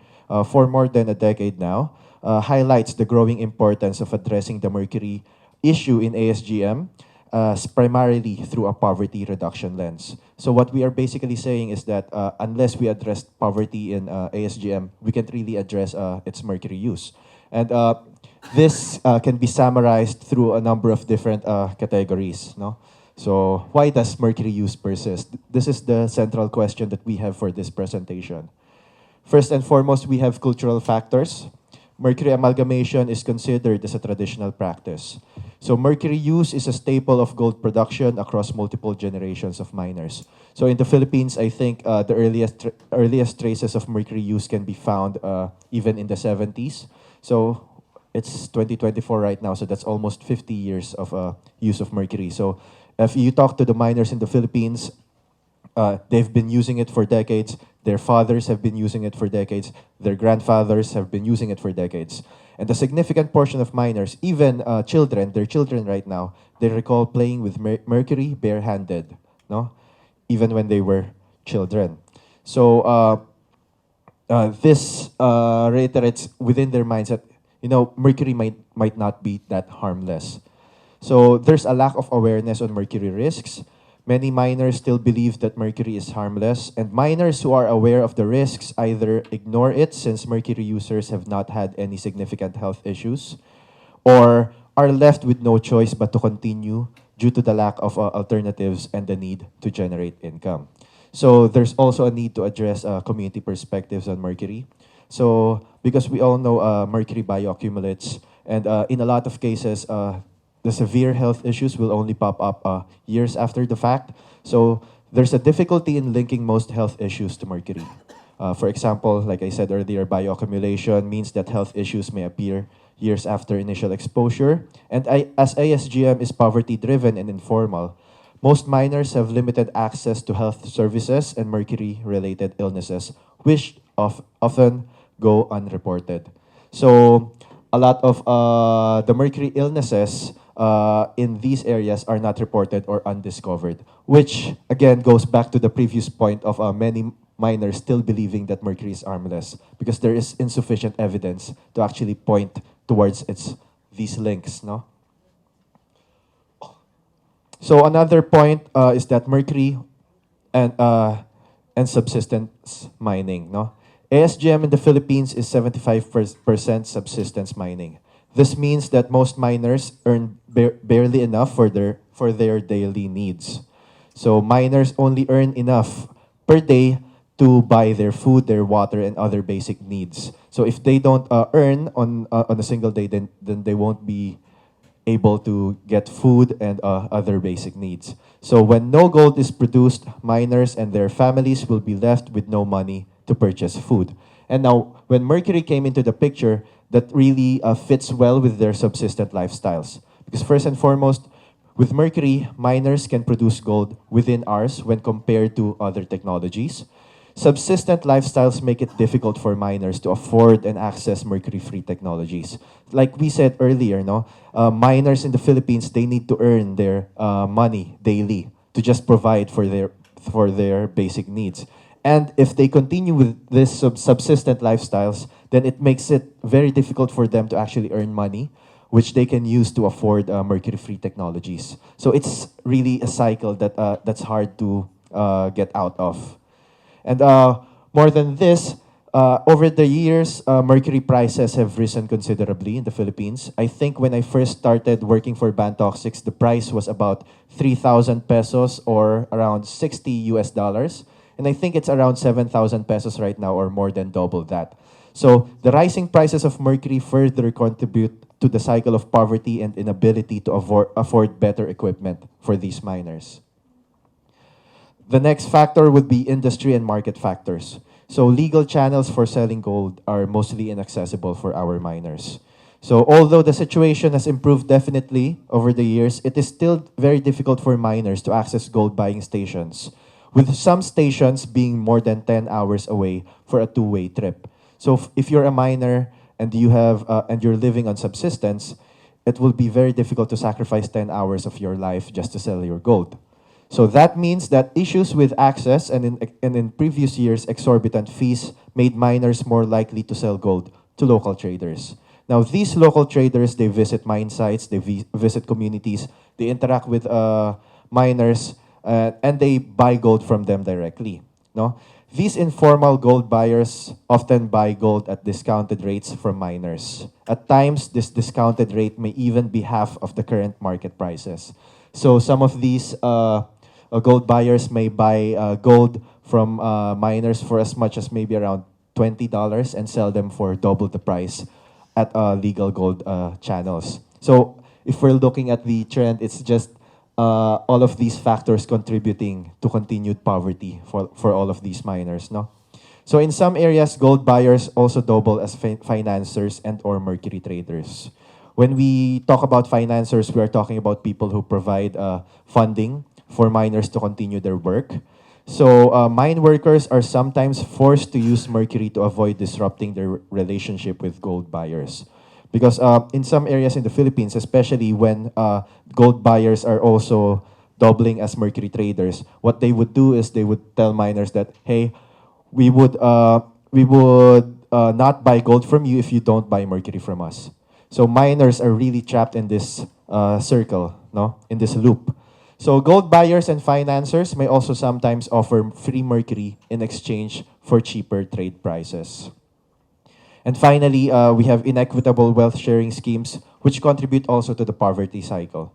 for more than a decade now highlights the growing importance of addressing the mercury issue in ASGM primarily through a poverty reduction lens. So what we are basically saying is that unless we address poverty in ASGM, we can't really address its mercury use. And this can be summarized through a number of different categories. No? So why does mercury use persist? This is the central question that we have for this presentation. First and foremost, we have cultural factors. Mercury amalgamation is considered as a traditional practice. So mercury use is a staple of gold production across multiple generations of miners. So in the Philippines, I think the earliest traces of mercury use can be found even in the 70s. So it's 2024 right now, so that's almost 50 years of use of mercury. So if you talk to the miners in the Philippines, they've been using it for decades. Their fathers have been using it for decades. Their grandfathers have been using it for decades. And a significant portion of miners, even children, their children right now, they recall playing with mercury barehanded, no? Even when they were children. So this reiterates within their minds that, you know, mercury might not be that harmless. So there's a lack of awareness on mercury risks. Many miners still believe that mercury is harmless, and miners who are aware of the risks either ignore it since mercury users have not had any significant health issues, or are left with no choice but to continue due to the lack of alternatives and the need to generate income. So there's also a need to address community perspectives on mercury. So because we all know mercury bioaccumulates, and in a lot of cases, the severe health issues will only pop up years after the fact. So there's a difficulty in linking most health issues to mercury. For example, like I said earlier, bioaccumulation means that health issues may appear years after initial exposure. And as ASGM is poverty-driven and informal, most miners have limited access to health services and mercury-related illnesses, which often go unreported. So a lot of the mercury illnesses in these areas are not reported or undiscovered, which again goes back to the previous point of many miners still believing that mercury is harmless because there is insufficient evidence to actually point towards these links. No? So another point is that mercury and subsistence mining. No? ASGM in the Philippines is 75% subsistence mining. This means that most miners earn barely enough for their daily needs. So miners only earn enough per day to buy their food, their water, and other basic needs. So if they don't earn on a single day, then they won't be able to get food and other basic needs. So when no gold is produced, miners and their families will be left with no money to purchase food. And now, when mercury came into the picture, that really fits well with their subsistent lifestyles. Because first and foremost, with mercury, miners can produce gold within hours when compared to other technologies. Subsistent lifestyles make it difficult for miners to afford and access mercury-free technologies. Like we said earlier, no, miners in the Philippines, they need to earn their money daily to just provide for their basic needs. And if they continue with this subsistent lifestyles, then it makes it very difficult for them to actually earn money, which they can use to afford mercury-free technologies. So it's really a cycle that that's hard to get out of. And more than this, over the years, mercury prices have risen considerably in the Philippines. I think when I first started working for Bantoxics, the price was about 3,000 pesos or around 60 US dollars. And I think it's around 7,000 pesos right now or more than double that. So the rising prices of mercury further contribute to the cycle of poverty and inability to afford better equipment for these miners. The next factor would be industry and market factors. So legal channels for selling gold are mostly inaccessible for our miners. So although the situation has improved definitely over the years, it is still very difficult for miners to access gold buying stations, with some stations being more than 10 hours away for a two-way trip. So if you're a miner and you have and you're living on subsistence, it will be very difficult to sacrifice 10 hours of your life just to sell your gold. So that means that issues with access and in previous years, exorbitant fees made miners more likely to sell gold to local traders. Now, these local traders, they visit mine sites, they visit communities, they interact with miners, and they buy gold from them directly. No? These informal gold buyers often buy gold at discounted rates from miners. At times, this discounted rate may even be half of the current market prices. So some of these gold buyers may buy gold from miners for as much as maybe around $20 and sell them for double the price at legal gold channels. So if we're looking at the trend, it's just all of these factors contributing to continued poverty for all of these miners, no? So in some areas, gold buyers also double as financiers and or mercury traders. When we talk about financiers, we are talking about people who provide funding for miners to continue their work. So mine workers are sometimes forced to use mercury to avoid disrupting their relationship with gold buyers. Because in some areas in the Philippines, especially when gold buyers are also doubling as mercury traders, what they would do is they would tell miners that, hey, we would not buy gold from you if you don't buy mercury from us. So miners are really trapped in this circle, no, in this loop. So gold buyers and financiers may also sometimes offer free mercury in exchange for cheaper trade prices. And finally, we have inequitable wealth sharing schemes, which contribute also to the poverty cycle.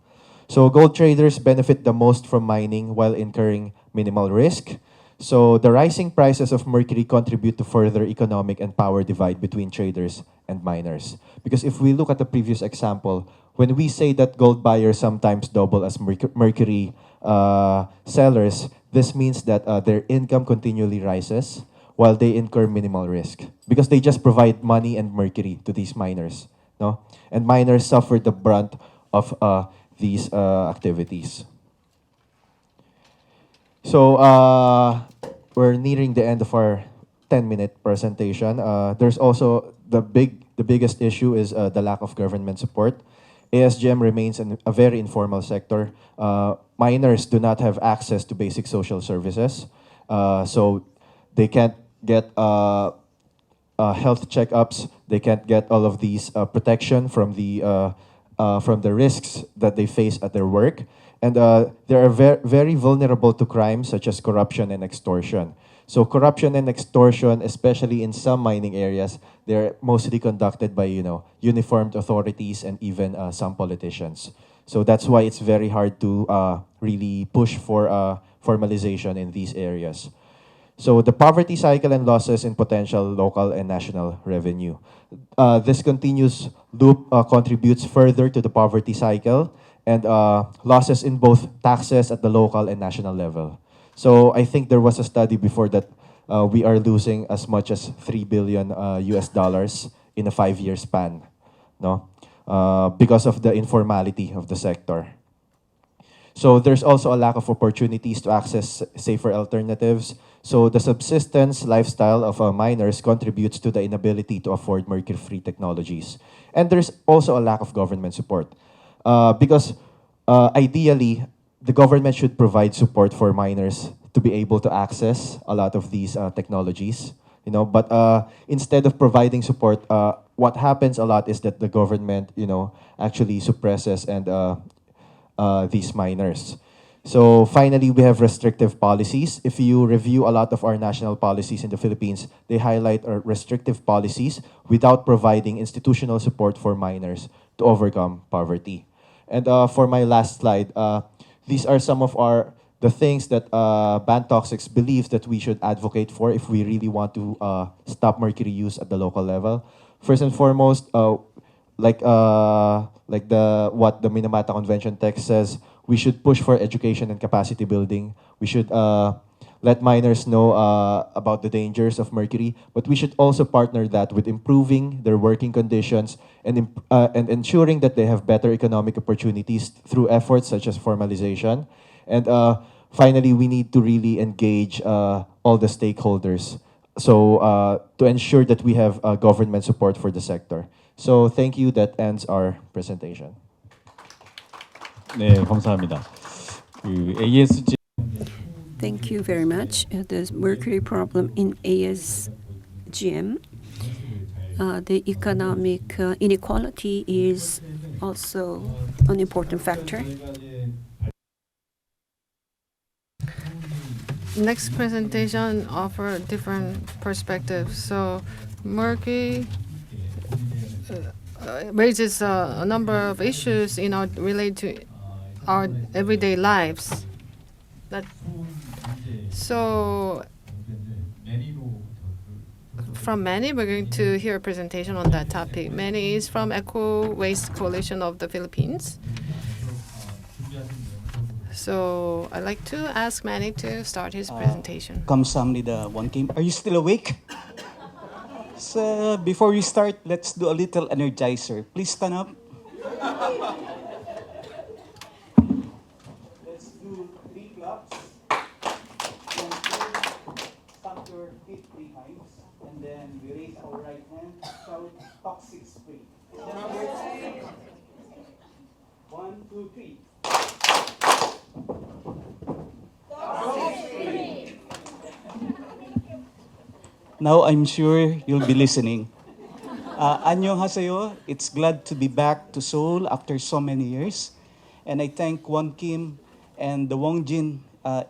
So gold traders benefit the most from mining while incurring minimal risk. So the rising prices of mercury contribute to further economic and power divide between traders and miners. Because if we look at the previous example, when we say that gold buyers sometimes double as mercury sellers, this means that their income continually rises while they incur minimal risk because they just provide money and mercury to these miners, no? And miners suffer the brunt of these activities. So we're nearing the end of our 10-minute presentation. There's also the biggest issue is the lack of government support. ASGM remains a very informal sector. Miners do not have access to basic social services, so they can't get health checkups. They can't get all of these protection from the risks that they face at their work. And they are very vulnerable to crimes such as corruption and extortion. So corruption and extortion, especially in some mining areas, they're mostly conducted by uniformed authorities and even some politicians. So that's why it's very hard to really push for formalization in these areas. So the poverty cycle and losses in potential local and national revenue. This continuous loop contributes further to the poverty cycle and losses in both taxes at the local and national level. So I think there was a study before that we are losing as much as $3 billion US dollars in a 5-year span, no? Because of the informality of the sector. So there's also a lack of opportunities to access safer alternatives. So the subsistence lifestyle of miners contributes to the inability to afford mercury-free technologies. And there's also a lack of government support. Because ideally, the government should provide support for miners to be able to access a lot of these technologies. But instead of providing support, what happens a lot is that the government, actually suppresses and these miners. So finally, we have restrictive policies. If you review a lot of our national policies in the Philippines, they highlight our restrictive policies without providing institutional support for miners to overcome poverty. And for my last slide, these are some of the things that Ban Toxics believes that we should advocate for if we really want to stop mercury use at the local level. First and foremost, what the Minamata Convention text says, we should push for education and capacity building. We should let miners know about the dangers of mercury, but we should also partner that with improving their working conditions and ensuring that they have better economic opportunities through efforts such as formalization. And finally, we need to really engage all the stakeholders to ensure that we have government support for the sector. So thank you. That ends our presentation. 네, 감사합니다. ASG Thank you very much. The mercury problem in ASGM, the economic inequality is also an important factor. Next presentation offer different perspectives. So mercury raises a number of issues related to our everyday lives. So from Manny, we're going to hear a presentation on that topic. Manny is from Eco Waste Coalition of the Philippines. So I'd like to ask Manny to start his presentation. Kamsahamnida, Wonjin. Are you still awake? So before we start, let's do a little energizer. Please stand up. Let's do 3 claps. Stamp your feet 3 times. And then we raise our right hand. Shout toxic spray. 1, 2, 3. Now I'm sure you'll be listening. Annyeonghaseyo. It's glad to be back to Seoul after so many years. And I thank Wonjin and the Wonjin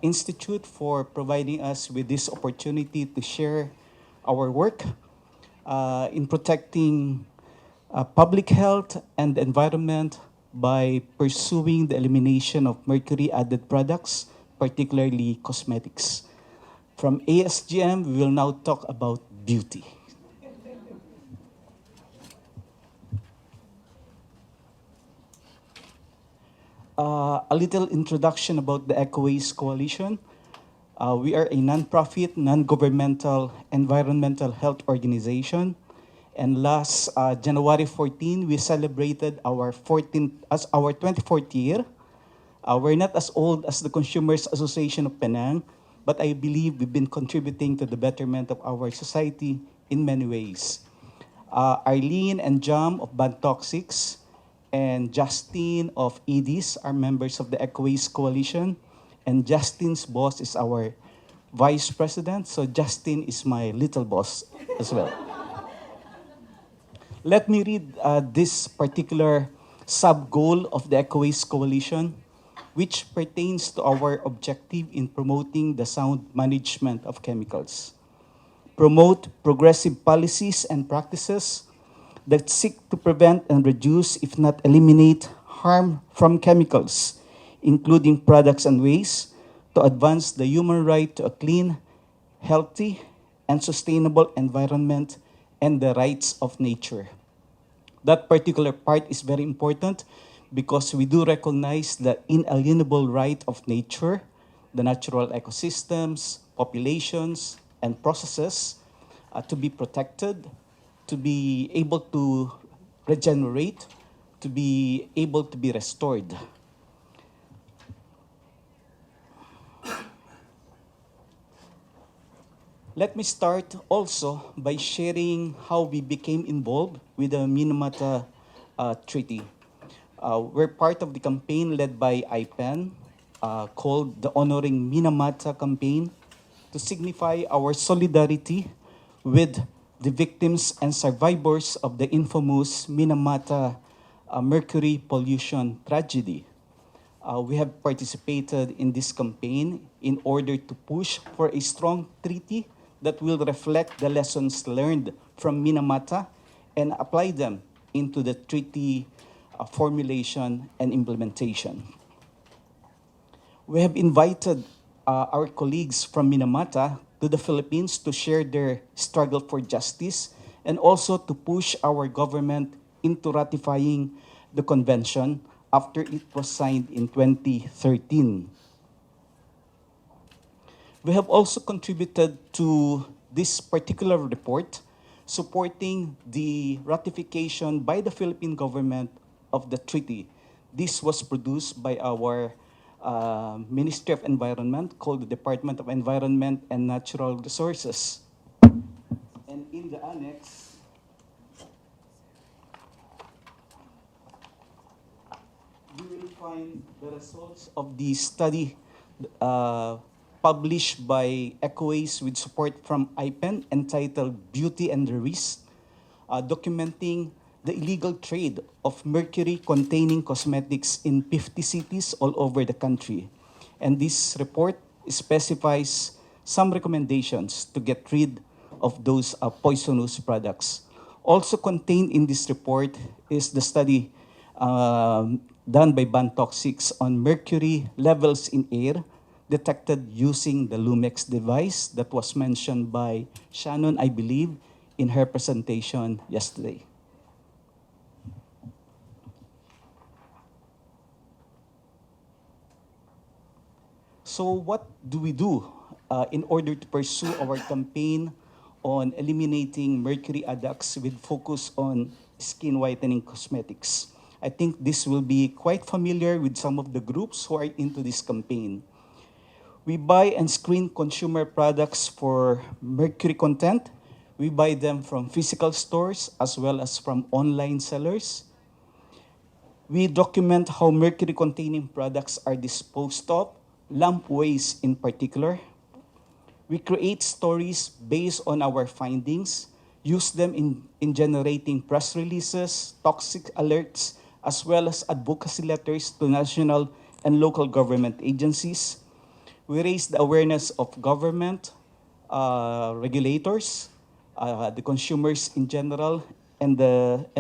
Institute for providing us with this opportunity to share our work in protecting public health and the environment by pursuing the elimination of mercury-added products, particularly cosmetics. From ASGM, we will now talk about beauty. A little introduction about the Eco Waste Coalition. We are a non-profit, non-governmental environmental health organization. And last January 14, we celebrated our 24th year. We're not as old as the Consumers Association of Penang, but I believe we've been contributing to the betterment of our society in many ways. Arlene and Jam of Ban Toxics and Justine of EDIS are members of the Eco Waste Coalition, and Justine's boss is our vice president, so Justine is my little boss as well. Let me read this particular sub-goal of the Eco Waste Coalition, which pertains to our objective in promoting the sound management of chemicals. Promote progressive policies and practices that seek to prevent and reduce, if not eliminate, harm from chemicals, including products and waste, to advance the human right to a clean, healthy, and sustainable environment and the rights of nature. That particular part is very important because we do recognize the inalienable right of nature, the natural ecosystems, populations, and processes to be protected, to be able to regenerate, to be able to be restored. Let me start also by sharing how we became involved with the Minamata Treaty. We're part of the campaign led by IPEN, called the Honoring Minamata campaign to signify our solidarity with the victims and survivors of the infamous Minamata mercury pollution tragedy. We have participated in this campaign in order to push for a strong treaty that will reflect the lessons learned from Minamata and apply them into the treaty formulation and implementation. We have invited our colleagues from Minamata to the Philippines to share their struggle for justice and also to push our government into ratifying the convention after it was signed in 2013. We have also contributed to this particular report, supporting the ratification by the Philippine government of the treaty. This was produced by our Ministry of Environment, called the Department of Environment and Natural Resources. And in the annex, you will find the results of the study published by Ecoways with support from IPEN, entitled Beauty and the Risk, documenting the illegal trade of mercury-containing cosmetics in 50 cities all over the country. And this report specifies some recommendations to get rid of those poisonous products. Also contained in this report is the study done by Bantoxics on mercury levels in air detected using the Lumex device that was mentioned by Shannon, I believe, in her presentation yesterday. So what do we do in order to pursue our campaign on eliminating mercury adducts with focus on skin whitening cosmetics? I think this will be quite familiar with some of the groups who are into this campaign. We buy and screen consumer products for mercury content. We buy them from physical stores as well as from online sellers. We document how mercury-containing products are disposed of, lamp waste in particular. We create stories based on our findings, use them in generating press releases, toxic alerts, as well as advocacy letters to national and local government agencies. We raise the awareness of government, regulators, the consumers in general, and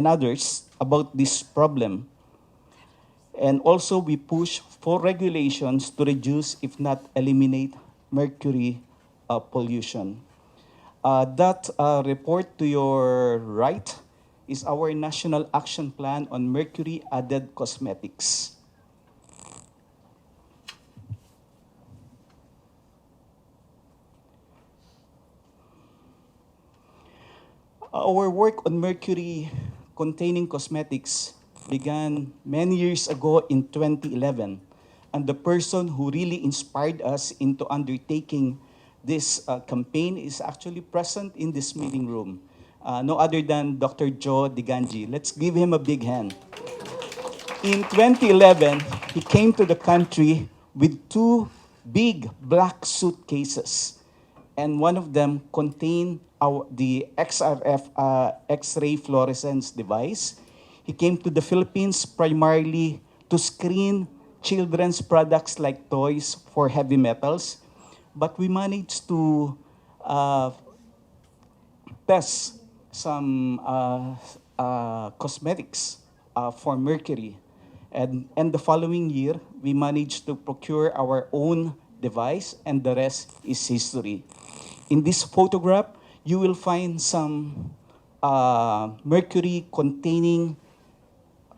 others about this problem. And also we push for regulations to reduce, if not eliminate, mercury pollution. That report to your right is our National Action Plan on Mercury-Added Cosmetics. Our work on mercury-containing cosmetics began many years ago in 2011. And the person who really inspired us into undertaking this campaign is actually present in this meeting room. No other than Dr. Joe Diganji. Let's give him a big hand. In 2011, he came to the country with 2 big black suitcases. And one of them contained the XRF X-ray fluorescence device. He came to the Philippines primarily to screen children's products like toys for heavy metals. But we managed to test some cosmetics for mercury. And the following year, we managed to procure our own device, and the rest is history. In this photograph, you will find some mercury-containing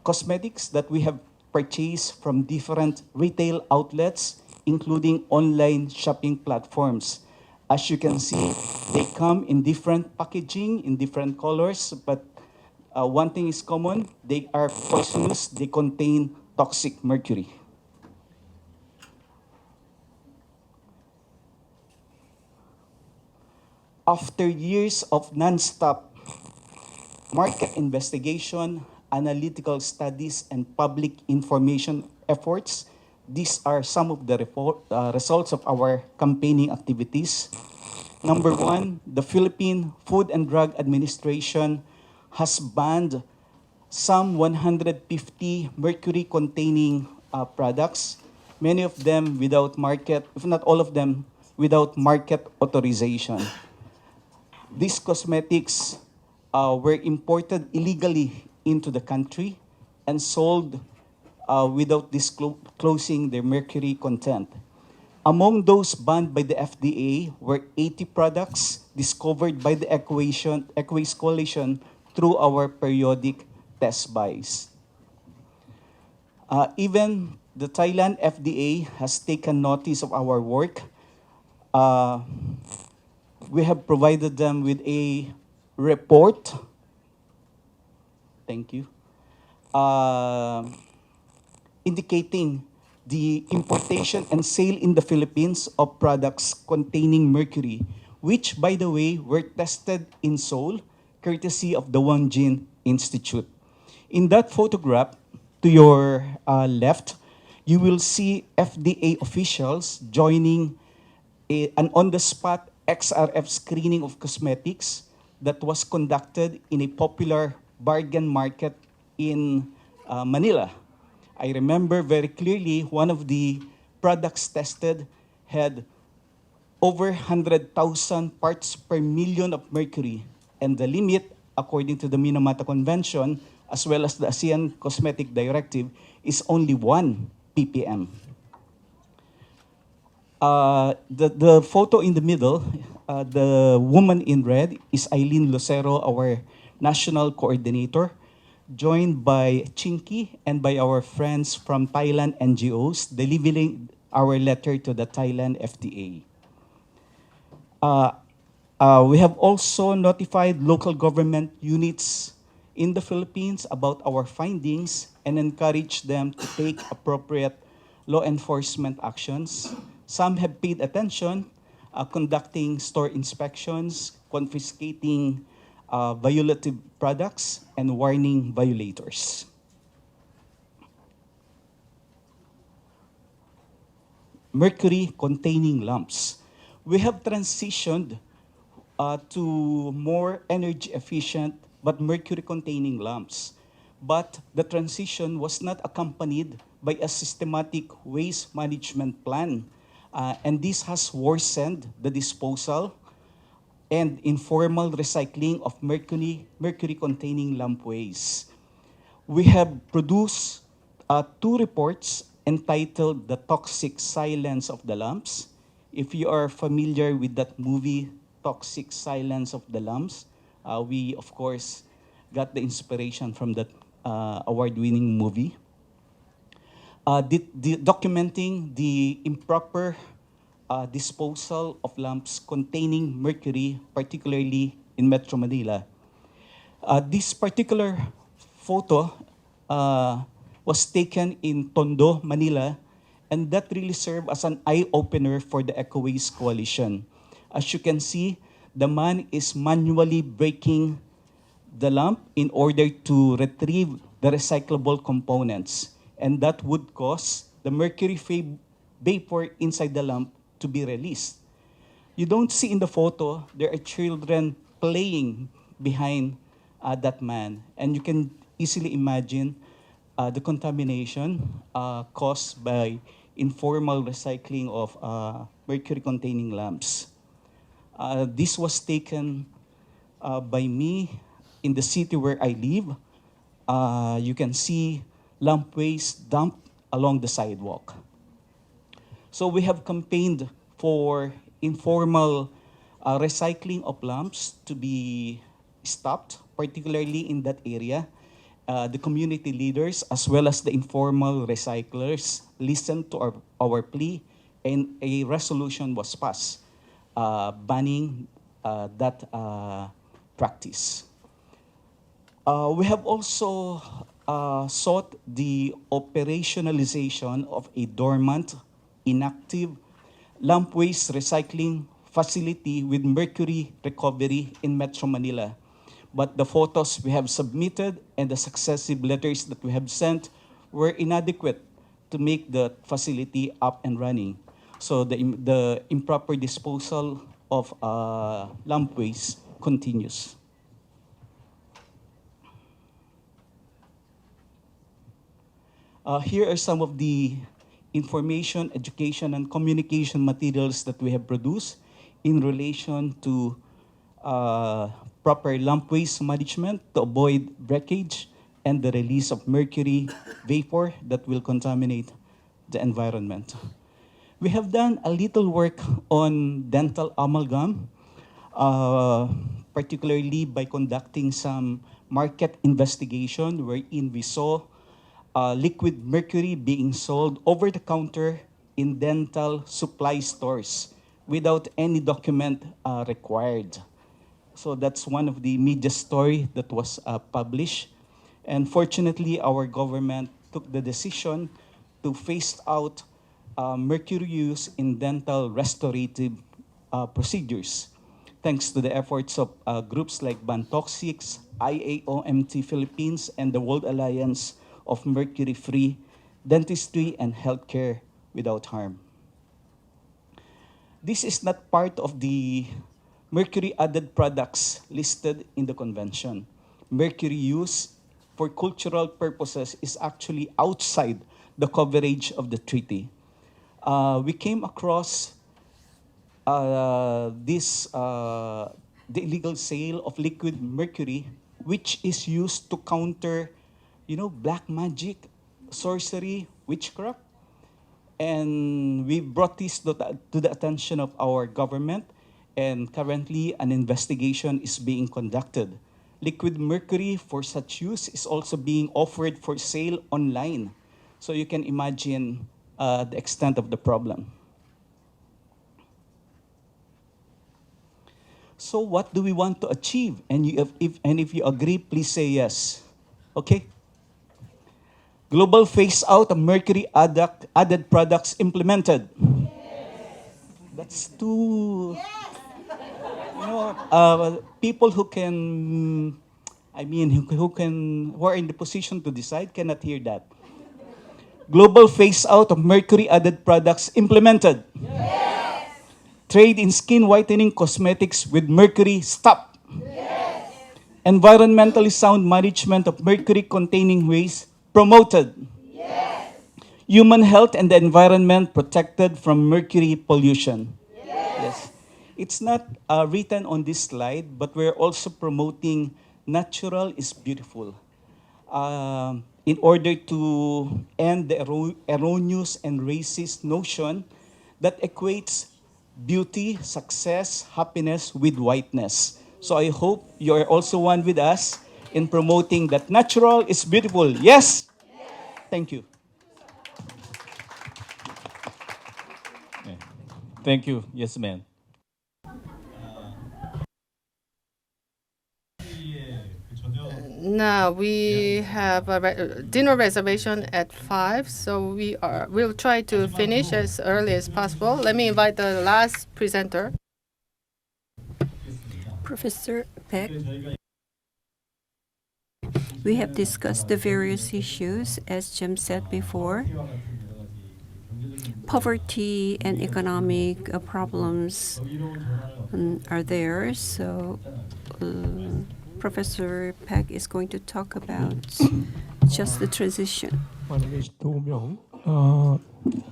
cosmetics that we have purchased from different retail outlets, including online shopping platforms. As you can see, they come in different packaging, in different colors, but one thing is common: they are poisonous, they contain toxic mercury. After years of non-stop market investigation, analytical studies, and public information efforts, these are some of the results of our campaigning activities. Number one, the Philippine Food and Drug Administration has banned some 150 mercury-containing products, many of them without market, if not all of them, without market authorization. These cosmetics were imported illegally into the country and sold without disclosing their mercury content. Among those banned by the FDA were 80 products discovered by the Equays Coalition through our periodic test buys. Even the Thailand FDA has taken notice of our work. We have provided them with a report. Thank you. Indicating the importation and sale in the Philippines of products containing mercury, which, by the way, were tested in Seoul, courtesy of the Wonjin Institute. In that photograph, to your left, you will see FDA officials joining an on-the-spot XRF screening of cosmetics that was conducted in a popular bargain market in Manila. I remember very clearly one of the products tested had over 100,000 parts per million of mercury, and the limit, according to the Minamata Convention, as well as the ASEAN Cosmetic Directive, is only 1 ppm. The photo in the middle, the woman in red is Eileen Lucero, our national coordinator, joined by Chinky and by our friends from Thailand NGOs, delivering our letter to the Thailand FDA. We have also notified local government units in the Philippines about our findings and encouraged them to take appropriate law enforcement actions. Some have paid attention, conducting store inspections, confiscating violative products, and warning violators. Mercury-containing lamps. We have transitioned to more energy-efficient but mercury-containing lamps. But the transition was not accompanied by a systematic waste management plan. And this has worsened the disposal and informal recycling of mercury-containing lamp waste. We have produced 2 reports entitled The Toxic Silence of the Lamps. If you are familiar with that movie, Toxic Silence of the Lamps, we, of course, got the inspiration from that award-winning movie. Documenting the improper disposal of lamps containing mercury, particularly in Metro Manila. This particular photo was taken in Tondo, Manila, and that really served as an eye-opener for the Equays Coalition. As you can see, the man is manually breaking the lamp in order to retrieve the recyclable components, and that would cause the mercury vapor inside the lamp to be released. You don't see in the photo, there are children playing behind that man, and you can easily imagine the contamination caused by informal recycling of mercury-containing lamps. This was taken by me in the city where I live. You can see lamp waste dumped along the sidewalk. So we have campaigned for informal recycling of lamps to be stopped, particularly in that area. The community leaders, as well as the informal recyclers, listened to our plea, and a resolution was passed banning that practice. We have also sought the operationalization of a dormant, inactive lamp waste recycling facility with mercury recovery in Metro Manila. But the photos we have submitted and the successive letters that we have sent were inadequate to make the facility up and running. So the improper disposal of lump waste continues. Here are some of the information, education, and communication materials that we have produced in relation to proper lump waste management to avoid breakage and the release of mercury vapor that will contaminate the environment. We have done a little work on dental amalgam, particularly by conducting some market investigation wherein we saw liquid mercury being sold over the counter in dental supply stores without any document required. So that's one of the media story that was published. And fortunately, our government took the decision to phase out mercury use in dental restorative procedures, thanks to the efforts of groups like Bantoxics, IAOMT Philippines, and the World Alliance of Mercury-Free Dentistry and Healthcare Without Harm. This is not part of the mercury-added products listed in the convention. Mercury use for cultural purposes is actually outside the coverage of the treaty. We came across the illegal sale of liquid mercury, which is used to counter, black magic, sorcery, witchcraft. And we brought this to the attention of our government, and currently an investigation is being conducted. Liquid mercury for such use is also being offered for sale online. So you can imagine the extent of the problem. So what do we want to achieve? And if you agree, please say yes. Okay? Global phase out of mercury added products implemented. Yes. That's too, people who can, who are in the position to decide cannot hear that. Global phase out of mercury added products implemented. Yes. Trade in skin whitening cosmetics with mercury stop. Yes. Environmentally sound management of mercury containing waste promoted. Yes. Human health and the environment protected from mercury pollution. Yes. It's not written on this slide, but we're also promoting natural is beautiful. In order to end the erroneous and racist notion that equates beauty, success, happiness with whiteness. So I hope you are also one with us in promoting that natural is beautiful. Yes? Thank you. Thank you. Yes, ma'am. Now we have a dinner reservation at 5, so we'll try to finish as early as possible. Let me invite the last presenter. Professor Peck, we have discussed the various issues, as Jim said before. Poverty and economic problems are there, so Professor Peck is going to talk about just the transition. My name is Do Myung.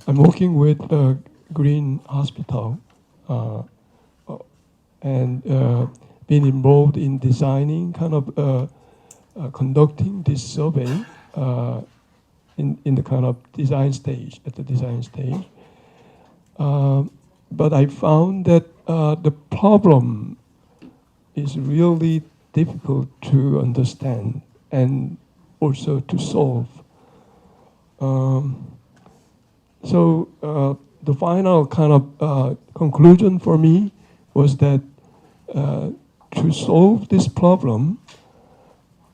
I'm working with Green Hospital and been involved in designing, conducting this survey in the kind of design stage, at the design stage. But I found that the problem is really difficult to understand and also to solve. So the final kind of conclusion for me was that to solve this problem,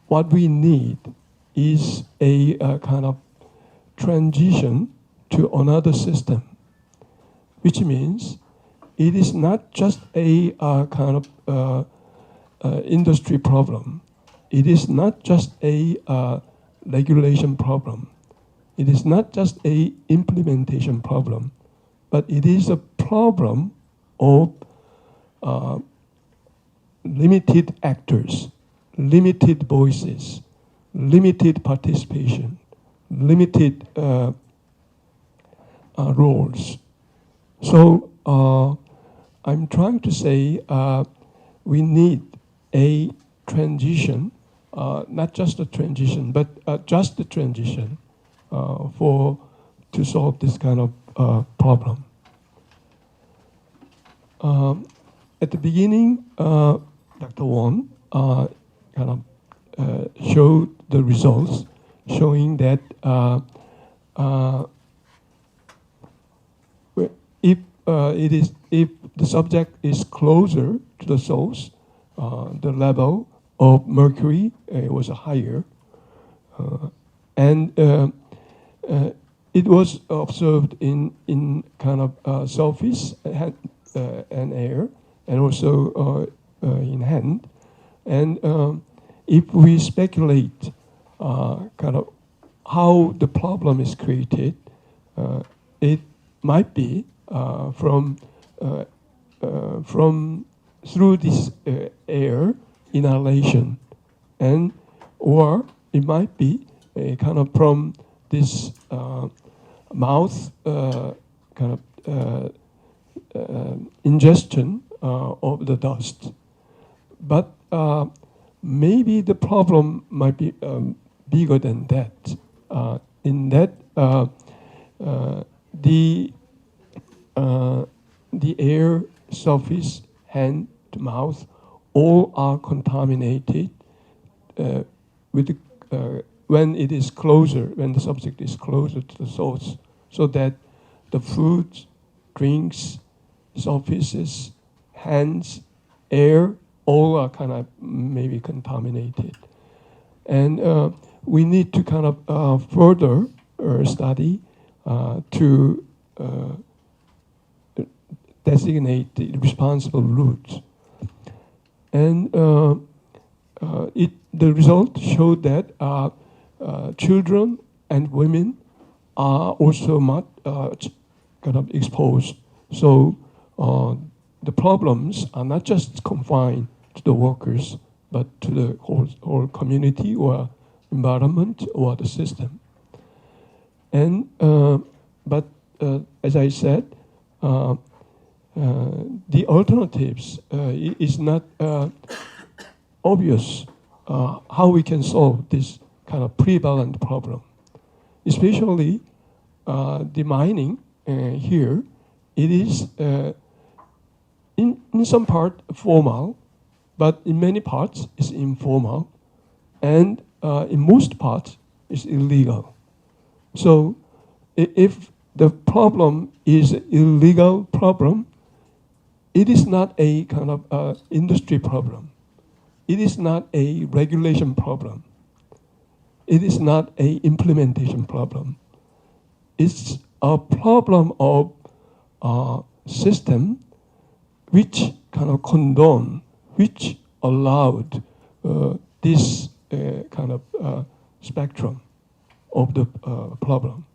what we need is a kind of transition to another system, which means it is not just a kind of industry problem. It is not just a regulation problem. it is not just a implementation problem, but it is a problem of limited actors, limited voices, limited participation, limited roles. So I'm trying to say we need a transition, not just a transition, but just a transition to solve this kind of problem. At the beginning, Dr. Won showed the results, showing that if the subject is closer to the source, the level of mercury was higher, and it was observed in kind of surface and air, and also in hand. And if we speculate kind of how the problem is created, it might be from through this air inhalation, and or it might be kind of from this mouth kind of ingestion of the dust. But maybe the problem might be bigger than that. In that, the air, surface, hand to mouth, all are contaminated with when it is closer, when the subject is closer to the source, so that the foods, drinks, surfaces, hands, air, all are kind of maybe contaminated. And we need to kind of further study to designate the responsible routes. And the result showed that children and women are also not kind of exposed. So the problems are not just confined to the workers, but to the whole community or environment or the system. And but as I said, the alternatives is not obvious how we can solve this kind of prevalent problem, especially the mining here. It is in some part formal, but in many parts it's informal, and in most parts it's illegal. So if the problem is an illegal problem, it is not a kind of industry problem. It is not a regulation problem. It is not a implementation problem. It's a problem of system which kind of condone, which allowed this kind of spectrum of the problem.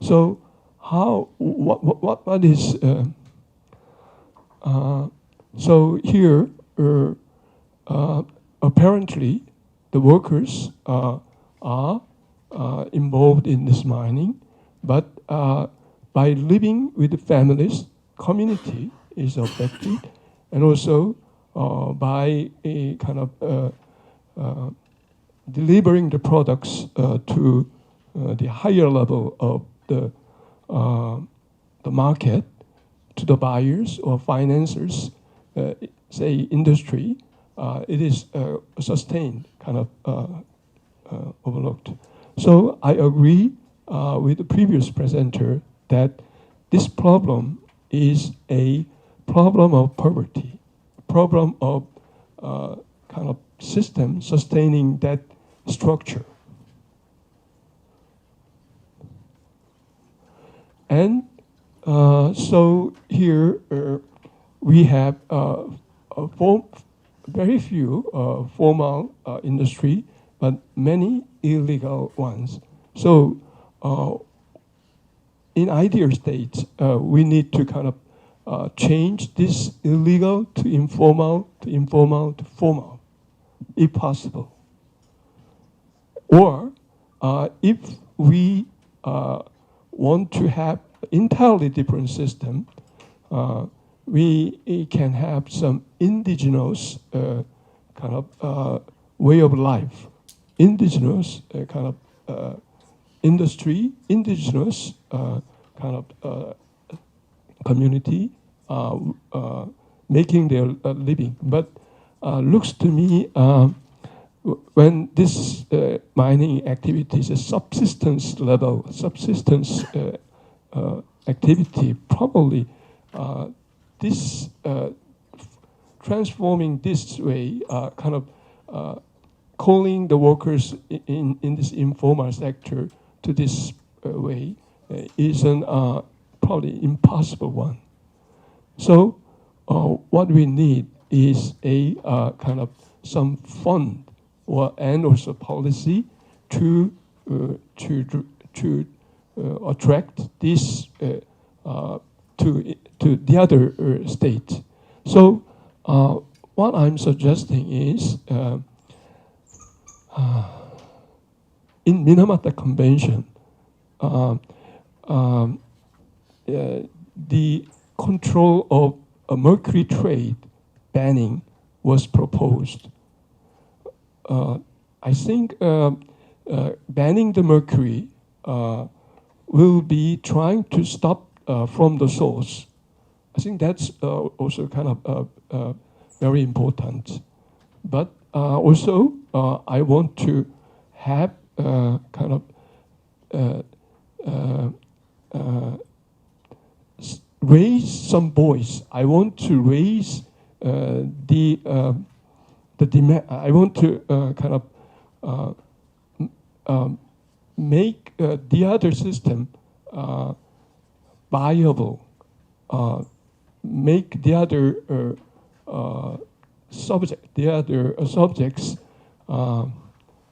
So what is so here apparently the workers are involved in this mining, but by living with the families, community is affected, and also by a kind of delivering the products to the higher level of the market, to the buyers or financiers, say industry, it is sustained, kind of overlooked. So I agree with the previous presenter that this problem is a problem of poverty, problem of kind of system sustaining that structure. And so here we have very few formal industry, but many illegal ones. So in ideal state, we need to kind of change this illegal to informal, to informal to formal, if possible. Or if we want to have entirely different system, we can have some indigenous kind of way of life, indigenous kind of industry, indigenous kind of community making their living. But looks to me when this mining activity is a subsistence level, subsistence activity, probably this transforming this way, kind of calling the workers in this informal sector to this way is an probably impossible one. So what we need is a kind of some fund and also policy to attract this to the other state. So what I'm suggesting is in Minamata Convention, the control of a mercury trade banning was proposed. I think banning the mercury will be trying to stop from the source. I think that's also kind of very important. But also, I want to have kind of raise some voice. I want to raise the demand. I want to kind of make the other system viable, make the other subjects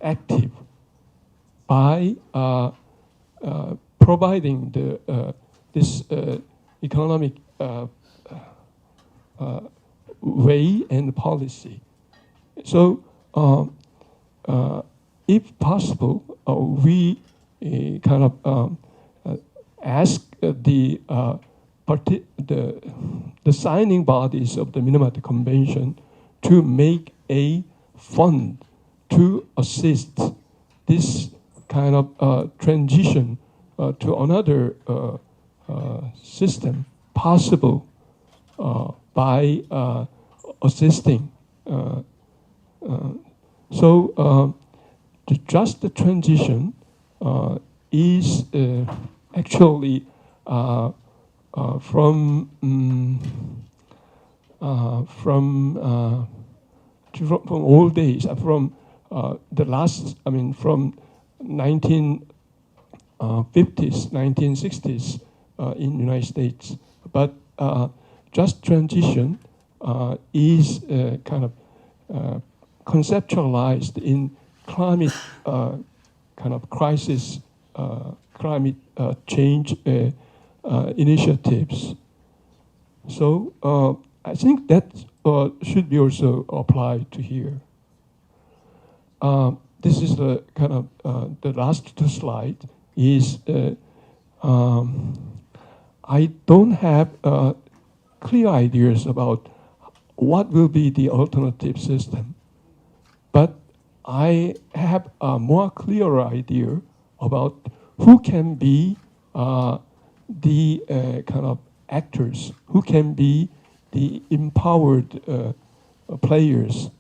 active by providing this economic way and policy. So, if possible, we kind of ask the signing bodies of the Minamata Convention to make a fund to assist this kind of transition to another system possible by assisting. So just the transition is actually from old days, from the last, I mean, from 1950s, 1960s in United States. But just transition is kind of conceptualized in climate kind of crisis, climate change initiatives. So I think that should be also applied to here. This is the kind of the last slide is I don't have clear ideas about what will be the alternative system, but I have a more clear idea about who can be the kind of actors, who can be the empowered players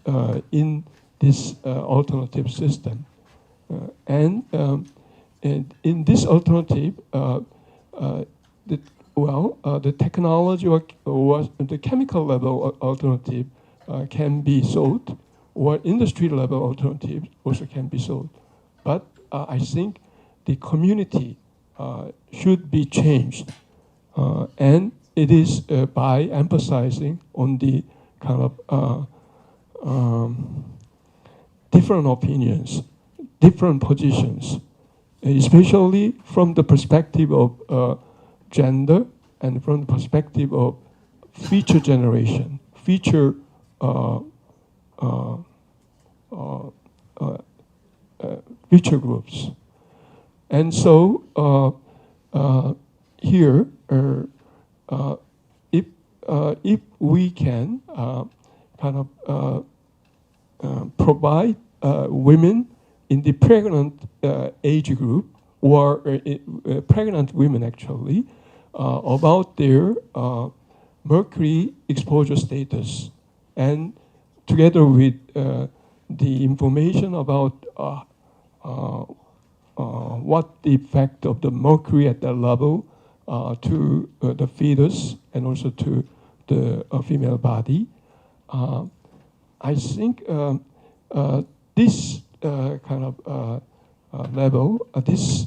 in this alternative system. And in this alternative, the technology or the chemical level alternative can be sought, or industry level alternative also can be sought. But I think the community should be changed. And it is by emphasizing on the kind of different opinions, different positions, especially from the perspective of gender and from the perspective of future generation, future future groups. And so here, if we can kind of provide women in the pregnant age group or pregnant women actually about their mercury exposure status, and together with the information about what the effect of the mercury at that level to the fetus and also to the female body. I think this kind of level, this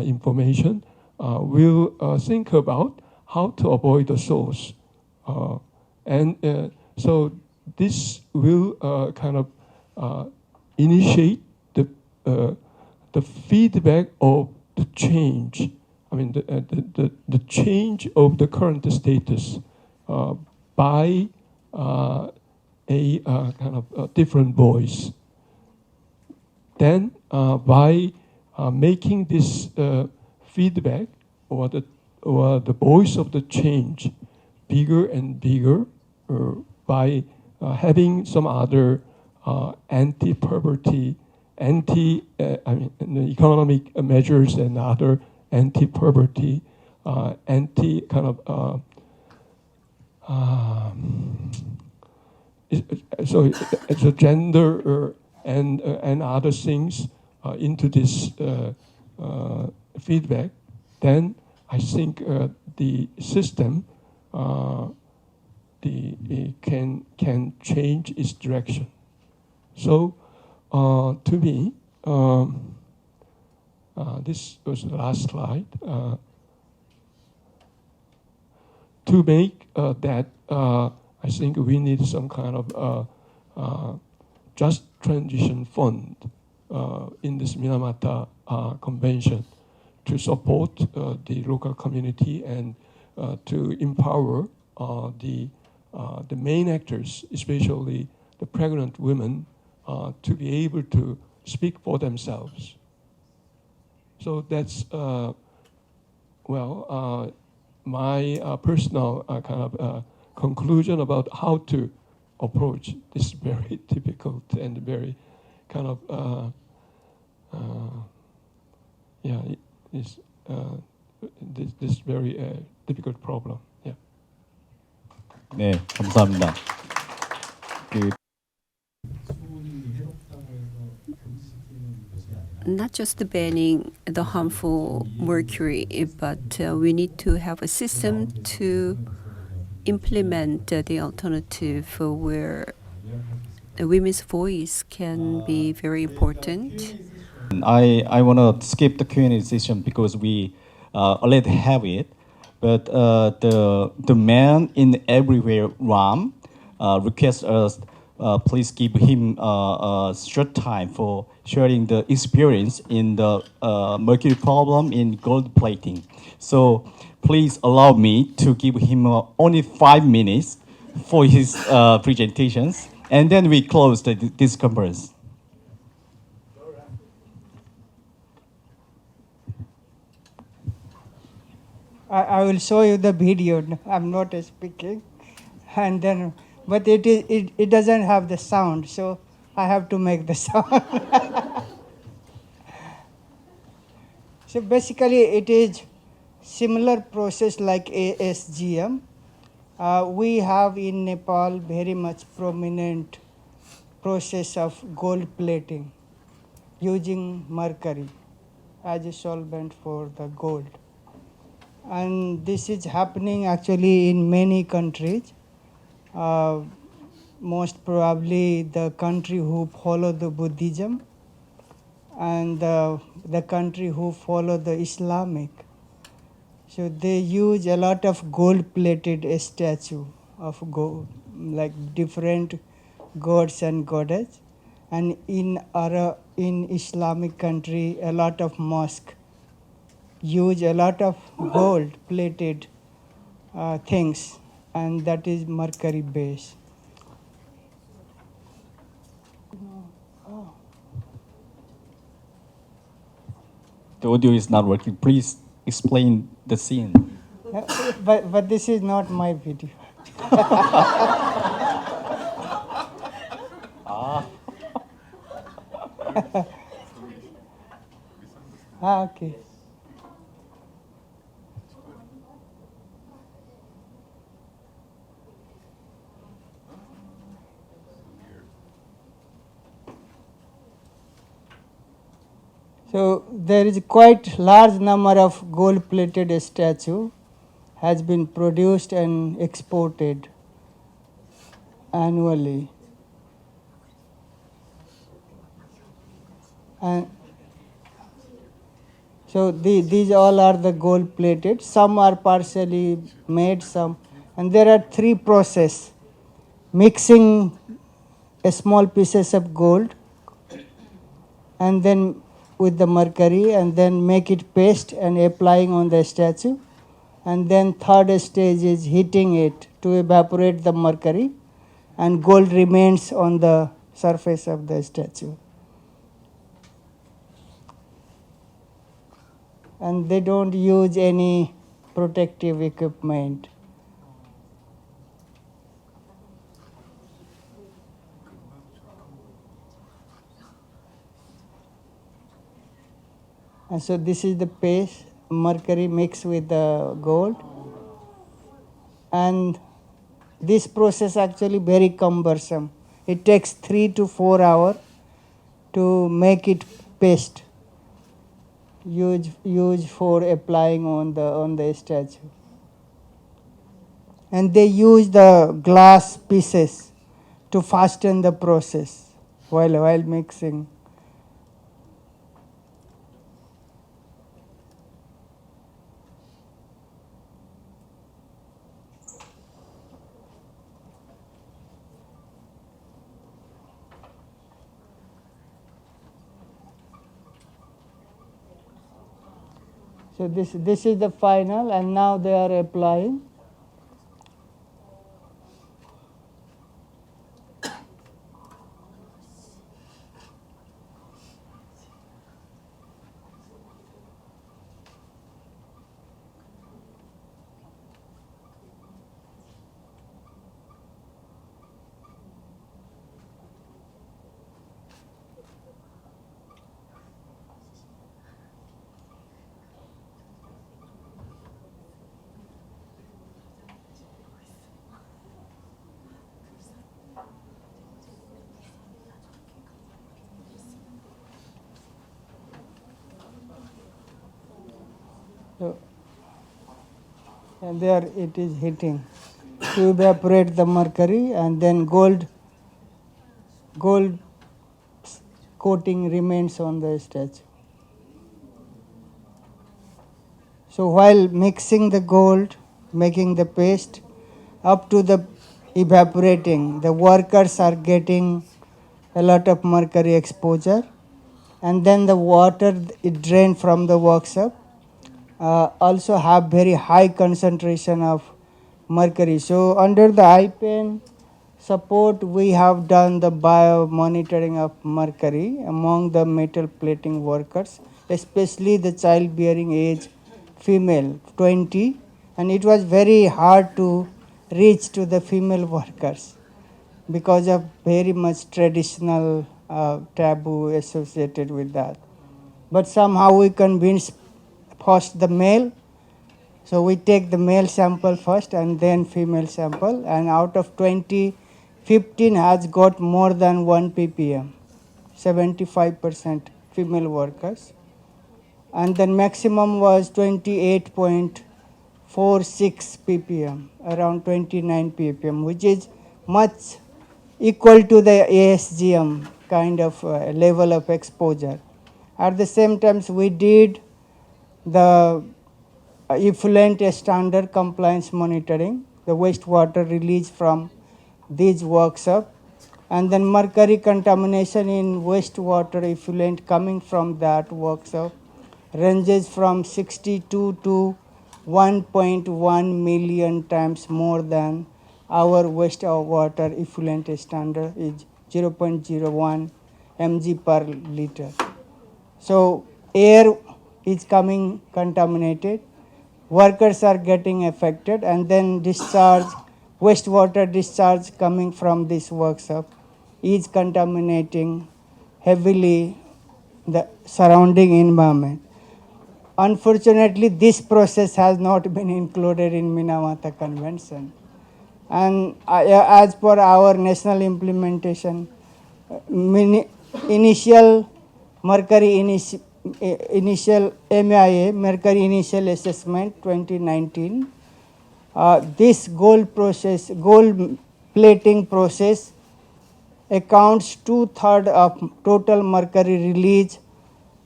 information will think about how to avoid the source. And so this will kind of initiate the feedback of the change. I mean, the change of the current status by a kind of different voice. Then by making this feedback or the voice of the change bigger and bigger, by having some other anti-poverty, economic measures and other anti-poverty, anti kind of so gender and other things into this feedback, then I think the system can change its direction. So to me, this was the last slide. To make that, I think we need some kind of just transition fund in this Minamata Convention to support the local community and to empower the main actors, especially the pregnant women, to be able to speak for themselves. So that's, my personal kind of conclusion about how to approach this very difficult and very kind of, this very difficult problem. Yeah. 네, 감사합니다. Not just banning the harmful mercury, but we need to have a system to implement the alternative where the women's voice can be very important. I want to skip the Q&A session because we already have it. But the man in everywhere Ram requests us please give him a short time for sharing the experience in the mercury problem in gold plating. So please allow me to give him only 5 minutes for his presentations, and then we close this conference. I will show you the video. I'm not speaking, and then, but it doesn't have the sound, so I have to make the sound. So basically, it is similar process like ASGM. We have in Nepal very much prominent process of gold plating using mercury as a solvent for the gold. And this is happening actually in many countries. Most probably the country who follow the Buddhism and the country who follow the Islamic. So they use a lot of gold-plated statue of gold, like different gods and goddess. And in in Islamic country, a lot of mosque use a lot of gold plated things, and that is mercury base. The audio is not working. Please explain the scene. But this is not my video. Okay. So there is quite large number of gold-plated statue has been produced and exported annually. And so these all are the gold plated. Some are partially made, some, and there are three processes: mixing a small pieces of gold, and then with the mercury, and then make it paste and applying on the statue, and then third stage is heating it to evaporate the mercury, and gold remains on the surface of the statue. And they don't use any protective equipment. And so this is the paste, mercury mixed with the gold. And this process actually very cumbersome. It takes 3 to 4 hours to make it paste, used for applying on the statue. And they use the glass pieces to fasten the process while mixing. So this is the final, and now they are applying. So, and there it is heating to evaporate the mercury, and then gold coating remains on the statue. So while mixing the gold, making the paste, up to the evaporating, the workers are getting a lot of mercury exposure, and then the water it drained from the workshop also have very high concentration of mercury. So under the IPN support, we have done the bio-monitoring of mercury among the metal plating workers, especially the childbearing age female, 20, and it was very hard to reach to the female workers because of very much traditional taboo associated with that. But somehow we convinced first the male. So we take the male sample first and then female sample, and out of 20, 15 has got more than 1 ppm, 75% female workers. And the maximum was 28.46 ppm, around 29 ppm, which is much equal to the ASGM kind of level of exposure. At the same time, we did the effluent standard compliance monitoring, the wastewater release from these workshops, and then mercury contamination in wastewater effluent coming from that workshop ranges from 62 to 1.1 million times more than our wastewater effluent standard is 0.01 mg per liter. So air is coming contaminated, workers are getting affected, and then discharge, wastewater discharge coming from this workshop is contaminating heavily the surrounding environment. Unfortunately, this process has not been included in Minamata Convention. And as per our national implementation, initial mercury initial MIA, mercury initial assessment 2019, this gold plating process accounts 2/3 of total mercury release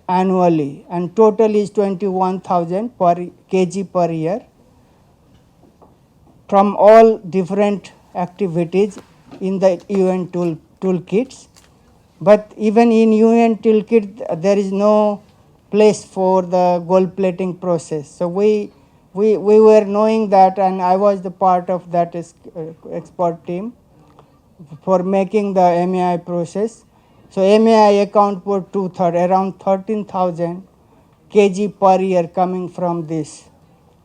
annually, and total is 21,000 per kg per year from all different activities in the UN toolkits. But even in UN toolkit, there is no place for the gold plating process. So we were knowing that, and I was the part of that expert team for making the MAI process. So MAI account for 2/3, around 13,000 kg per year coming from this.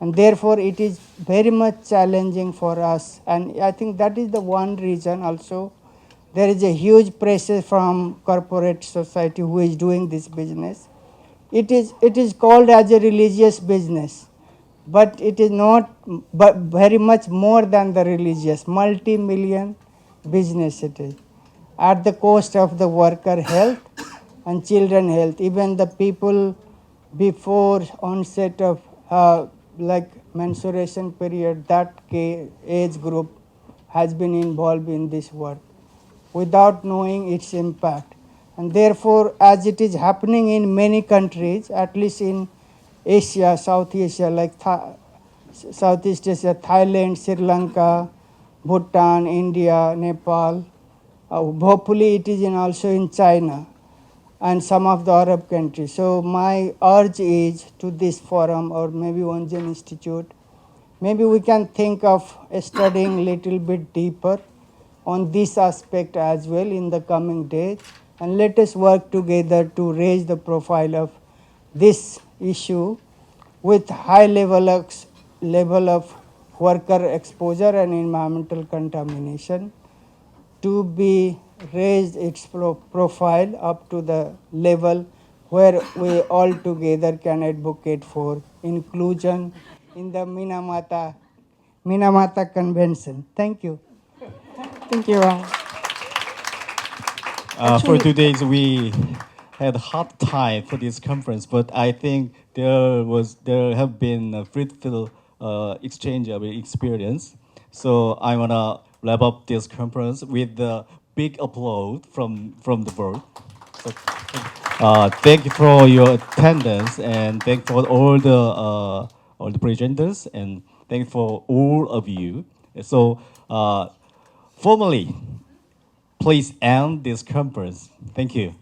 And therefore, it is very much challenging for us. And I think that is the one reason also there is a huge pressure from corporate society who is doing this business. It is called as a religious business, but it is not, but very much more than the religious, multi-million business it is, at the cost of the worker health and children health. Even the people before onset of like menstruation period, that age group has been involved in this work without knowing its impact. And therefore, as it is happening in many countries, at least in Asia, South Asia, like Southeast Asia, Thailand, Sri Lanka, Bhutan, India, Nepal, hopefully it is also in China and some of the Arab countries. So my urge is to this forum, or maybe Wonjin Institute, maybe we can think of studying a little bit deeper on this aspect as well in the coming days, and let us work together to raise the profile of this issue with high level of worker exposure and environmental contamination to be raised its profile up to the level where we all together can advocate for inclusion in the Minamata Convention. Thank you. Thank you, Ron. For today's, we had a hard time for this conference, but I think there have been a fruitful exchange of experience. So I wanna wrap up this conference with the big applause from the board. So, thank you for your attendance, and thank for all the presenters, and thank for all of you. So formally, please end this conference. Thank you.